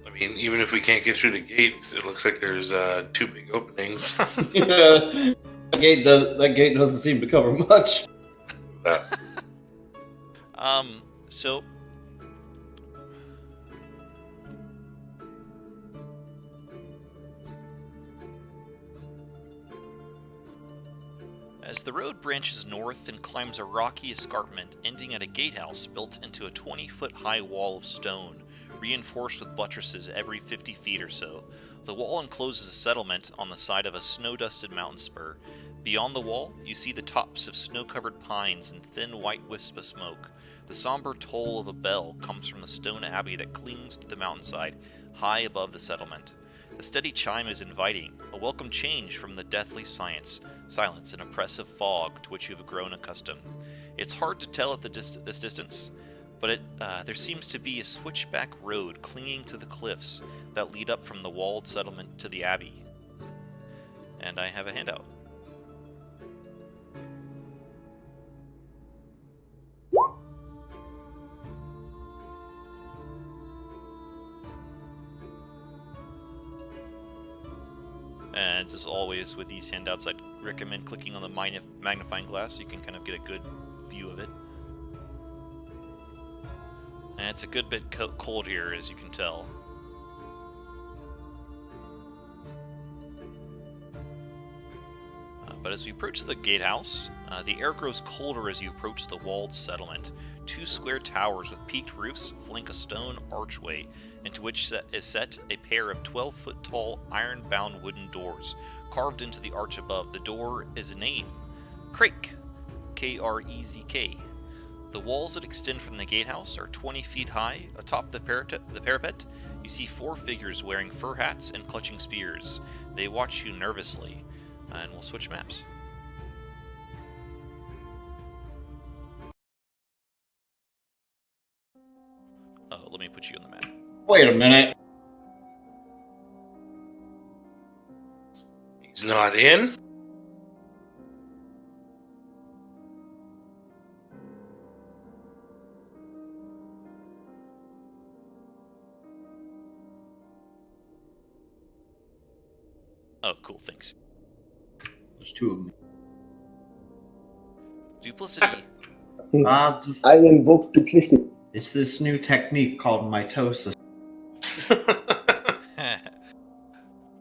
I mean, even if we can't get through the gates, it looks like there's 2 big openings. Yeah. That gate doesn't seem to cover much. So as the road branches north and climbs a rocky escarpment ending at a gatehouse built into a 20-foot high wall of stone, reinforced with buttresses every 50 feet or so, the wall encloses a settlement on the side of a snow-dusted mountain spur. Beyond the wall, you see the tops of snow-covered pines and thin white wisps of smoke. The somber toll of a bell comes from the stone abbey that clings to the mountainside, high above the settlement. The steady chime is inviting, a welcome change from the deathly silence and oppressive fog to which you have grown accustomed. It's hard to tell at this distance, but there seems to be a switchback road clinging to the cliffs that lead up from the walled settlement to the abbey. And I have a handout. And as always with these handouts, I'd recommend clicking on the magnifying glass so you can kind of get a good view of it. And it's a good bit cold here, as you can tell. But as we approach the gatehouse, the air grows colder as you approach the walled settlement. 2 square towers with peaked roofs flank a stone archway, into which is set a pair of 12-foot tall, iron-bound wooden doors. Carved into the arch above, the door is a name: Krezk, Krezk. The walls that extend from the gatehouse are 20 feet high. Atop the parapet, you see 4 figures wearing fur hats and clutching spears. They watch you nervously. And we'll switch maps. Oh, let me put you on the map. Wait a minute. He's not in. Oh, cool, thanks. There's 2 of them. Duplicity. I invoke duplicity. It's this new technique called mitosis.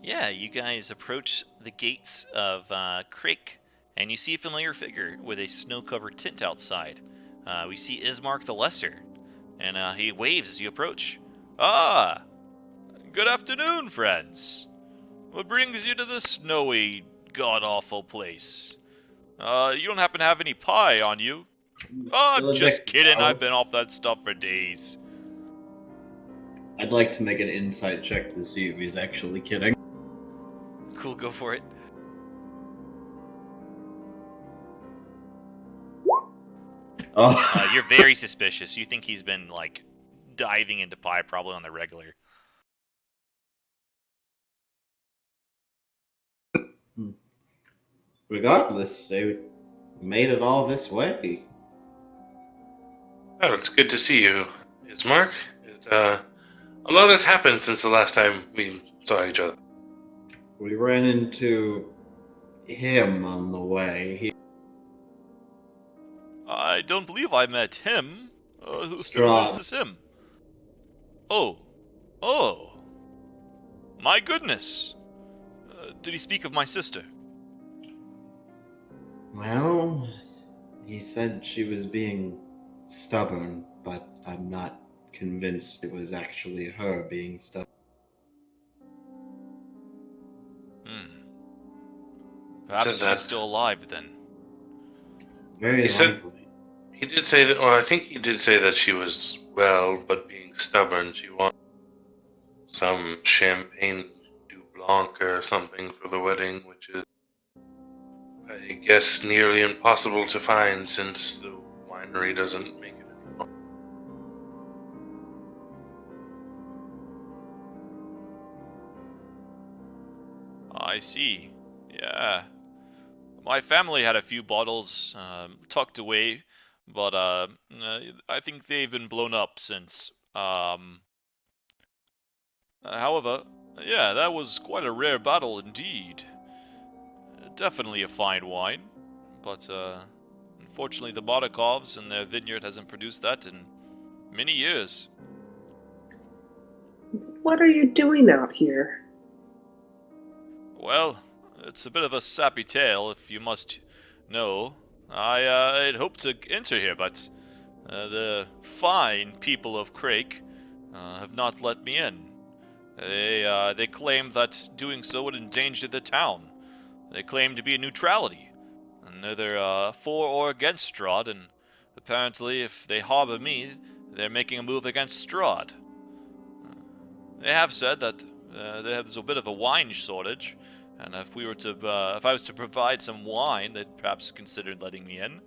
Yeah, you guys approach the gates of Krezk, and you see a familiar figure with a snow-covered tent outside. We see Ismark the Lesser, and he waves as you approach. Ah! Good afternoon, friends. What brings you to this snowy, god-awful place? You don't happen to have any pie on you? Oh, just kidding, I've been off that stuff for days. I'd like to make an insight check to see if he's actually kidding. Cool, go for it. Oh, You're very suspicious. You think he's been, like, diving into pie probably on the regular. regardless, they made it all this way. Oh, it's good to see you, Ismark. A lot has happened since the last time we saw each other. We ran into him on the way. I don't believe I met him. Who Strahd. is this him? Oh. My goodness. Did he speak of my sister? Well, he said she was being stubborn, but I'm not convinced it was actually her being stubborn. Perhaps Said that. she's still alive then. Very He said likely. he did say that. Well, I think he did say that she was well, but being stubborn, she wanted some champagne du blanc or something for the wedding, which is, I guess, nearly impossible to find since the winery doesn't make it anymore. I see. Yeah. My family had a few bottles tucked away, but I think they've been blown up since. However, yeah, that was quite a rare bottle indeed. Definitely a fine wine, but unfortunately the Markovs and their vineyard hasn't produced that in many years. What are you doing out here? Well, it's a bit of a sappy tale, if you must know. I'd hoped to enter here, but the fine people of Krezk have not let me in. They claim that doing so would endanger the town. They claim to be a neutrality, neither for or against Strahd, and apparently if they harbor me, they're making a move against Strahd. They have said that there's a bit of a wine shortage, and if I was to provide some wine, they'd perhaps consider letting me in.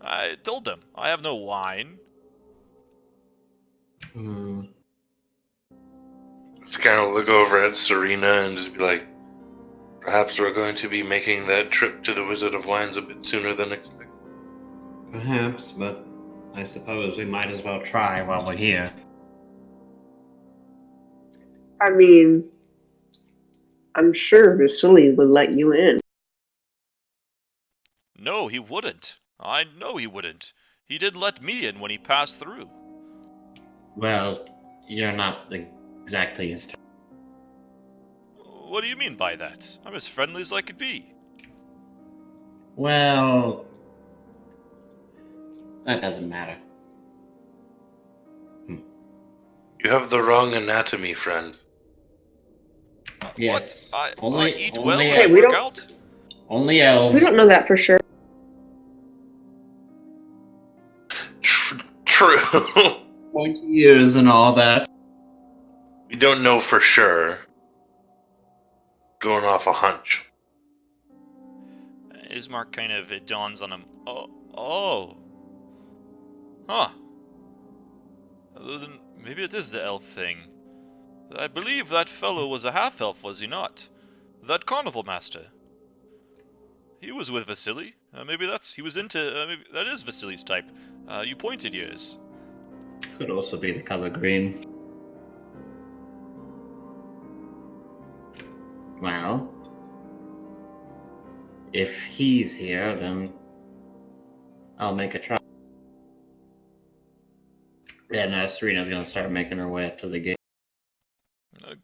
I told them I have no wine. Hmm. Let's kind of look over at Serena and just be like, perhaps we're going to be making that trip to the Wizard of Wines a bit sooner than expected. Perhaps, but I suppose we might as well try while we're here. I mean, I'm sure Vasily would let you in. No, he wouldn't. I know he wouldn't. He didn't let me in when he passed through. Well, you're not exactly his type. What do you mean by that? I'm as friendly as I could be. Well, that doesn't matter. You have the wrong anatomy, friend. Yes. What? I Only, eat only, well and Hey, I we work don't- out? only elves. We don't know that for sure. True. 20 years and all that. We don't know for sure. Going off a hunch. Ismark kind of, it dawns on him. Oh. Huh. Then maybe it is the elf thing. I believe that fellow was a half-elf, was he not? That carnival master. He was with Vasily. Maybe he was into, maybe that is Vasily's type. You pointed yours. Could also be the color green. Well, if he's here, then I'll make a try. And Serena's gonna start making her way up to the gate.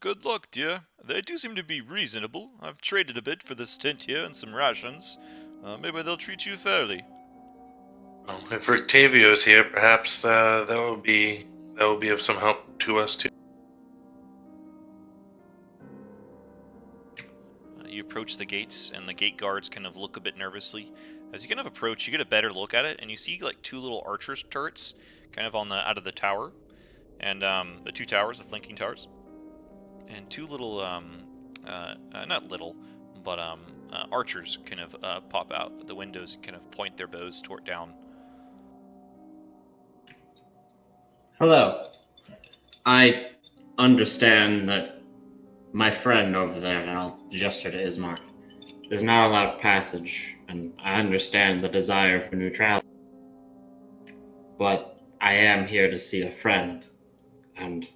Good luck, dear. They do seem to be reasonable. I've traded a bit for this tent here and some rations. Maybe they'll treat you fairly. Well, if Rictavio's here, perhaps that will be of some help to us too. You approach the gates, and the gate guards kind of look a bit nervously. As you kind of approach, you get a better look at it, and you see like two little archers' turrets, kind of out of the tower, and the two towers, the flanking towers, and two little not little, but archers kind of pop out the windows and kind of point their bows down. Hello. I understand that my friend over there, and I'll gesture to Ismark, is not allowed passage, and I understand the desire for neutrality. But I am here to see a friend, and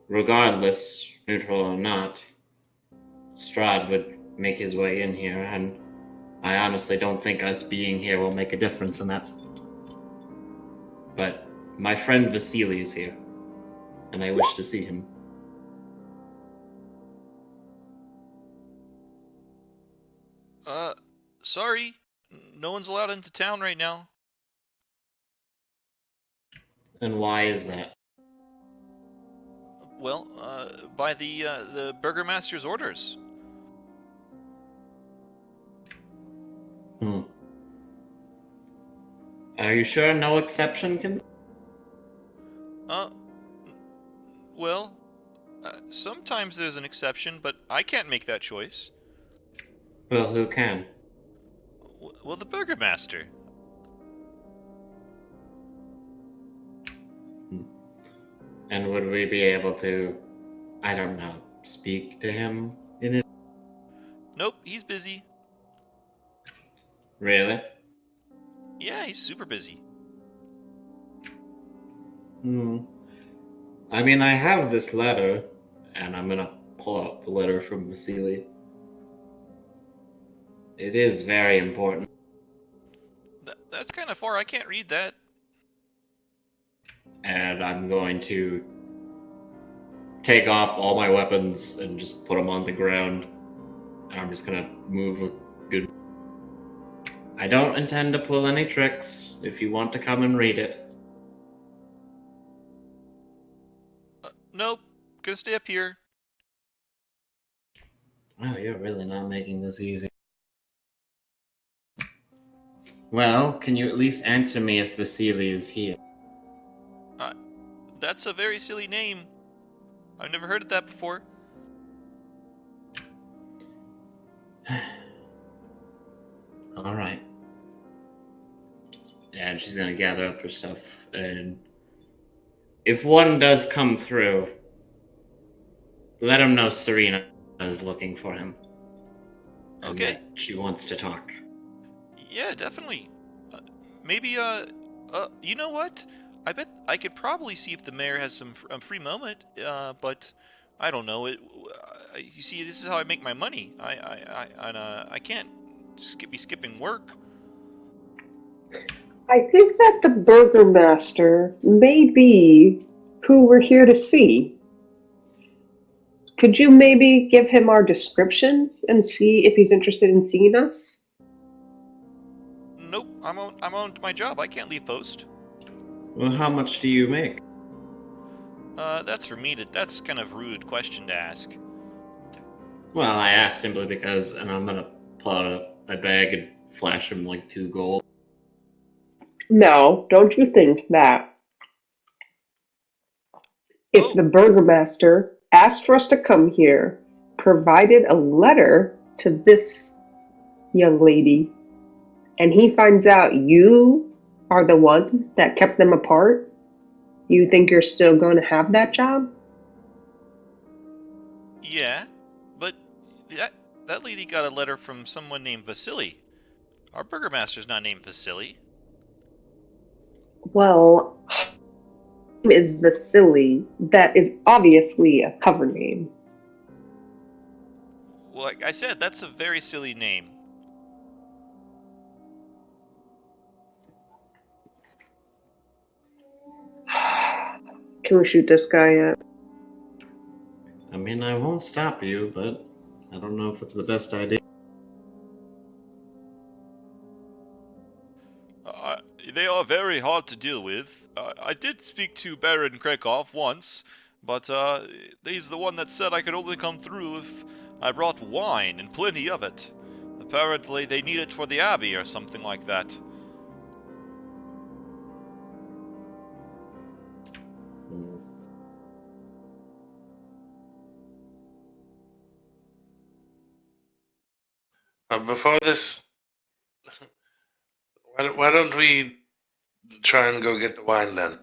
regardless, neutral or not, Strahd would make his way in here, and I honestly don't think us being here will make a difference in that. But my friend Vasily is here, and I wish to see him. Sorry, no one's allowed into town right now. And why is that? Well, by the burgomaster's orders. Hmm. Are you sure no exception can? Well, sometimes there's an exception, but I can't make that choice. Well, who can? Well, the Burgermaster. And would we be able to, I don't know, speak to him in it? Nope, he's busy. Really? Yeah, he's super busy. I mean, I have this letter, and I'm gonna pull out the letter from Vasily. It is very important. That's kind of far. I can't read that. And I'm going to take off all my weapons and just put them on the ground. And I'm just gonna move a good. I don't intend to pull any tricks. If you want to come and read it. Nope, gonna stay up here. Wow, you're really not making this easy. Well, can you at least answer me if Vasily is here? That's a very silly name. I've never heard of that before. Alright. And she's gonna gather up her stuff, and if one does come through, let him know Serena is looking for him. And Okay. that she wants to talk. Yeah, definitely. Maybe, you know what? I bet I could probably see if the mayor has some free moment, but I don't know. You see, this is how I make my money. I can't be skipping work. I think that the Burgermaster may be who we're here to see. Could you maybe give him our descriptions and see if he's interested in seeing us? Nope, I'm on to my job. I can't leave post. Well, how much do you make? That's for me to. That's kind of rude question to ask. Well, I asked simply because, and I'm gonna pull out my bag and flash him like 2 gold. No, don't you think that if the Burgermaster asked for us to come here, provided a letter to this young lady, and he finds out you are the one that kept them apart, you think you're still going to have that job? Yeah, but that lady got a letter from someone named Vasily. Our Burgermaster's not named Vasily. Well, name is Vasily. That is obviously a cover name. Well, like I said, that's a very silly name. Can we shoot this guy yet? I mean, I won't stop you, but I don't know if it's the best idea. They are very hard to deal with. I did speak to Baron Krezk once, but he's the one that said I could only come through if I brought wine and plenty of it. Apparently they need it for the abbey or something like that. Before this, why don't we try and go get the wine then?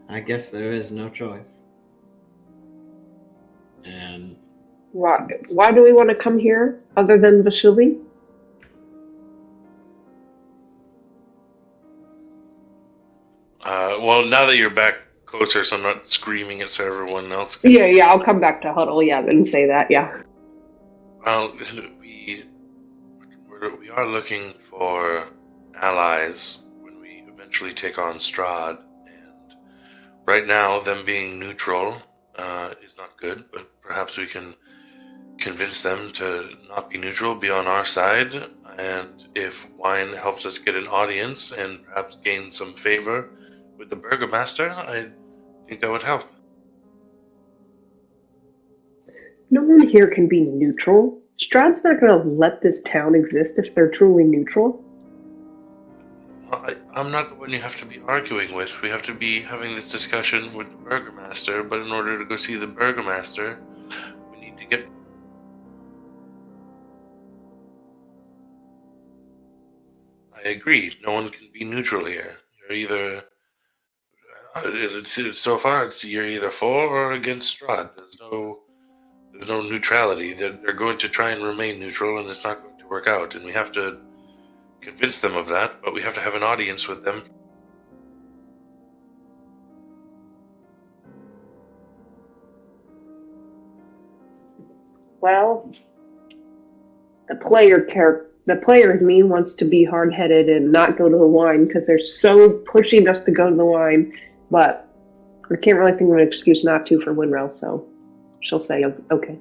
I guess there is no choice. And Why do we want to come here other than Vasily? Well, now that you're back closer, so I'm not screaming it so everyone else can. Yeah, I'll come back to Huddle. Yeah, then say that. Yeah. Well, we are looking for allies when we eventually take on Strahd, and right now, them being neutral is not good, but perhaps we can convince them to not be neutral, be on our side, and if wine helps us get an audience and perhaps gain some favor with the Burgermaster, I think that would help. No one here can be neutral. Strahd's not going to let this town exist if they're truly neutral. I'm not the one you have to be arguing with. We have to be having this discussion with the Burgomaster, but in order to go see the Burgomaster, we need to get... I agree. No one can be neutral here. You're either... so far, you're either for or against Strahd. There's no neutrality. They're going to try and remain neutral, and it's not going to work out. And we have to convince them of that, but we have to have an audience with them. Well, the player in me wants to be hard-headed and not go to the wine because they're so pushing us to go to the wine, but I can't really think of an excuse not to for Winrel, so she'll say okay.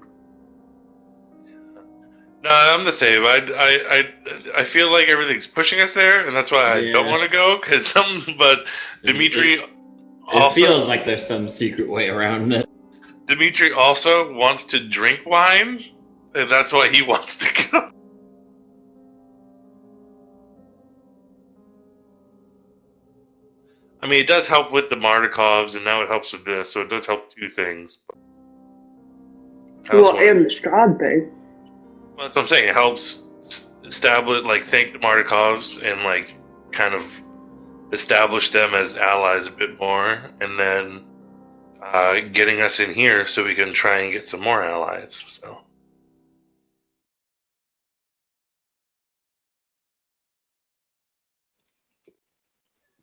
No, I'm the same. I feel like everything's pushing us there, and that's why I don't want to go. But Dimitri It also feels like there's some secret way around it. Dimitri also wants to drink wine, and that's why he wants to go. I mean, it does help with the Mardikovs, and now it helps with this, so it does help two things. Well, and the Strahd thing. Well, that's what I'm saying. It helps establish, thank the Mardikovs and, kind of establish them as allies a bit more, and then getting us in here so we can try and get some more allies. So.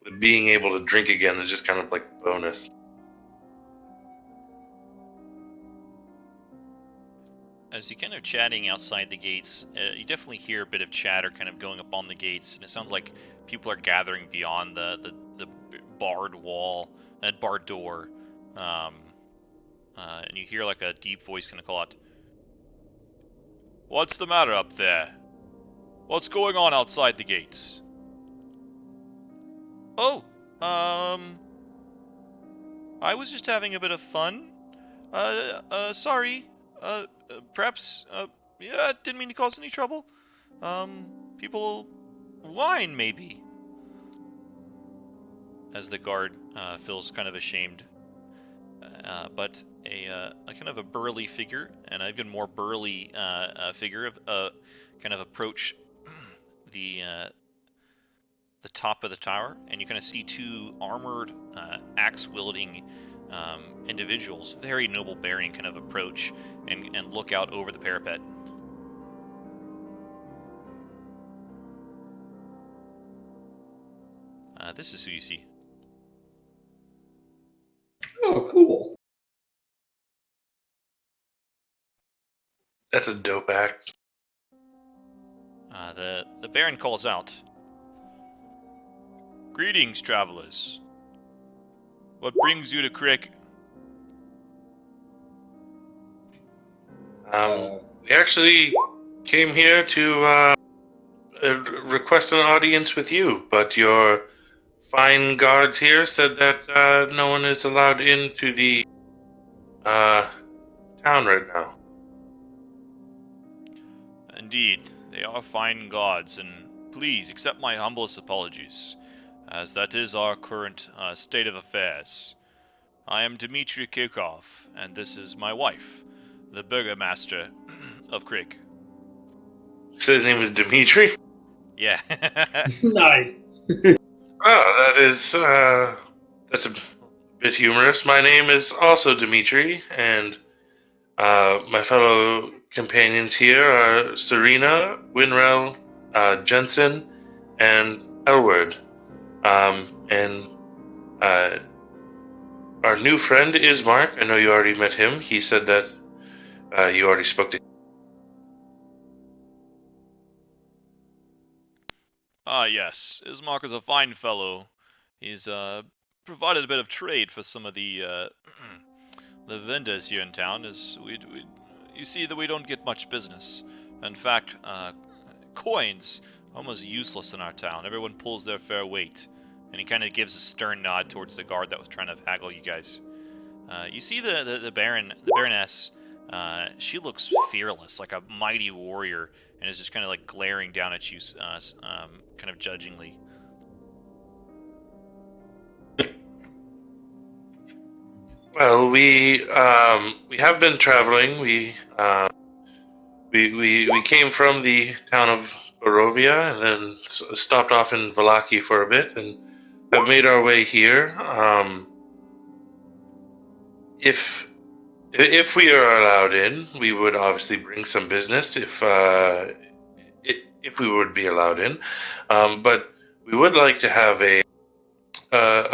But being able to drink again is just kind of like a bonus. As you're kind of chatting outside the gates, you definitely hear a bit of chatter kind of going up on the gates, and it sounds like people are gathering beyond the barred wall, that barred door, and you hear like a deep voice kind of call out, "What's the matter up there? What's going on outside the gates?" "Oh, I was just having a bit of fun. Sorry. Perhaps, yeah, didn't mean to cause any trouble. People, wine maybe." As the guard feels kind of ashamed, but a kind of a burly figure, and an even more burly figure of kind of approach the top of the tower, and you kind of see two armored, axe-wielding individuals, very noble bearing, kind of approach and look out over the parapet. This is who you see. Oh, cool. That's a dope act. The Baron calls out, "Greetings, travelers. What brings you to Krezk?" We actually came here to request an audience with you, but your fine guards here said that no one is allowed into the town right now. Indeed, they are fine gods, and please accept my humblest apologies, as that is our current state of affairs. I am Dmitry Kirkov, and this is my wife, the Burgomaster of Krezk. So his name is Dimitri? Yeah. Nice. Oh, that's a bit humorous. My name is also Dimitri, and my fellow companions here are Serena, Winrel, Jensen, and Elward. And our new friend is Mark. I know you already met him. He said that you already spoke to him. Ah, yes. Ismark is a fine fellow. He's provided a bit of trade for some of the the vendors here in town. As you see that we don't get much business. In fact, coins almost useless in our town. Everyone pulls their fair weight. And he kind of gives a stern nod towards the guard that was trying to haggle you guys. You see the Baroness She looks fearless, like a mighty warrior, and is just kind of like glaring down at you, kind of judgingly. Well, we have been traveling. We came from the town of Barovia and then stopped off in Valaki for a bit and have made our way here. If we are allowed in, we would obviously bring some business if we would be allowed in. But we would like to have a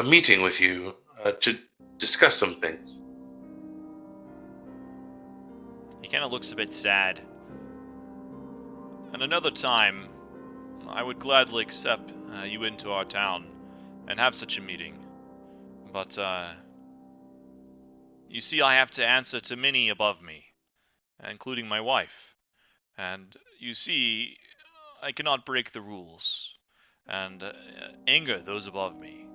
meeting with you to discuss some things. He kind of looks a bit sad. And another time, I would gladly accept you into our town and have such a meeting. But, you see, I have to answer to many above me, including my wife. And you see, I cannot break the rules and anger those above me.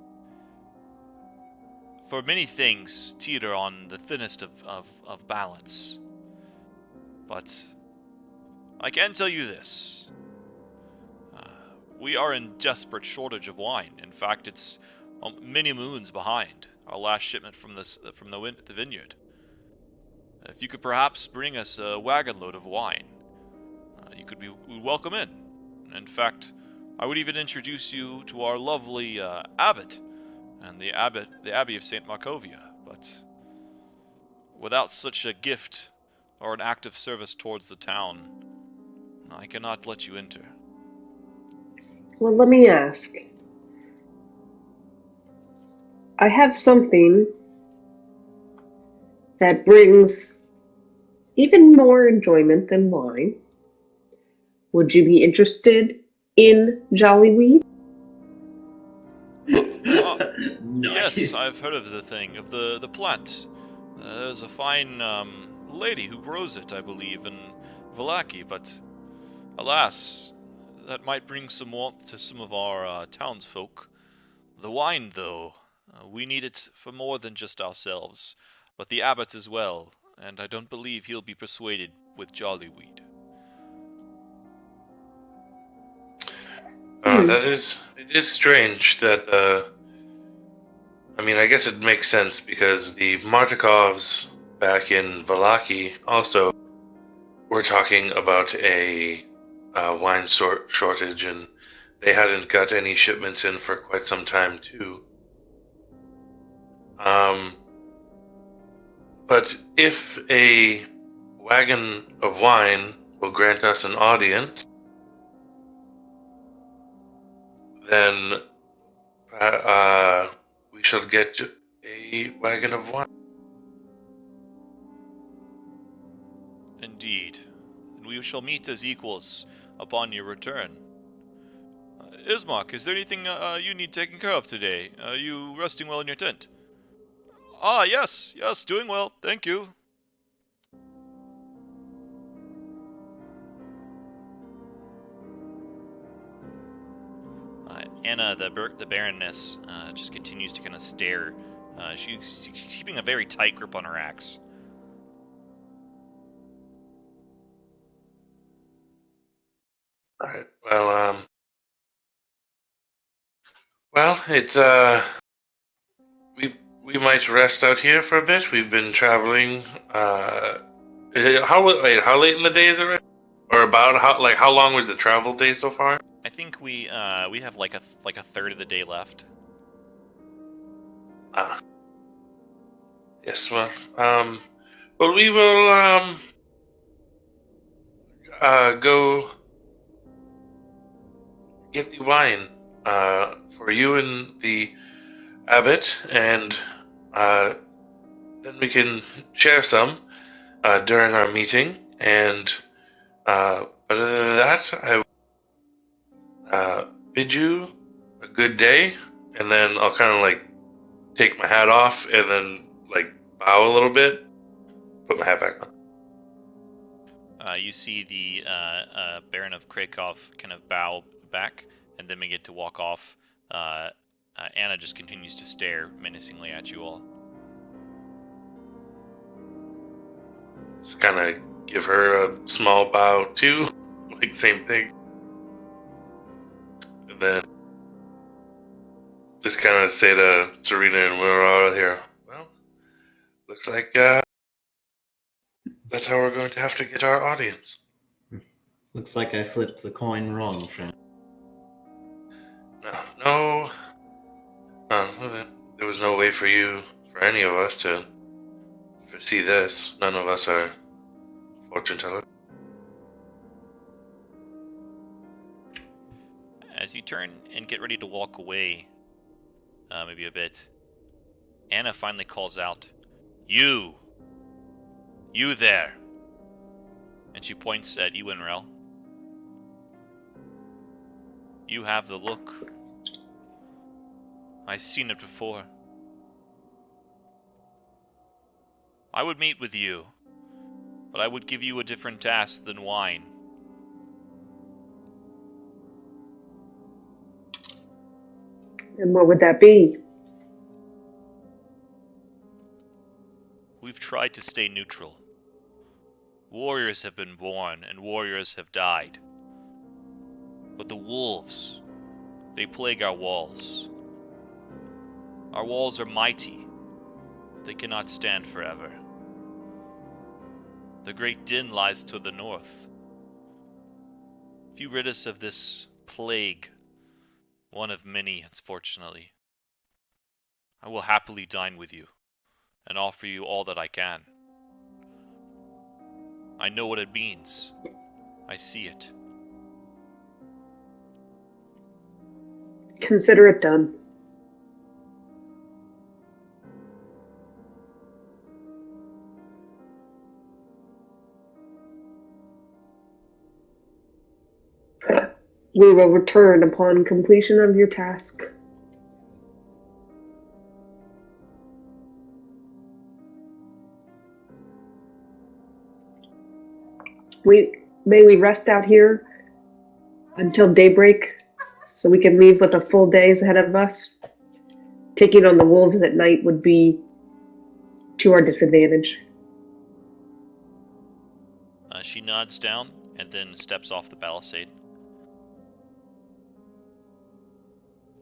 For many things teeter on the thinnest of balance. But I can tell you this. We are in desperate shortage of wine. In fact, it's many moons behind our last shipment from the vineyard. If you could perhaps bring us a wagon load of wine, you could be welcome in. In fact, I would even introduce you to our lovely abbot and the abbey of Saint Markovia. But without such a gift or an act of service towards the town, I cannot let you enter. Well, let me ask. I have something that brings even more enjoyment than wine. Would you be interested in Jollyweed? Yes, I've heard of the thing, of the plant. There's a fine lady who grows it, I believe, in Valaki, but alas, that might bring some warmth to some of our townsfolk. The wine, though, we need it for more than just ourselves, but the abbot as well, and I don't believe he'll be persuaded with Jollyweed. It is strange that, I mean, I guess it makes sense because the Martikovs back in Valaki also were talking about a wine shortage, and they hadn't got any shipments in for quite some time, too. But if a wagon of wine will grant us an audience, then we shall get a wagon of wine. Indeed, and we shall meet as equals upon your return. Ismark, is there anything you need taken care of today? Are you resting well in your tent? Ah, yes, doing well, thank you. Anna, the Baroness, just continues to kind of stare. She's keeping a very tight grip on her axe. All right. Well, it's we might rest out here for a bit. We've been traveling. How late in the day is it? Right? Or about how long was the travel day so far? I think we have like a third of the day left. Yes. Well, we will go get the wine for you and the abbot, and then we can share some during our meeting. And other than that, I bid you a good day, and then I'll kind of like take my hat off and then like bow a little bit, put my hat back on. You see the Baron of Krezk kind of bow back, and then begin to walk off. Anna just continues to stare menacingly at you all. Just kind of give her a small bow too, like same thing. And then just kind of say to Serena and we're all here, well, looks like that's how we're going to have to get our audience. Looks like I flipped the coin wrong, friend. No, there was no way for any of us to foresee this. None of us are fortune tellers. As you turn and get ready to walk away, maybe a bit, Anna finally calls out, "You! You there!" And she points at you and Rel. "You have the look. I've seen it before. I would meet with you, but I would give you a different task than wine. And what would that be? We've tried to stay neutral. Warriors have been born and warriors have died. But the wolves, they plague our walls. Our walls are mighty, but they cannot stand forever. The great din lies to the north. If you rid us of this plague, one of many, unfortunately, I will happily dine with you and offer you all that I can. I know what it means. I see it. Consider it done. We will return upon completion of your task. May we rest out here until daybreak, so we can leave with a full days ahead of us. Taking on the wolves at night would be to our disadvantage. She nods down and then steps off the palisade.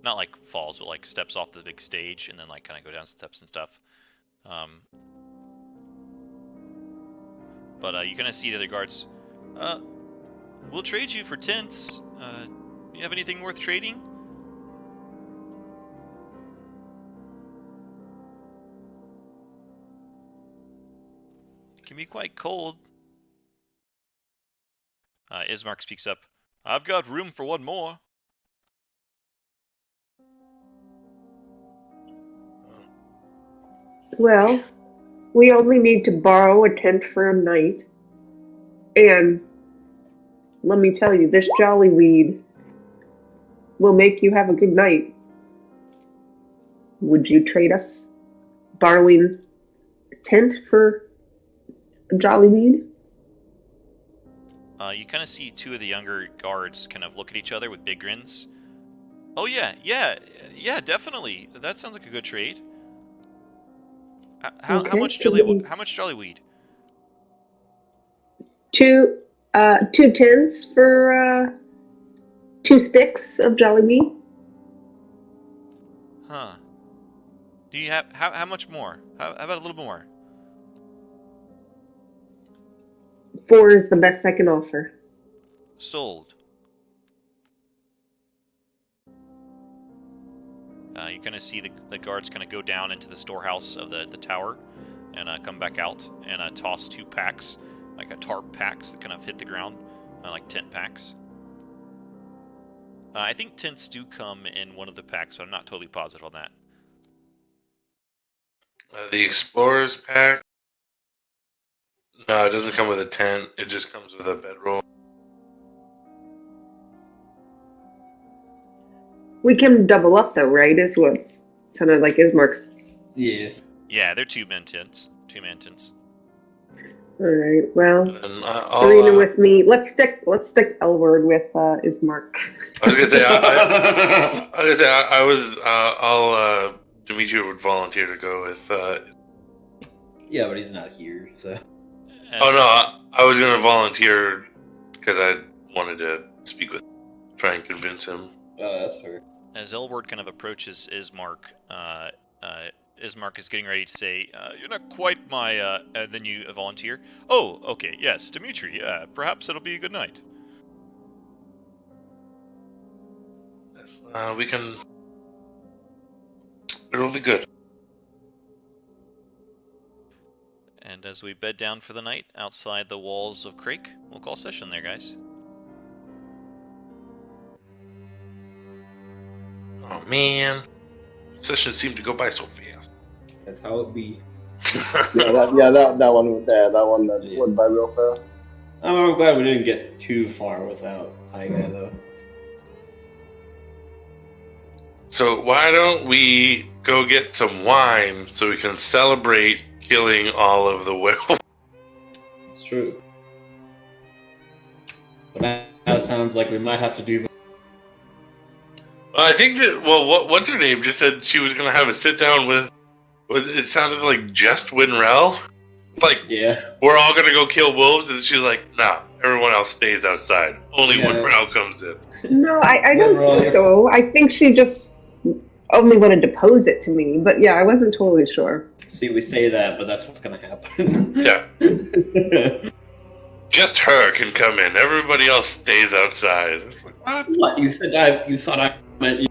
Not like falls, but like steps off the big stage and then like kind of go down steps and stuff. But you kind of see the other guards. We'll trade you for tents. You have anything worth trading? It can be quite cold. Ismark speaks up. I've got room for one more. Well, we only need to borrow a tent for a night. And let me tell you, this jolly weed will make you have a good night. Would you trade us borrowing a tent for a jolly weed? You kind of see two of the younger guards kind of look at each other with big grins. Oh yeah, definitely. That sounds like a good trade. How much jolly weed? Two tents for 2 sticks of jolly weed. Huh. Do you have how much more? How about a little more? 4 is the best I can offer. Sold. You kind of see the guards kind of go down into the storehouse of the tower and come back out and toss 2 packs, like a tarp packs that kind of hit the ground, like tent packs. I think tents do come in one of the packs, but I'm not totally positive on that. The Explorer's pack? No, it doesn't come with a tent. It just comes with a bedroll. We can double up though, right? Is what sounded like Ismark's. Yeah. Yeah, they're 2-man tents. 2-man tents. All right. Well, And Serena with me. Let's stick Elward with Ismark. I was gonna say, I'll Dimitri would volunteer to go with. Yeah, but he's not here, so. Oh no, I was gonna volunteer because I wanted to speak with, try and convince him. Oh, that's fair. As Elward kind of approaches Ismark, Ismark is getting ready to say, "You're not quite my." And then you volunteer. Oh, okay, yes, Dimitri. Perhaps it'll be a good night. Yes, we can. It'll be good. And as we bed down for the night outside the walls of Krezk, we'll call session there, guys. Oh man, sessions seem to go by so fast. That's how it be. that one went by real fast. I'm glad we didn't get too far without Taiga, though. So why don't we go get some wine so we can celebrate killing all of the werewolves? It's true. But now it sounds like we might have to do. I think that what's her name just said she was gonna have a sit down with. It sounded like just Winrel. Like, Yeah. we're all gonna go kill wolves, and she's like, "No, everyone else stays outside. Only Yeah. Winrel comes in." No, I don't Right. think so. I think she just only wanted to pose it to me, but yeah, I wasn't totally sure. See, we say that, but that's what's gonna happen. Yeah, just her can come in. Everybody else stays outside. It's like, what? What? You thought I meant you